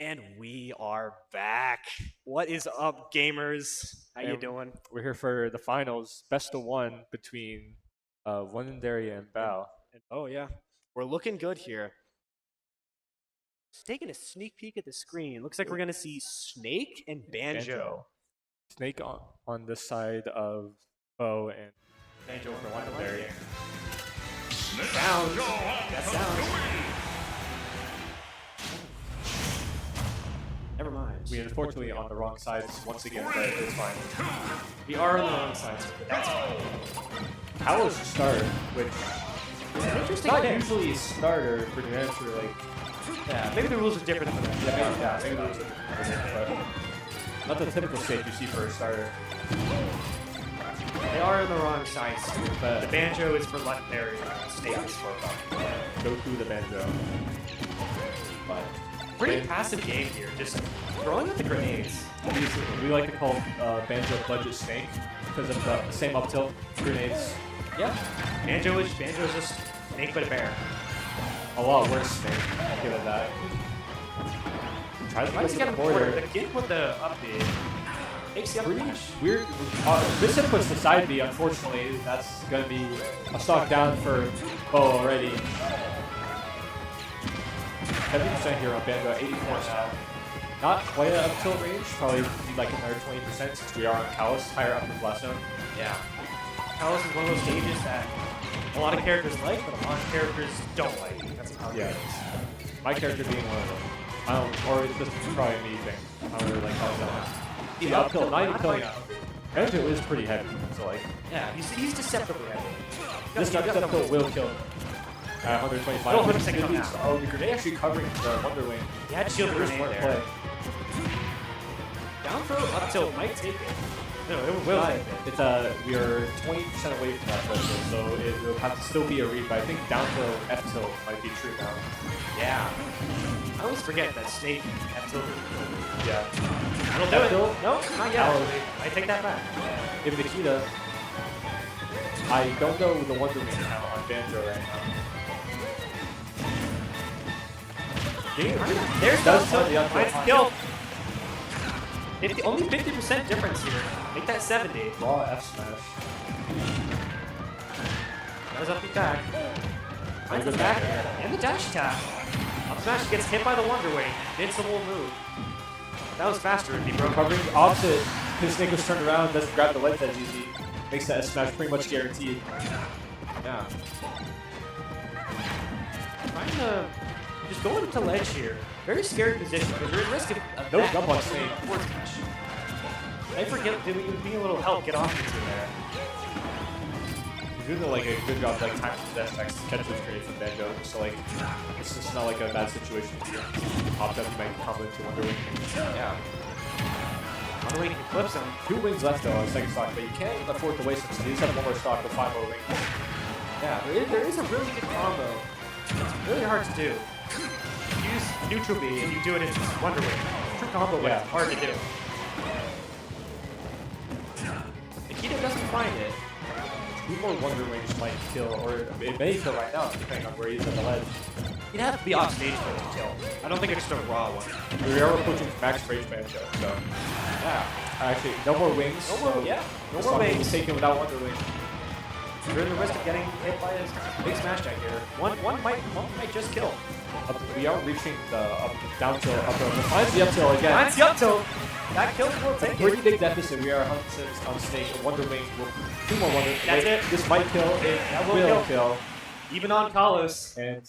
And we are back. What is up, gamers? How you And doing? We're here for the finals, best of one between Londonderry and Bao. Oh yeah, we're looking good here. Just taking a sneak peek at the screen. Looks like we're gonna see Snake and Banjo. Snake on the side of Bo and Banjo for Londonderry. Sounds. That sounds. Never mind. We unfortunately on the wrong sides once again, but it's fine. We are on the wrong sides, but that's fine. Howell's start, which It's an interesting not pick. usually a starter for New Hampshire, like Yeah, maybe the rules are different for that. maybe those are not the typical state you see for a starter. They are on the wrong sides. But The Banjo is for Legendary, Snake is for Buck. go through the banjo. But Pretty passive game here, just throwing out the grenades. we like to call banjo budget snake because of the same up tilt grenades. Yep. Banjo is just Snake but a bear. A lot worse snake. I'll give it that. Tries to Why get does to he get the a border? border. The kid with the up B makes the up Pretty smash. weird. This inputs the side B, unfortunately. That's going to be a stock down for Bo already. 70% here on Banjo, 84 now. Not quite an up tilt range, probably need like another 20% since we are on Callus, higher up in Blast Zone. Yeah. Callus is one of those stages that a lot of characters like, but a lot of characters don't like. That's how it Yeah. is. My character being one of them. I don't, or it's just probably me thing. I don't really like Callus that much. The up tilt, not even killing out. Banjo is pretty heavy, so like, Yeah, he's deceptively heavy. this up tilt will kill him. At 125. It'll 100% come It's- out. Oh, the grenade actually covering the Wonder Wing. He had shield Very grenade smart there. play. Down throw up tilt might take it. No, it will Not- take it. It's we are 20% away from that threshold, so it will have to still be a read. But I think down throw F tilt might be true now. Yeah. I always forget that Snake have tilt. Yeah. That'll do F it. tilt? No, not yet. Callus. I take that back. If Nikita, I don't know the Wonder Wing count on Banjo right now. There's Does no tell the tilt. up Mine's tilt. killed. Only 50% difference here. Make that 70. Raw F smash. That was up the back. Mine's the good back back. and the dash attack. Up smash gets hit by the Wonder Wing. Invincible move. If that was faster, it'd be broken. Covering opposite. His snake was turned around, doesn't grab the ledge that easy. Makes that F smash pretty much guaranteed. Yeah. Trying to just go into ledge here. Very scary position because you're at risk of No that jump on Snake. forward smash. I forget being a little help get off into there. He's doing like a good job like time to death next catch this grenade from Banjo. So like it's just not like a bad situation here. Popped up, he might combo into Wonder Wing. Yeah. Wonder Wing can clip him. 2 wings left though on second stock, but you can't afford to waste them. So you just have one more stock with 5 more wings. Yeah, there is a really good combo. It's really hard to do. Use neutral B and you do it in Wonder Wing. True combo, but Yeah. it's hard to do. Nikita doesn't find it. 2 more Wonder Wings might kill, or it may kill right now, depending on where he's at the ledge. You'd have to be off stage for it to kill. I don't think it's just a raw one. We are approaching max range Banjo, so Yeah. actually no more wings. No more, so yeah. No this more one is wings. taken without Wonder Wing. You're in the risk of getting hit by his big smash tag here. One might just kill. We are reaching the down tilt, up tilt. Finds the up tilt again. That's the up tilt. That kill will take Pretty it. big deficit. We are 100% on Snake. Wonder Wing will 2 more Wonder. That's Wait, it. This might kill. It That will will kill. kill. Even on Kalos. And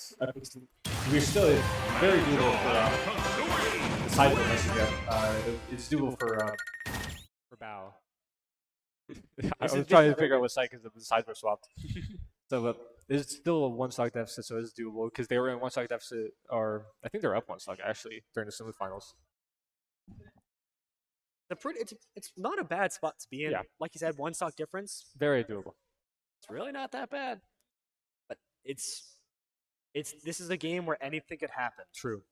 we're still very doable for the side of the message. It's doable for Bao. I was trying to figure out what side because the sides were swapped. So it's still a 1 stock deficit, so it's doable because they were in 1 stock deficit, or I think they're up 1 stock actually during the semifinals. It's not a bad spot to be in. Yeah. Like you said, 1 stock difference. Very doable. It's really not that bad. But this is a game where anything could happen. True.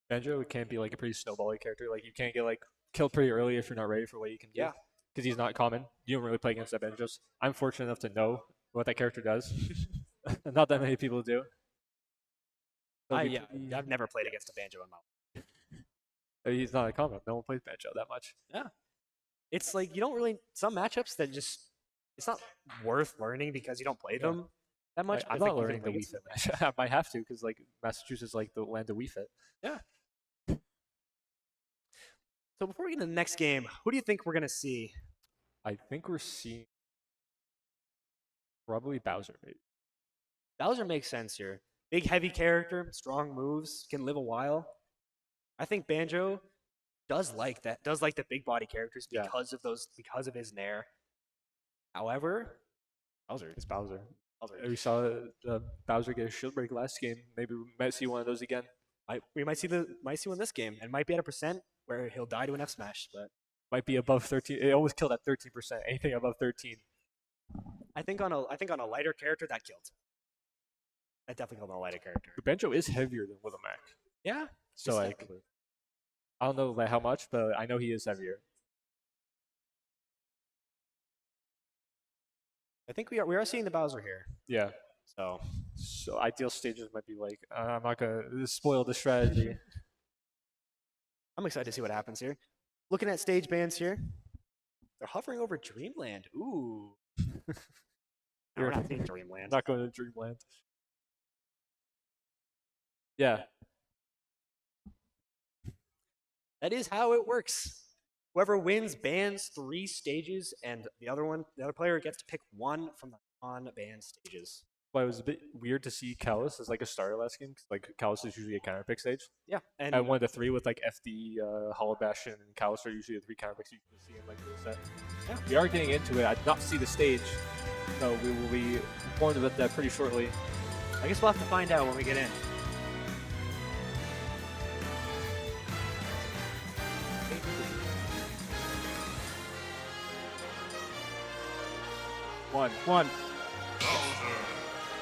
Banjo can be like a pretty snowbally character. Like you can't get like killed pretty early if you're not ready for what you can do. Yeah. Because he's not common. You don't really play against that Banjos. I'm fortunate enough to know what that character does. Not that many people do. Yeah, I've never played against a Banjo in my life. He's not a combo. No one plays Banjo that much. Yeah. It's like you don't really some matchups that just it's not worth learning because you don't play them that much. I'm but not if learning the you Wii can Fit match. I might have to because like Massachusetts like the land of Wii Fit. Yeah. So before we get into the next game, who do you think we're gonna see? I think we're seeing probably Bowser maybe. Bowser makes sense here. Big, heavy character, strong moves, can live a while. I think Banjo does like that. Does like the big body characters Yeah. because of his nair. However, Bowser. It's Bowser. We saw Bowser get a shield break last game. Maybe we might see one of those again. We might see one this game, and might be at a percent where he'll die to an F smash, but Might be above 13. It always killed at 13%. Anything above 13. I think on a lighter character that killed. That definitely killed on a lighter character. Banjo is heavier than Willimac. Yeah. So just like, I don't know like how much, but I know he is heavier. I think we are seeing the Bowser here. Yeah. So ideal stages might be like I'm not gonna spoil the strategy. I'm excited to see what happens here. Looking at stage bans here, they're hovering over Dreamland. Ooh. No, we're not seeing Dreamland. Not going to Dreamland. Yeah. That is how it works. Whoever wins bans 3 stages, and the other player gets to pick one from the non-banned stages. Well, it was a bit weird to see Callus as like a starter last game. 'Cause, like Callus is usually a counter pick stage. Yeah, and I wanted the 3 with like FD, Hollow Bastion, and Callus are usually the 3 counter picks you can see in like the set. Yeah. We are getting into it. I did not see the stage, so we will be informed about that pretty shortly. I guess we'll have to find out when we get in. One.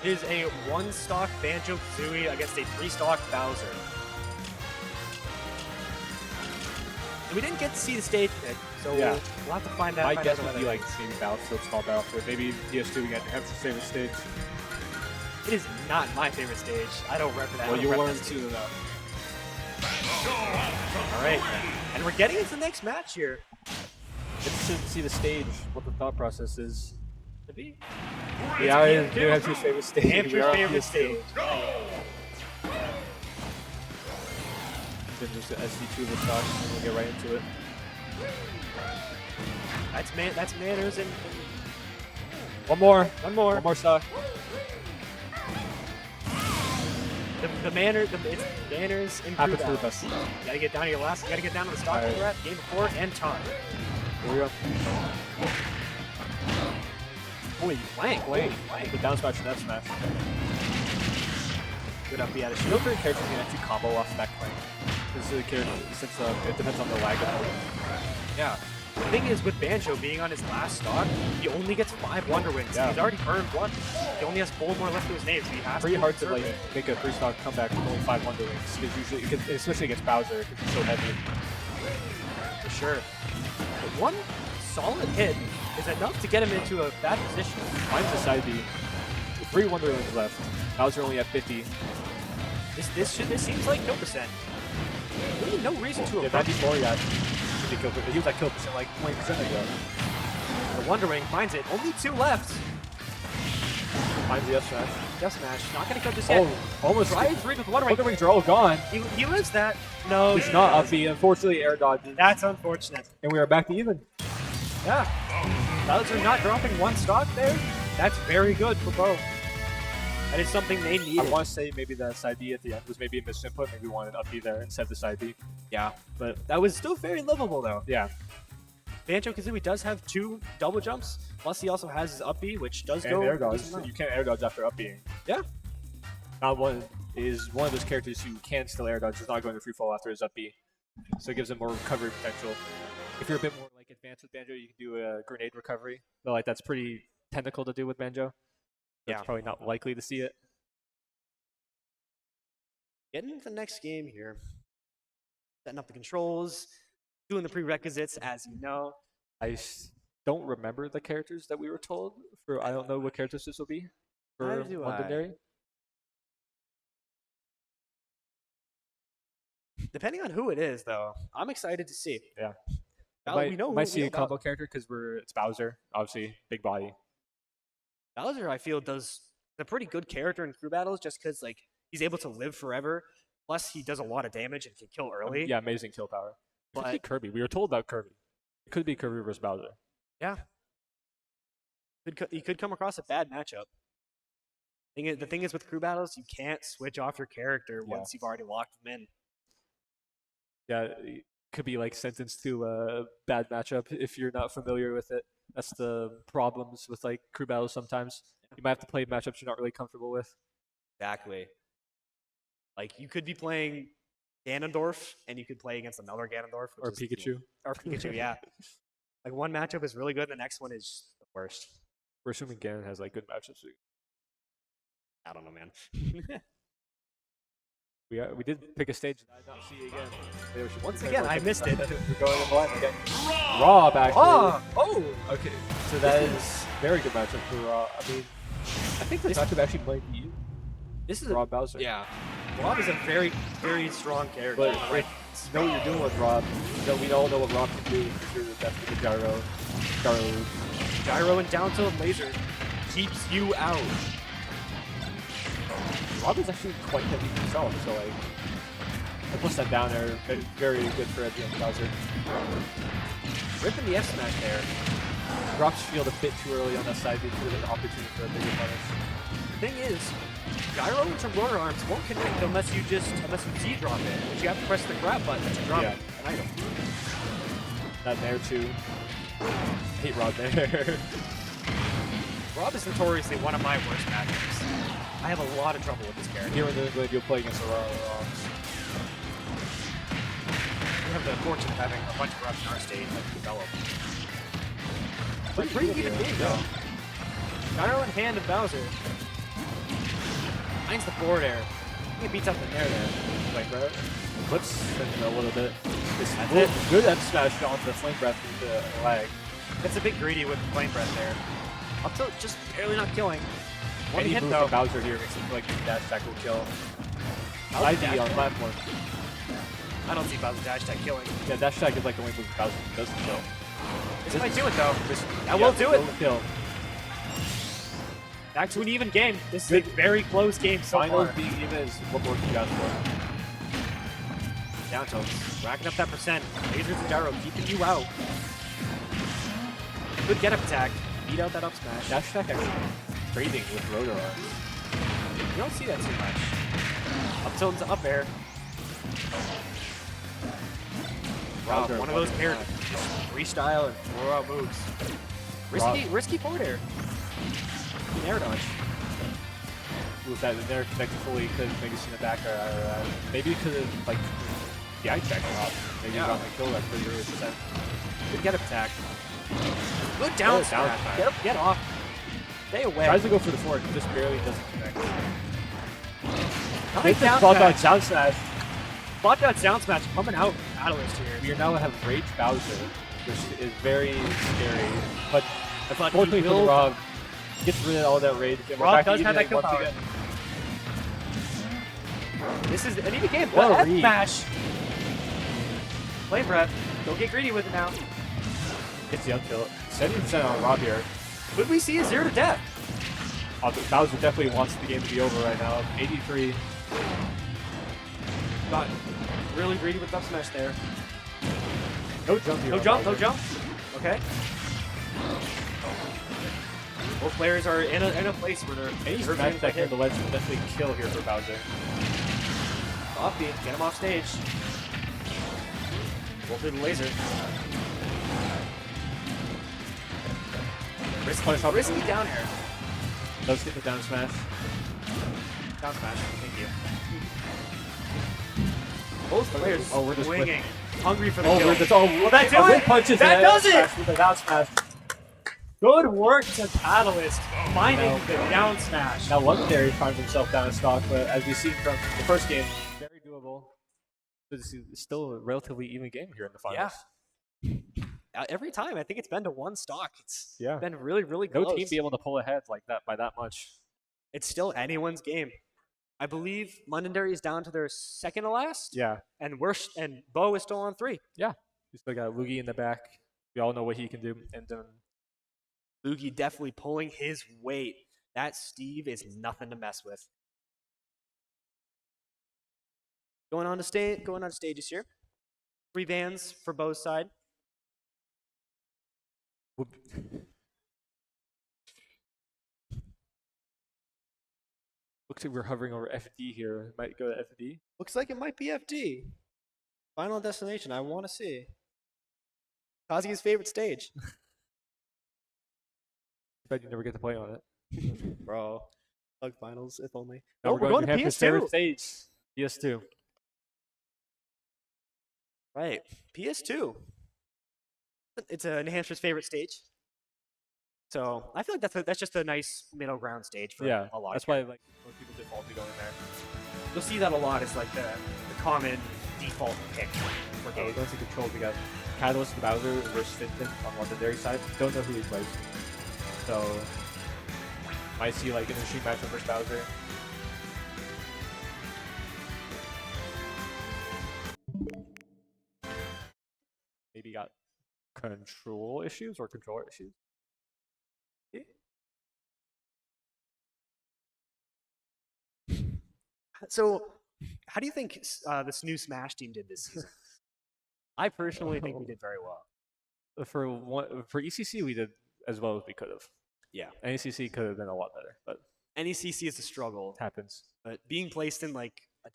It is a 1-stock Banjo-Kazooie against a 3-stock Bowser. We didn't get to see the stage pick, so Yeah. we'll have to find out. My find guess out would whether be like maybe Battlefield, small Battlefield. Maybe PS2 again. Have the favorite stage. it is not my favorite stage. I don't rep that. Well, I you'll don't rep learn that soon enough. All right, and we're getting into the next match here. Interested to see the stage. What the thought process is. To be Yeah, we do have his favorite stage. Hamster's We are on favorite PS2. stage. Then just SD2 of the stock, and we'll get right into it. That's manners and One more. one more. One more stock. The manners improve. Happens for the out. best. You gotta get down to your last. You gotta get down to the stock Alright. we're at. Game before and time. Here we go. Holy flank! Holy The flank! down smash and F smash. Good up B out of You know, shield. certain characters can actually combo off that clank. Since it depends on the lag of the Yeah. The thing is, with Banjo being on his last stock, he only gets 5 Wonder Wings. Yeah. He's already earned 1. He only has 4 more left to his name, so he has pretty to hard to conserve like it. make a 3-stock comeback with only 5 Wonder Wings. Because usually, especially against Bowser, because he's so heavy. For sure. But one solid hit is enough to get him into a bad position. Mine's the side B. 3 Wonder Wings left. Bowser only at 50. This seems like kill percent. Really no reason to Yeah, approach 94, yeah. He was at kill percent like 20% ago. the Wonder Wing. Finds it. Only 2 left. Finds the F smash. Just smash. Not gonna kill just yet. Almost. Drives read with Wonder Wing. Wonder Wings are all gone. He lives that. No, It's not up B. Unfortunately, air dodges. That's unfortunate. And we are back to even. Yeah. Bowser not dropping 1 stock there. That's very good for both. That is something they I needed. want to say maybe that side B at the end was maybe a misinput. Maybe we wanted up B there instead of the side B. Yeah, but that was still very livable though. Yeah. Banjo-Kazooie does have 2 double jumps, plus he also has his up B, which does And go air dodge. decent amount. You can't air dodge after up being. Yeah. Not one is one of those characters who can still air dodge. He's not going to free fall after his up B, so it gives him more recovery potential. If you're a bit more like advanced with Banjo, you can do a grenade recovery. But like that's pretty technical to do with Banjo. That's Yeah. probably not likely to see it. Getting into the next game here. Setting up the controls, doing the prerequisites, as you know. Don't remember the characters that we were told for. I don't know what characters this will be for Neither do I. Londonderry. Depending on who it is, though, I'm excited to see. Yeah. We know might who see we a know combo character because it's Bowser, obviously big body. Bowser, I feel, does a pretty good character in crew battles just because like he's able to live forever. Plus, he does a lot of damage and can kill early. Yeah, amazing kill power. It could be But Kirby. We were told about Kirby. It could be Kirby versus Bowser. yeah, he could come across a bad matchup. The thing is with crew battles, you can't switch off your character once you've already locked them in. Yeah, it could be like sentenced to a bad matchup if you're not familiar with it. That's the problems with like crew battles sometimes. You might have to play matchups you're not really comfortable with. Exactly. Like you could be playing Ganondorf, and you could play against another Ganondorf, Or Pikachu. Or Pikachu, yeah. Like one matchup is really good, the next one is the worst. We're assuming Ganon has like good matchups. I don't know, man. We did pick a stage that I did not see again. Once again, I missed it. We're going in blind again. Raw back. Oh! Okay. So that is very good matchup for Raw. I mean, I think this matchup actually might be you. This is Rob Bowser. Yeah. Rob is a very, very strong character. But if you know what you're doing with Rob, we all know what Rob can do. You're definitely the Gyro and down tilt laser keeps you out. Rob is actually quite heavy himself, so like, I push that down there. Very good for Edgy and Bowser. Ripping the F smash there. Drops shield a bit too early on that side, which would have been an opportunity for a bigger punish. The thing is, Gyro and roller arms won't connect unless you Z drop it. But you have to press the grab button to drop an item. That Nair too. Hate Rob there. Rob is notoriously one of my worst matchups. I have a lot of trouble with this character. Here in the England, you'll play against Aurora. We have the fortune of having a bunch of Robs in our state that develop. But pretty even game, though. Gyro in hand of Bowser. Finds the forward air. I think it beats up the Nair there. Flame Breath. Flips a little bit. That's it. Good F smash onto the Flame Breath with the lag. It's a bit greedy with the Flame Breath there. Up till just barely not killing. One Any hit move though. from Bowser here makes it feel like the dash attack will kill. ID on platform. I don't see Bowser dash attack killing. Yeah, dash attack is like the only move Bowser doesn't kill. This might do it though. That will do it. Kill. Back to an even game. This is a very close game so Finals far. being even is what more can you ask for? Down tilts. Racking up that percent. Lasers and Gyro keeping you out. Good get up attack. Beat out that up smash. Dash attack actually trading with rotor arms. You don't see that too much. Up tilt into up air. Rob, one of those characters. Freestyle and throw out moves. Risky forward air. Air dodge. With that Nair connected fully, could maybe seen it back, or maybe could have like the eye check off. Maybe got the kill that pretty early percent. Good get up attack. Good down smash. Get off. Stay away. Tries to go for the forward, just barely doesn't connect. Nice down Spot smash. down smash. Spot that down smash coming out. Catalyst here. We now have Rage Bowser, which is very scary. But But unfortunately for Rob, gets rid of all that rage. And Rob we're back does to have that even kill once power. again. This is an even game. What a What read. smash. Flame breath. Don't get greedy with it now. Gets the up tilt. 70% on Rob here. Could we see a 0 to death? Bowser definitely wants the game to be over right now. 83. Got really greedy with up smash there. No jump here. No on jump, no Bowser. jump. Okay. Both players are in a place where they're Any hurt smash games that like can the ledge will definitely kill here for Bowser. Offbeat, get him off stage. Roll through the laser. Risky down air. Does get the down smash. Down smash. Thank you. Both players we're just swinging. Hungry for the Oh, kill. that's all. Will that do a it? whip punches That and does a it! smash with a down smash. Good work to Catalyst, finding No. the down smash. Now Legendary finds himself down in stock, but as we see from the first game, very doable. This is still a relatively even game here in the finals. Every time, I think it's been to one stock. It's Yeah. been really, really No close. team be able to pull ahead like that by that much. It's still anyone's game. I believe Londonderry is down to their second to last. Yeah. And Bo is still on 3. Yeah. We still got Lugi in the back. We all know what he can do. And Lugi definitely pulling his weight. That Steve is nothing to mess with. Going on stages here. 3 vans for both side. looks like we're hovering over FD here. Might go to FD. Looks like it might be FD. Final destination. I want to see. Kazuya's favorite stage. Bet you never get to play on it. Bro. Plug finals, if only. Now we're going to New Hampshire's PS2. favorite stage. PS2. Right. PS2. It's New Hampshire's favorite stage. So I feel like that's just a nice middle ground stage for Yeah. a lot. That's why like most people default to going there. You'll see that a lot. It's like the common default pick for Okay, games. going to control. We got Catalyst and Bowser versus Finton on Londonderry side. Don't know who he plays. So might see like an extreme matchup versus Bowser. Maybe got control issues or controller issues. So, how do you think this new Smash team did this season? I personally think we did very well. For ECC, we did as well as we could have. Yeah. NECC could have been a lot better, but NECC is a struggle, it happens. but being placed in like a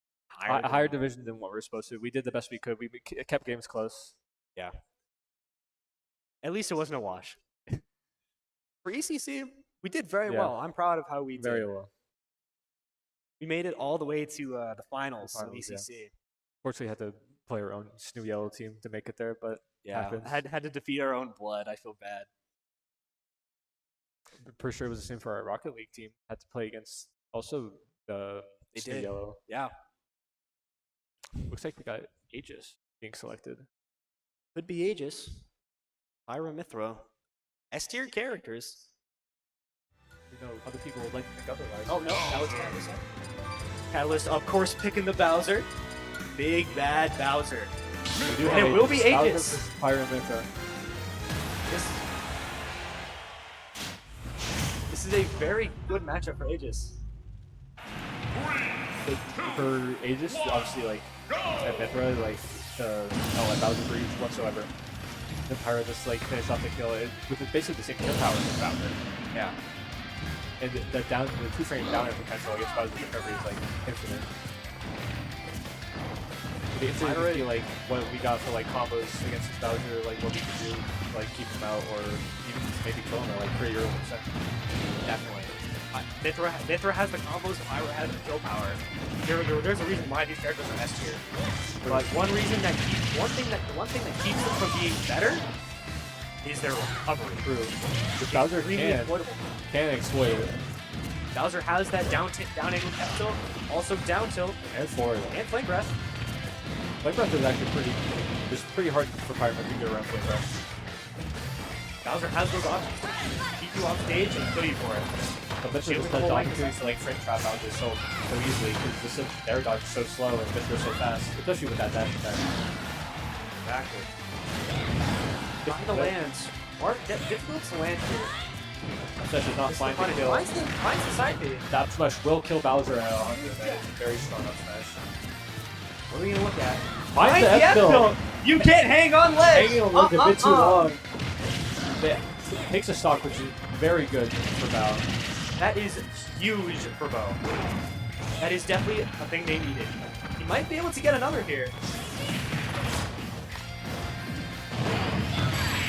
A higher division than what we were supposed to. We did the best we could. We kept games close. Yeah. At least it wasn't a wash. For ECC, we did very Yeah. well. I'm proud of how we did. Very well. We made it all the way to the finals of finals, yeah. ECC. Fortunately, had to play our own Snoo Yellow team to make it there, but Yeah, happens. had to defeat our own blood. I feel bad. I'm pretty sure it was the same for our Rocket League team. Had to play against also the They Snoo did. Yellow. Yeah, Looks like we got Aegis being selected. could be Aegis, Pyra Mithra, S tier characters. You know, other people would like to think otherwise. Oh no, that was Catalyst. Catalyst, of course, picking the Bowser. Big bad Bowser. We do And have it will be Bowser Aegis. versus Pyramita. This is a very good matchup for Aegis. For Aegis, obviously, like, at Mithra, like, not like Bowser for each whatsoever. The Pyra just, like, finish off the kill with basically the same kill power as Bowser. Yeah. And the 2-frame down air potential against Bowser's recovery is, like, infinite. The infinite would be, like, what we got for, like, combos against Bowser, like, what we could do, like, keep him out, or even maybe kill him at, like, pretty early percent. Definitely. Mithra has the combos, Pyra has the kill power. There's a reason why these characters are S tier. But one thing that keeps them from being better is their recovery. True. But Bowser can exploit it. Bowser has that down angle tap tilt, also down tilt, And forward. and flame breath. Flame Breath is actually pretty hard for Pyra to get around Flame Breath. Bowser has those options. Keep you off stage and kill you for it. But Mithra just has the opportunity to like frame trap Bowser so easily because the air dodge is so slow and Mithra's so fast, especially with that dash attack. Exactly. Find the lands. Difficult to land here. Especially not find the kill. Finds the side B. That smash will kill Bowser at 100. That is very strong up smash. What are we gonna look at? Finds the F tilt. You can't hang on ledge! Hanging on ledge a bit too long. It takes a stock, which is very good for Bow. That is huge for Bo. That is definitely a thing they needed. He might be able to get another here.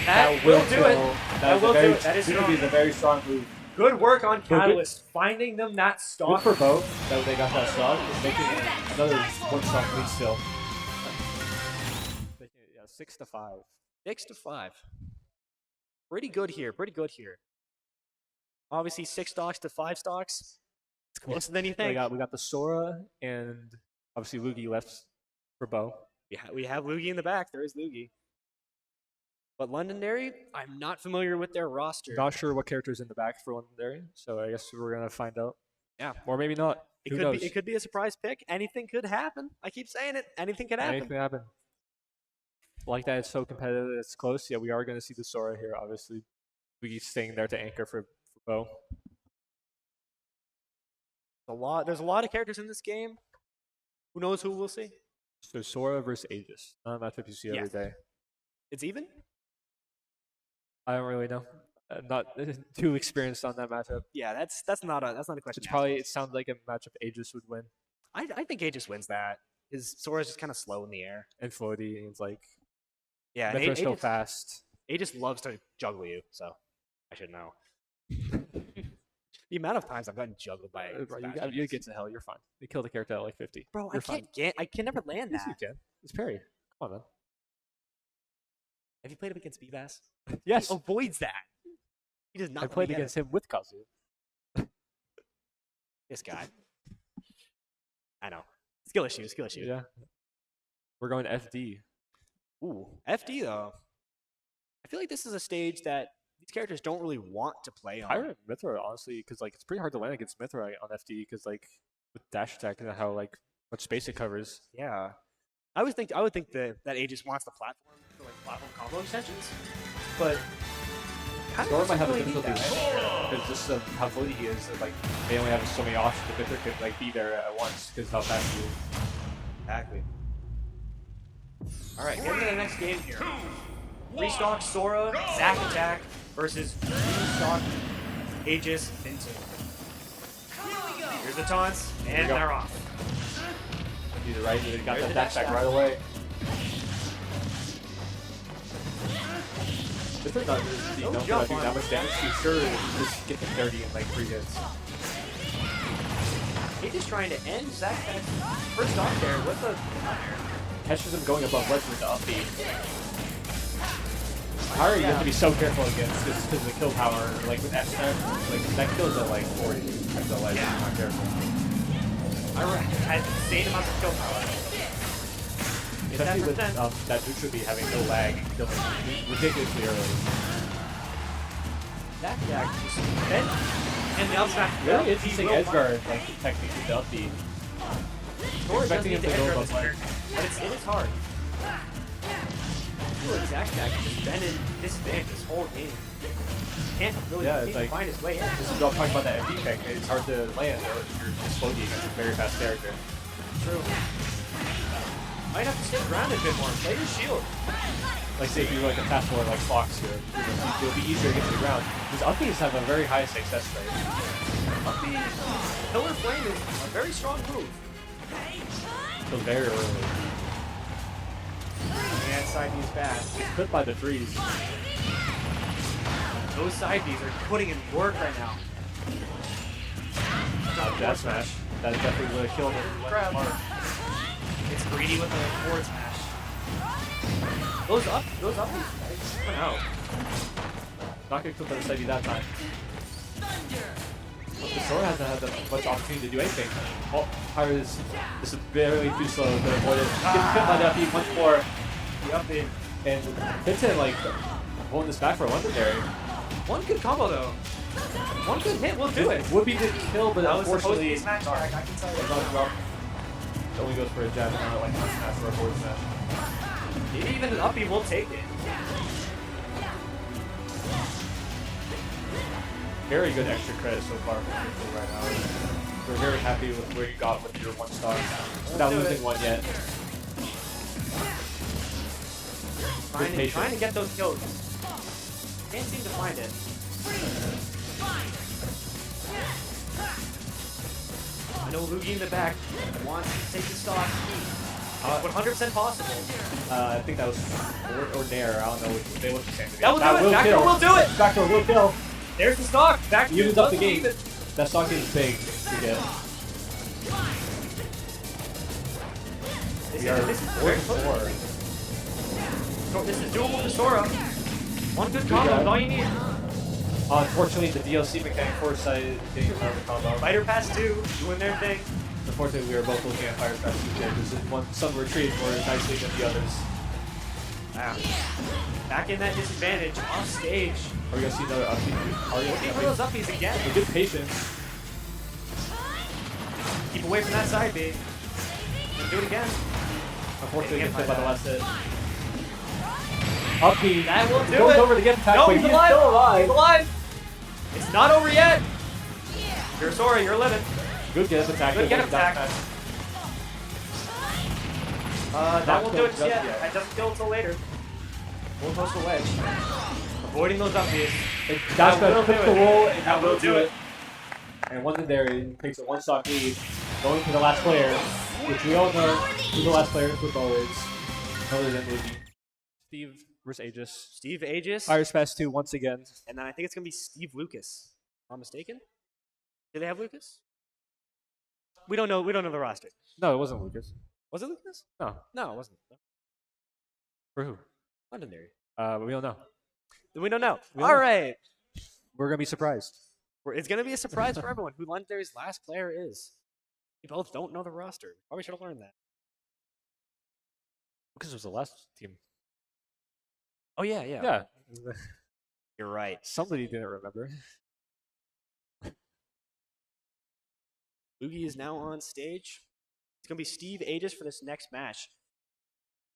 That will do it. That will do it. That is going to strong. be the very strong move. Good work on Catalyst, finding them that Good stock. for both that they got that stock, making another one stock lead still. Making it, yeah, 6-5. 6-5. Pretty good here. Pretty good here. Obviously, 6 stocks to 5 stocks. It's closer than you think. We got the Sora and obviously Lugi left for Bo. We have Lugi in the back. There is Lugi. But Londonderry, I'm not familiar with their roster. Not sure what character's in the back for Londonderry, so I guess we're gonna find out. Yeah. Or maybe not. Who knows? It could be a surprise pick. Anything could happen. I keep saying it. Anything could happen. Anything can happen. Like that, it's so competitive. It's close. Yeah, we are going to see the Sora here. Obviously, we staying there to anchor for Bo. There's a lot of characters in this game. Who knows who we'll see? So Sora versus Aegis. Not a matchup you see every day. It's even? I don't really know. Not too experienced on that matchup. Yeah, that's not a question. It sounds like a matchup Aegis would win. I think Aegis wins that. His Sora's just kind of slow in the air. And floaty, and it's like Yeah, and Mythra's so fast. Aegis loves to juggle you, so I should know. The amount of times I've gotten juggled by You get to hell, you're fine. You kill the character at like 50. Bro, you're fine. I can never land Yes, that. you can. It's parry. Come on, man. Have you played him against Bebass? Yes. He avoids that. He does not. I played against him with Kazu. This guy. I know. Skill issue. Yeah. We're going FD. Ooh, FD though. I feel like this is a stage that these characters don't really want to play on. Tyrant Mythra, honestly, because like it's pretty hard to land against Mythra on FD because like with dash attack and how like much space it covers. Yeah. I would think that Aegis wants the platform for like platform combo extensions, but Sora might have a difficulty because just of how floaty he is. That, like they only have so many options. The Mythra could like be there at once because how fast he is. Exactly. All right, getting to the next game here. Restock Sora, Zack Attack versus Restock Aegis Vinton. Here's the taunts, and they're off. Either right, they got that dash attack right away. If they're not doing that much damage, you sure just get them dirty in like 3 hits. Aegis trying to end Zack Attack's first off there with a Catches him going above ledge with the upbeat. Harry, you have to be so careful against just because of the kill power. Like with F like that kills at like 40 at the ledge. Yeah. If you're not careful. I had insane amounts of kill power. Especially with that neutral beat having no lag and killing ridiculously early. That Jack just bent and the up smash. Really interesting edge guard like technique with the upbeat. Expecting him to go above ledge. But it is hard. I feel like Zack has been in disadvantage this whole game. Can't really find his way in. This is all talking about that FD pick. It's hard to land or if you're just floaty against a very fast character. True. Might have to stay grounded a bit more. Play your shield. Like say if you're like a fast forward like Fox here, it'll be easier to get to the ground. Because upbeats have a very high success rate. Upbeat Pillar Flame is a very strong move. So very early. And side B's bad. It's put by the threes. Those side B's are putting in work right now. That smash. That definitely would have killed him. It's greedy with a forward smash. Those upbeats coming out. Not gonna clip on the side B that time. The Sora hasn't had that much opportunity to do anything. Oh, Pyro is barely too slow to avoid it. Gets hit by that beat once more. The upbeat. And Vincent like holding this back for a legendary. One good combo though. One good hit will do it. Would be the kill, but that was unfortunately supposed to be smash tag, I can tell you. It only goes for a jab and not like a smash or a forward smash. Maybe even an upbeat will take it. Very good extra credit so far for people right now. We're very happy with where you got with your 1 star without losing one yet. Trying to get those kills. Can't seem to find it. I know Luigi in the back wants to take the stock. 100% possible. I think that was or Nair. I don't know which they look the same. That will do it. Backdoor will do it. Backdoor will kill. There's the stock. Backdoor evens up the game. That stock is big to get. This is very close. This is doable for Sora. One good combo is all you need. Unfortunately, the DLC mechanic foresight didn't have the combo. Fighter Pass 2 doing their thing. Unfortunately, we were both looking at Fighter Pass 2 because some retreated more nicely than the others. Wow. Back in that disadvantage, off stage. Are we going to see another upbeat? Looking for those upbeats again. With good patience. Keep away from that side B. And do it again. Unfortunately, gets hit by the last hit. Up B. That will do Goes it. over to get attacked, No, but he's he's alive. still alive. He's alive. It's not over yet. You're sorry, you're living. Good get up attack. Good get up attack. That won't do it just yet. yet. That doesn't kill until later. We'll post a wedge. Avoiding those up Bs. Dash will got do clip it. the roll, and That will do it. And once in there, he takes a one-stock lead, going to the last player, which we all know who the last player in football is, other than maybe Steve versus Aegis. Steve Aegis. Fires Fast 2 once again. And then I think it's going to be Steve Lucas. If I'm mistaken. Do they have Lucas? We don't know. We don't know the roster. No, it wasn't Lucas. Was it Lucas? No. No, it wasn't. For who? Londonderry. We don't know. We don't know. We don't All know. right. We're gonna be surprised. It's going to be a surprise for everyone who Londonderry's last player is. We both don't know the roster. Probably should have learned that. Lucas was the last team. Oh, yeah. Yeah. You're right. Somebody didn't remember. Lugie is now on stage. It's going to be Steve Aegis for this next match.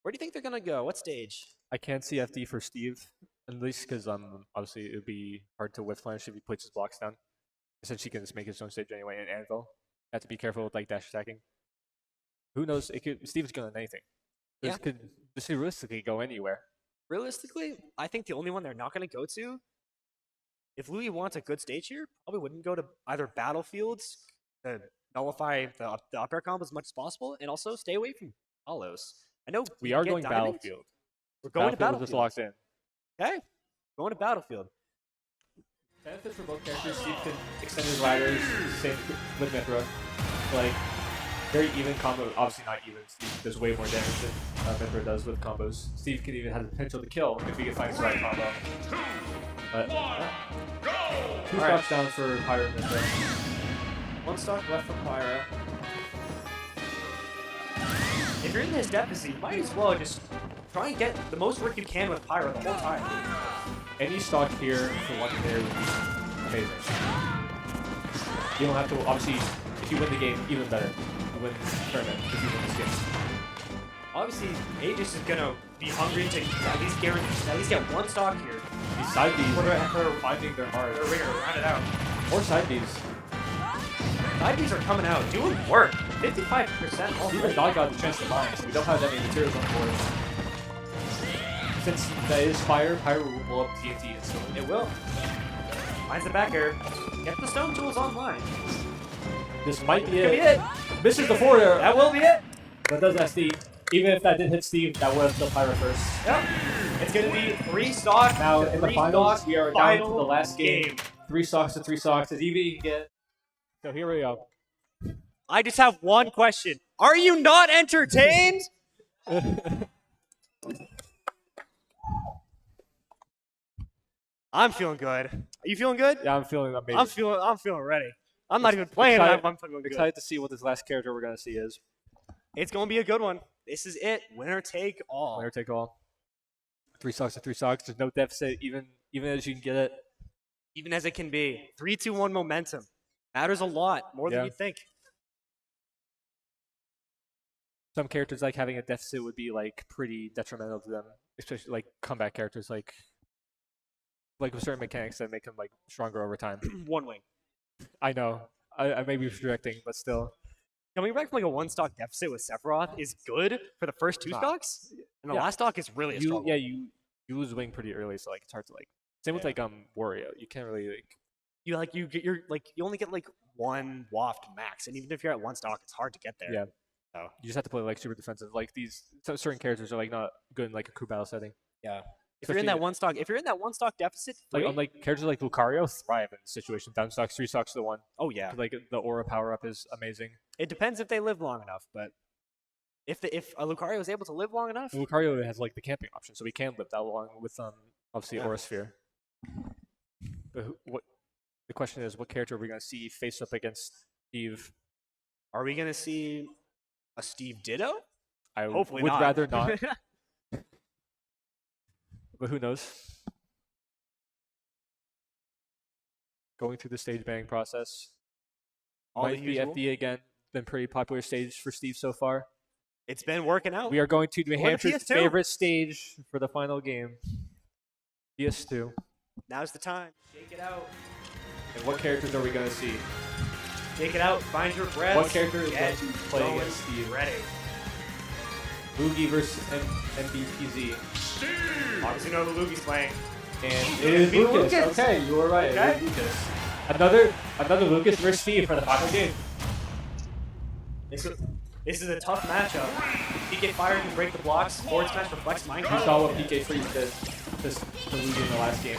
Where do you think they're going to go? What stage? I can't see FD for Steve, at least because obviously it would be hard to whiff flange if he puts his blocks down. Since he can just make his own stage anyway in Anvil. Have to be careful with like dash attacking. Who knows? Steve's going to anything. This could realistically go anywhere. Realistically, I think the only one they're not going to go to, if Louis wants a good stage here, probably wouldn't go to either Battlefields to nullify the up air combo as much as possible, and also stay away from hollows. I know We you are get going diamonds. Battlefield. We're going to Battlefield Battlefield. just locked in. Okay, going to Battlefield. Benefits for both characters. Steve can extend his riders, same with Mithra. Like, very even combo. Obviously not even. Steve does way more damage than Mithra does with combos. Steve can even have the potential to kill if he can find his right combo. But, two stocks down for Pyro and Mithra. One stock left for Pyra. If you're in this deficit, you might as well just try and get the most work you can with Pyra the whole time. Any stock here for one player would be amazing. You don't have to, obviously, if you win the game, even better. You win the tournament if you win this game. Obviously, Aegis is gonna be hungry to at least get one stock here. These side Bs For are finding their heart. They're gonna round it out. Or side Bs. Side Bs are coming out, doing work. 55% Even already. Dog got the chance to mine, so we don't have that many materials on board. Since that is fire, Pyro will blow up TNT instantly. It will. Mine's the back air. Get the stone tools online. This might be Could be it. it. Misses the forward air. That will be it. That does SD. Even if that did hit Steve, that would have still Pyro first. Yep. It's gonna be 3 stock. Now in the finals, we are down to the last game. game. 3 stocks to 3 stocks. As Evie can get. So here we go. I just have one question. Are you not entertained? I'm feeling good. Are you feeling good? Yeah, I'm feeling amazing. I'm feeling ready. I'm not even playing. Excited- I'm feeling good. Excited to see what this last character we're gonna see is. It's gonna be a good one. This is it. Winner take all. Winner take all. 3 stocks to 3 stocks. There's no deficit, even as you can get it. Even as it can be. 3-2-1 momentum. Matters a lot. More than Yeah. you think. Some characters like having a deficit would be like pretty detrimental to them, especially like comeback characters like with certain mechanics that make them like stronger over time. One wing. I know. I may be projecting, but still. Coming back from like a 1-stock deficit with Sephiroth is good for the first 2 stocks, and the Yeah. last stock is really a struggle. You lose wing pretty early, so like it's hard to like. Same with like Wario. You can't really like. You only get like 1 waft max, and even if you're at 1 stock, it's hard to get there. Yeah. So You just have to play like super defensive. Like certain characters are like not good in like a crew battle setting. yeah. If you're in that Especially- 1 stock deficit, Like wait. unlike characters like Lucario thrive in this situation. Down stocks, 3 stocks to 1. Oh yeah. Like the aura power up is amazing. It depends if they live long enough, but if a Lucario is able to live long enough, Lucario has like the camping option, so we can live that long with obviously Yeah. Aura Sphere. But what the question is, what character are we gonna see face up against Steve? are we gonna see a Steve Ditto? I Hopefully would not. rather not, but who knows? Going through the stage banning process. All the Might be usual. FD again. been pretty popular stage for Steve so far. It's been working out. We are going to New We're in Hampshire's PS2. favorite stage for the final game. PS2. Now's the time. Shake it out. And what characters are we going to see? Shake it out. Find your breath. What character is going Get to play going, against Steve? Ready. Luigi versus MBPZ. Obviously, know who Lugi's playing. And it is Be Lucas. Lucas. Okay, you were right. Okay. It is Lucas. Another Lucas versus Steve for the final game. This is a tough matchup. PK Fire can break the blocks. Forward smash reflects You Minecraft. saw what PK Freeze did to Luigi in the last game.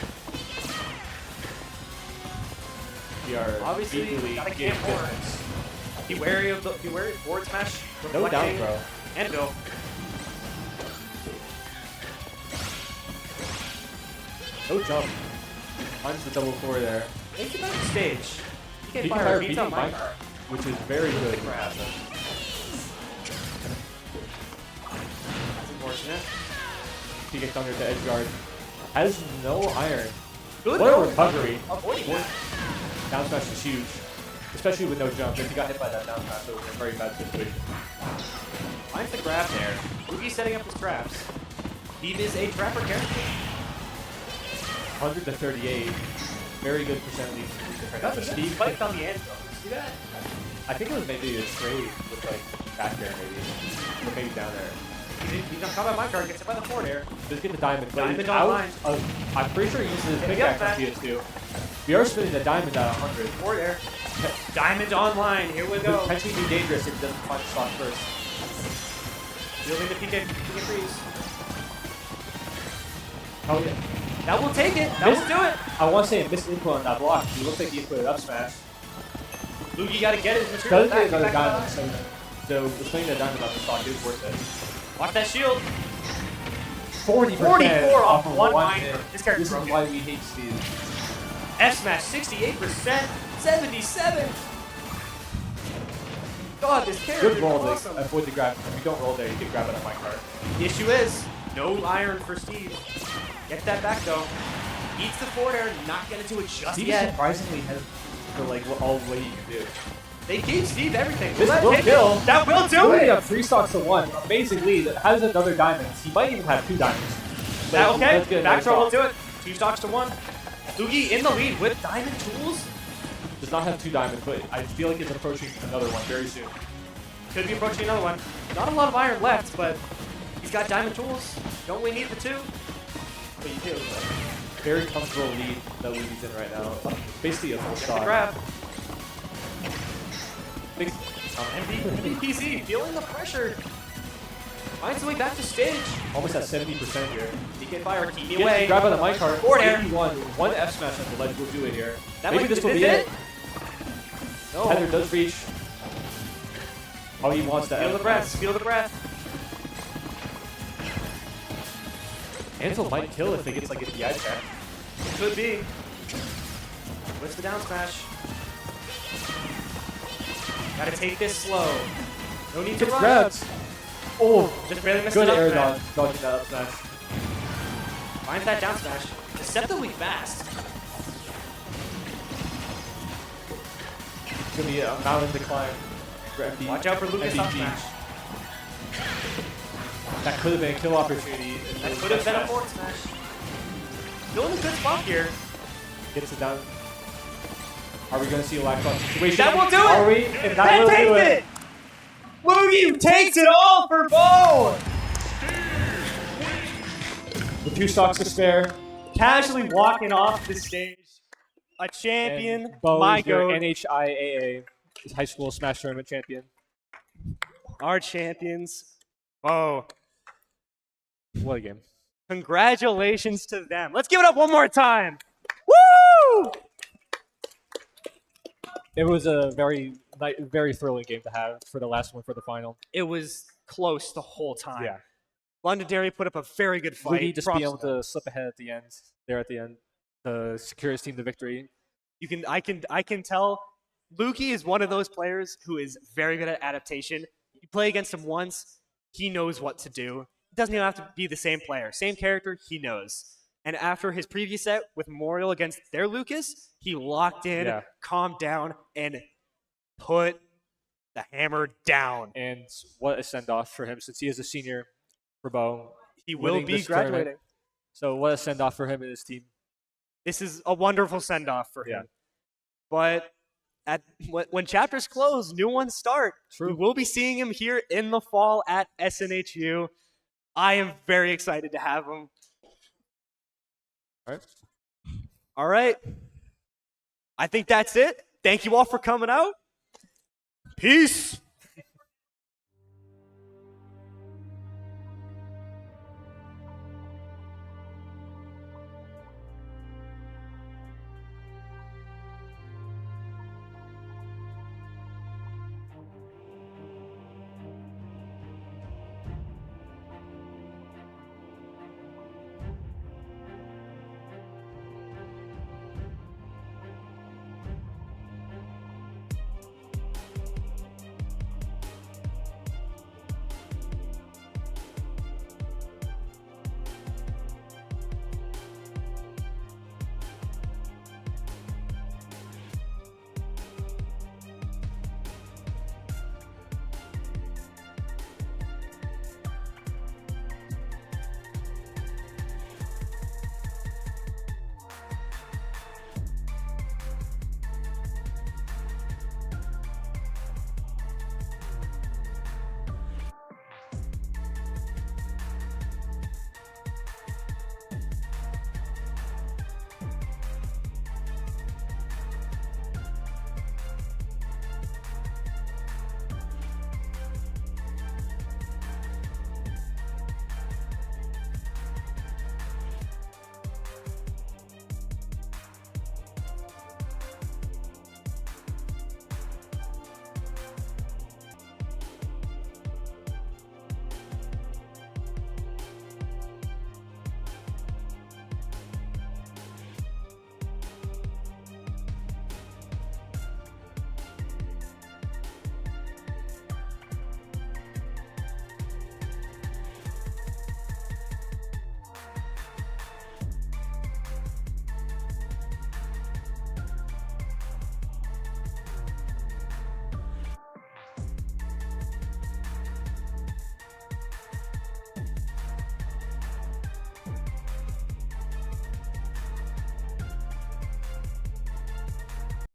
We are Obviously, equally gotta game get more. difference. Be wary of forward smash. No doubt, reflecting, bro. And go. No jump. Finds the double four there. Take it back to stage. PK PK Fire Fire beats beats out Minecraft, Minecraft. which is very good. Grab. That's unfortunate. PK Thunder to edge guard. Has no iron. Good What a though. recovery. Avoiding that. Down smash is huge. Especially with no jump. If he got hit by that down smash, it was a very bad situation. Finds the grab there. Lugi's setting up his traps. Steve is a trapper character. 138. Very good percent lead. That's a Steve spike on the end though. See that? I think it was maybe a trade with like back there maybe. Or maybe down there. He's not coming by Minecraft. Gets hit by the forward air. Just get the diamond. But Diamond he's online. I'm pretty sure he uses his Yeah, pickaxe yeah, on PS2. We are spinning the diamond at 100. Forward air. Diamond online. Here we Could go. potentially be dangerous if he doesn't find the stock first. Building the PK freeze. Oh yeah. That will take it. That will do it. I want to say a missed input on that block. He looks like he inputted up smash. Lugi got to get his material Doesn't get back. another Back diamond. So spinning the diamond off the stock is worth it. Watch that shield. 40%. 44 off of one hit. miner. This character's This is broken. why we hate Steve. F smash 68%. 77. God, this character Good is roll awesome. to avoid the grab. If you don't roll there, you can grab it on my card. The issue is no iron for Steve. Get that back though. Eats the forward air, not gonna do it just Steve yet. surprisingly has for like all the way you can do. They gave Steve everything. This that will hit? kill. That will do Already it. up 3 stocks to 1. Amazing lead. Has another diamond. He might even have 2 diamonds. That, okay, Let's get back another throw will stock. do it. 2 stocks to 1. Lugi in the lead with diamond tools. Does not have 2 diamonds, but I feel like it's approaching another one very soon. Could be approaching another one. Not a lot of iron left, but he's got diamond tools. Don't we need the 2? But you do. Very comfortable lead that Luigi's in right now. Basically a full Get the stock. grab. Big, MVPC feeling the pressure. Finds the way back to stage. almost at 70% here. DK Fire keep me Gets away. the grab on the mic card. Forward air. 81. 1 F smash on the ledge will do it here. That Maybe might- this will is be it. No. Heather does reach. Oh, he wants to Feel F the breath. smash. Feel the breath. Ansel might kill if they get like a DI check. Could be. What's the down smash? Gotta take this slow. No need to Gets rush. grabbed. Oh, Just barely missed good it up, air man. dodge. Dodging that up smash. Finds that down smash. Deceptively fast. It's gonna be a mountain to climb. For FD, Watch out for Lucas up MVP. smash. That could have been a kill opportunity. That could have been a forward smash. Still in a good spot here. Gets it down. Are we gonna see a lackluster situation? That will do it! Are we? And that That will takes do it! Lugi takes it all for Bo! With 2 stocks to spare. Casually walking off the stage. A champion, And Bo my is your goat. NHIAA high school Smash Tournament champion. Our champions. Bo. What a game. Congratulations to them. Let's give it up one more time. Woo! It was a very thrilling game to have for the last one for the final. It was close the whole time. Yeah. Londonderry put up a very good fight. Luigi just Props be able to them. to slip ahead at the end. There at the end, to secure his team the victory. I can tell Luki is one of those players who is very good at adaptation. You play against him once, he knows what to do. It doesn't even have to be the same player. Same character, he knows. And after his previous set with Memorial against their Lucas, he locked in, Yeah. calmed down, and put the hammer down. And what a send off for him since he is a senior for Bo. He will winning be this tournament. graduating. So what a send off for him and his team. This is a wonderful send-off for him. Yeah. But when chapters close, new ones start. True. We will be seeing him here in the fall at SNHU. I am very excited to have him. All right. All right. I think that's it. Thank you all for coming out. Peace.